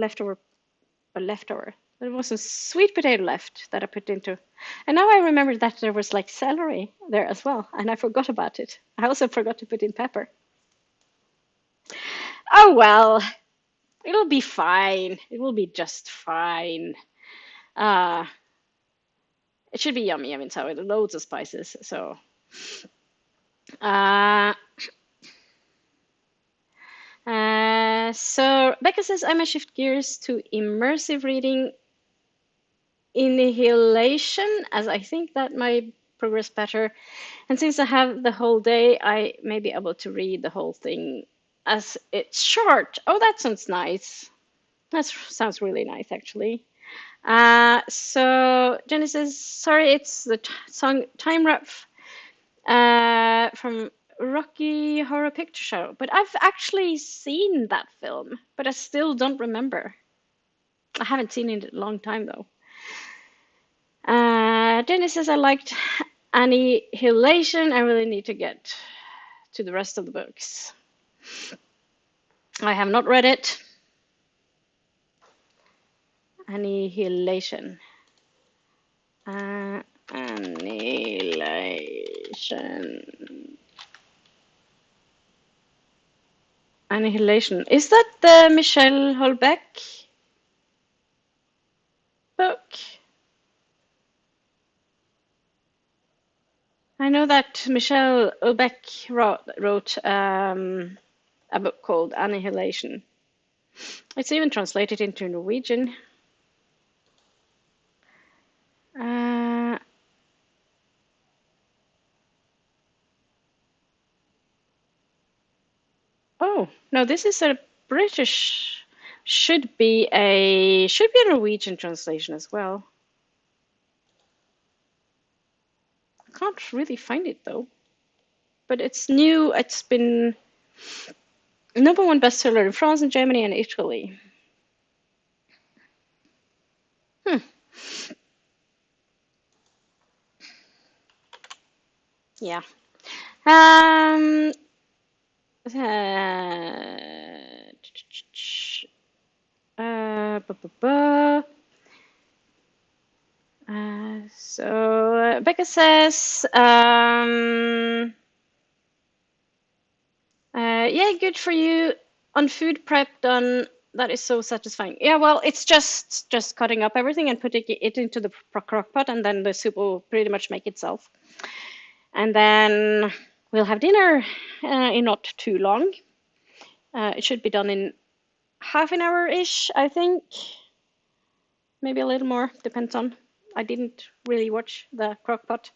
leftover. There was some sweet potato left that I put into. And now I remember that there was like celery there as well, and I forgot about it. I also forgot to put in pepper. Oh well, it'll be fine. It will be just fine. It should be yummy. I mean, so loads of spices. So, so Becca says, I may shift gears to immersive reading Annihilation, as I think that my progress better. And since I have the whole day, I may be able to read the whole thing as it's short. Oh, that sounds nice. That sounds really nice, actually. So Jenny says, sorry, it's the song Time Rap from Rocky Horror Picture Show. But I've actually seen that film, but I still don't remember. I haven't seen it in a long time, though. Jenny says, I liked Annihilation. I really need to get to the rest of the books. I have not read it. Annihilation. Annihilation. Annihilation. Is that the Michel Houellebecq book? I know that Michel Houellebecq wrote a book called Annihilation. It's even translated into Norwegian. Oh, no, this is a British, should be a Norwegian translation as well. I can't really find it though. But it's new. It's been #1 bestseller in France and Germany and Italy. Yeah. Bu- bu- bu. So Becca says, yeah, good for you on food prep done. That is so satisfying. Yeah, well, it's just cutting up everything and putting it into the crock pot, and then the soup will pretty much make itself. And then we'll have dinner in not too long. It should be done in half an hour-ish, I think. Maybe a little more, depends on. I didn't really watch the crock pot.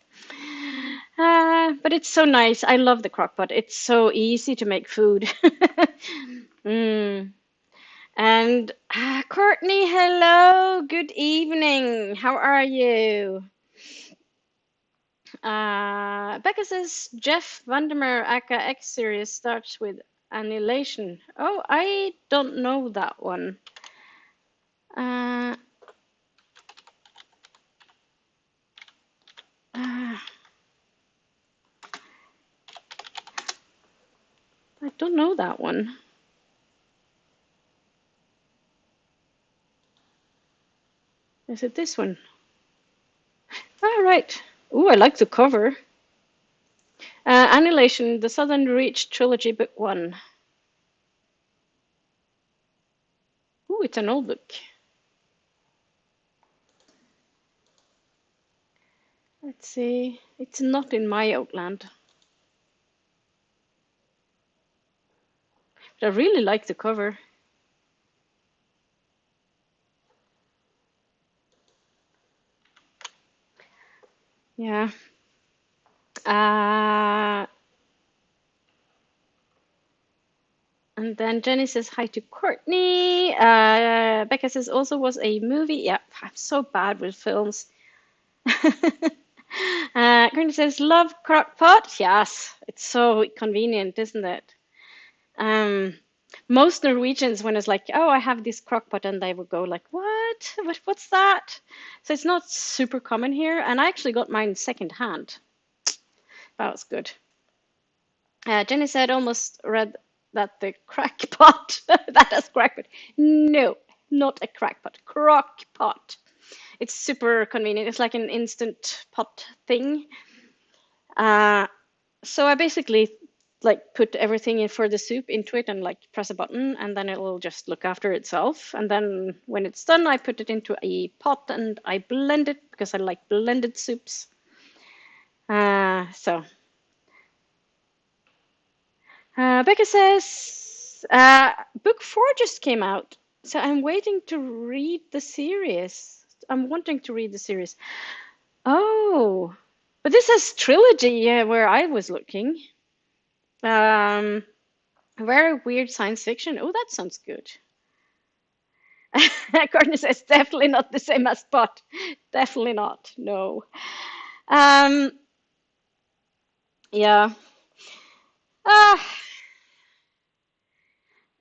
But it's so nice. I love the crock pot. It's so easy to make food. And Courtney, hello. Good evening. How are you? Becca says Jeff Vandermeer aka X series starts with Annihilation. Oh, I don't know that one. I don't know that one. Is it this one? All right. Ooh, I like the cover. Annihilation, the Southern Reach Trilogy, Book 1. Ooh, it's an old book. Let's see. It's not in my Outland. But I really like the cover. Yeah. And then Jenny says hi to Courtney. Becca says also was a movie. Yeah, I'm so bad with films. Courtney says love crockpot. Yes, it's so convenient, isn't it? Most Norwegians, when it's like, oh, I have this crockpot, and they would go like, what? What's that? So it's not super common here, and I actually got mine second hand. That was good. Jenny said almost read that the crackpot, that is crackpot. No, not a crackpot, crockpot. It's super convenient. It's like an instant pot thing. So I basically like put everything in for the soup into it and like press a button, and then it will just look after itself. And then when it's done, I put it into a pot and I blend it because I like blended soups. Becca says, book 4 just came out, so I'm waiting to read the series. I'm wanting to read the series. Oh, But this is trilogy where I was looking. Um, Very weird science fiction. Oh, that sounds good. Courtney says definitely not the same as Spot. Definitely not. No. Um, yeah. Ah,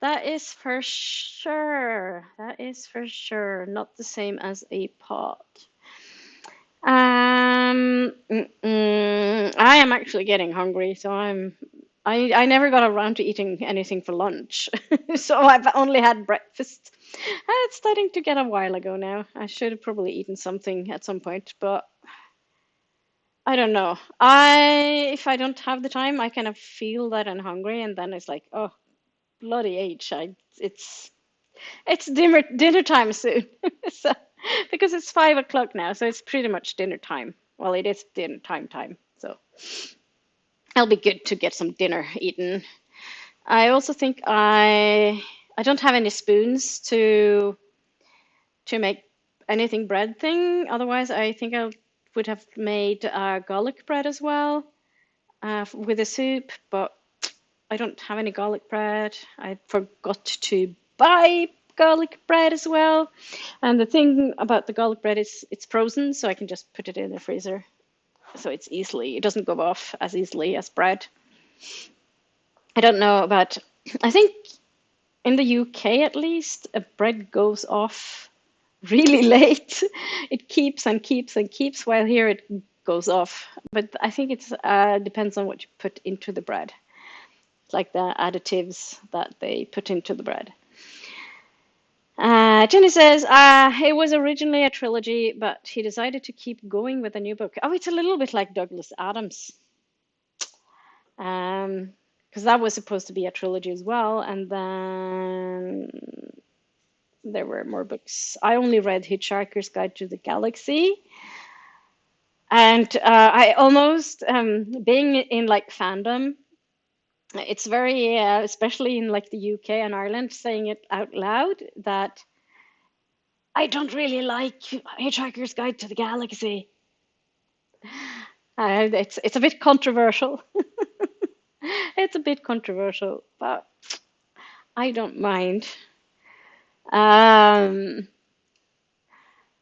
that is for sure. That is for sure. Not the same as a pot. I am actually getting hungry, so I never got around to eating anything for lunch. So I've only had breakfast. It's starting to get a while ago now. I should have probably eaten something at some point, but I don't know. If I don't have the time, I kind of feel that I'm hungry, and then it's like, oh, bloody H. It's dinner time soon. So, because it's 5 o'clock now, so it's pretty much dinner time. Well, it is dinner time. So it'll be good to get some dinner eaten. I also think I don't have any spoons to make anything bread thing. Otherwise, I think I would have made garlic bread as well with the soup, but I don't have any garlic bread. I forgot to buy garlic bread as well. And the thing about the garlic bread is it's frozen, so I can just put it in the freezer. So it doesn't go off as easily as bread. I don't know about, I think in the UK at least, a bread goes off really late. It keeps and keeps and keeps, while here it goes off. But I think it depends on what you put into the bread, like the additives that they put into the bread. Jenny says it was originally a trilogy, but he decided to keep going with a new book. Oh, it's a little bit like Douglas Adams, because that was supposed to be a trilogy as well, and then there were more books. I only read Hitchhiker's Guide to the Galaxy, and I almost being in like fandom. It's very, especially in like the UK and Ireland, saying it out loud that I don't really like Hitchhiker's Guide to the Galaxy. It's a bit controversial. It's a bit controversial, but I don't mind. Um,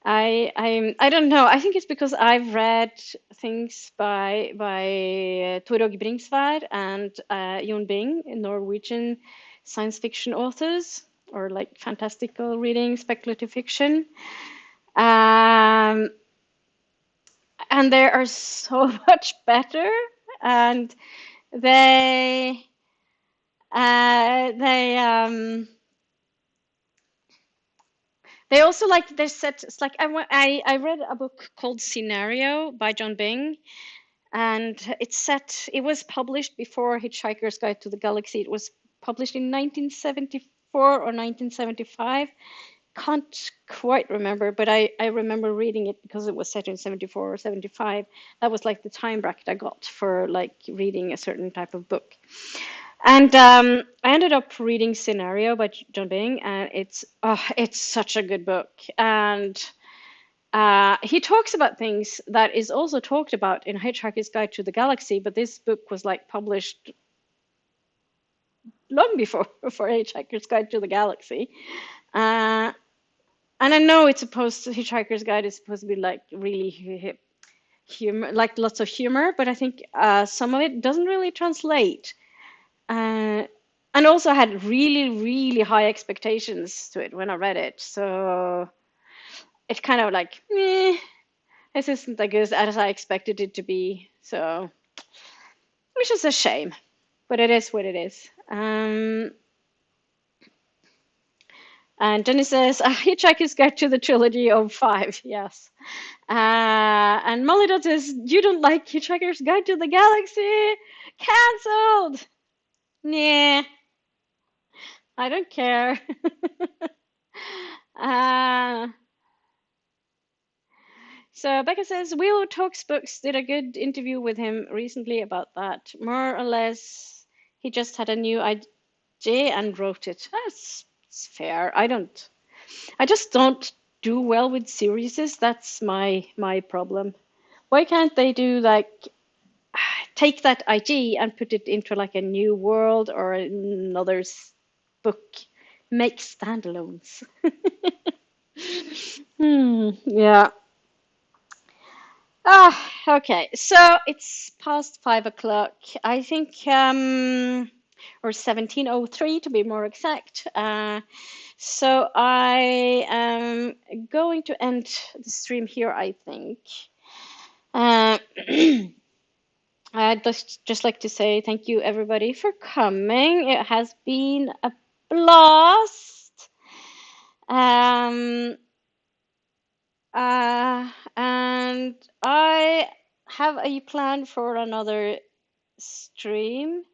I don't know. I think it's because I've read things by Torog Bringsvær and Jon Bing, Norwegian science fiction authors, or like fantastical reading, speculative fiction. Um, and they are so much better, and they they they also like they set it's like I read a book called Scenario by John Bing, and it was published before Hitchhiker's Guide to the Galaxy. It was published in 1974 or 1975. Can't quite remember, but I remember reading it because it was set in 74 or 75. That was like the time bracket I got for like reading a certain type of book. And I ended up reading Scenario by John Bing, and it's such a good book. And he talks about things that is also talked about in Hitchhiker's Guide to the Galaxy, but this book was like published long before for Hitchhiker's Guide to the Galaxy. Uh, and I know Hitchhiker's Guide is supposed to be like really humor, like lots of humor, but I think some of it doesn't really translate. And also I had really, really high expectations to it when I read it. So it's kind of like, this isn't as good as I expected it to be. So, which is a shame, but it is what it is. And Jenny says, Hitchhiker's Guide to the Trilogy of 5. Yes. And Molly Dot says, you don't like Hitchhiker's Guide to the Galaxy? Cancelled! Nah, I don't care. uh, so Becca says, Willow Talks Books did a good interview with him recently about that. More or less, he just had a new idea and wrote it. That's fair. I just don't do well with series. That's my problem. Why can't they do like take that IG and put it into like a new world or another book? Make standalones. Yeah. Okay. So it's past 5 o'clock. I think, or 17:03 to be more exact. So I am going to end the stream here, I think. Uh, I'd just like to say thank you, everybody, for coming. It has been a blast. Um, and I have a plan for another stream.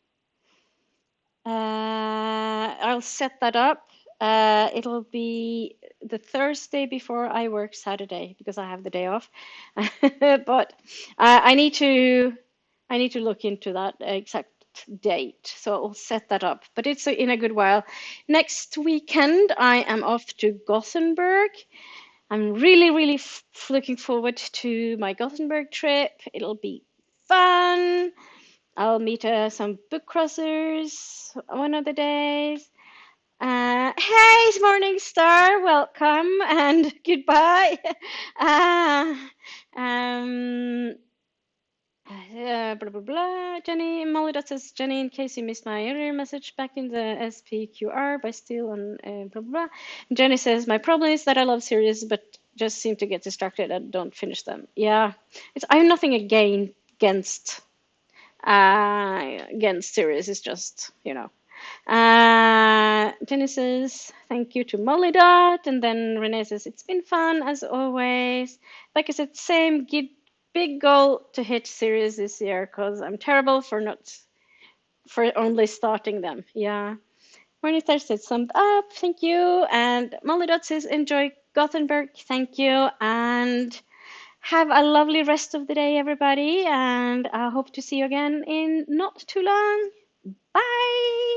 I'll set that up. It'll be the Thursday before I work Saturday because I have the day off. But I need to look into that exact date, so I'll set that up. But it's in a good while. Next weekend, I am off to Gothenburg. I'm really, really looking forward to my Gothenburg trip. It'll be fun. I'll meet some book crossers one of the days. Hey, Morning Star, welcome and goodbye. Uh, um, blah, blah, blah. Jenny, Molly that says, Jenny, in case you missed my earlier message back in the SPQR by Steele and blah, blah, blah. Jenny says, my problem is that I love series, but just seem to get distracted and don't finish them. Yeah, I'm nothing against series. It's just, Jenny says, thank you to Molly Dot. And then Renee says, it's been fun as always. Like I said, same big goal to hit series this year because I'm terrible for only starting them. Yeah. Morning Thursday summed up. Thank you. And Molly Dot says, enjoy Gothenburg. Thank you. And have a lovely rest of the day, everybody. And I hope to see you again in not too long. Bye.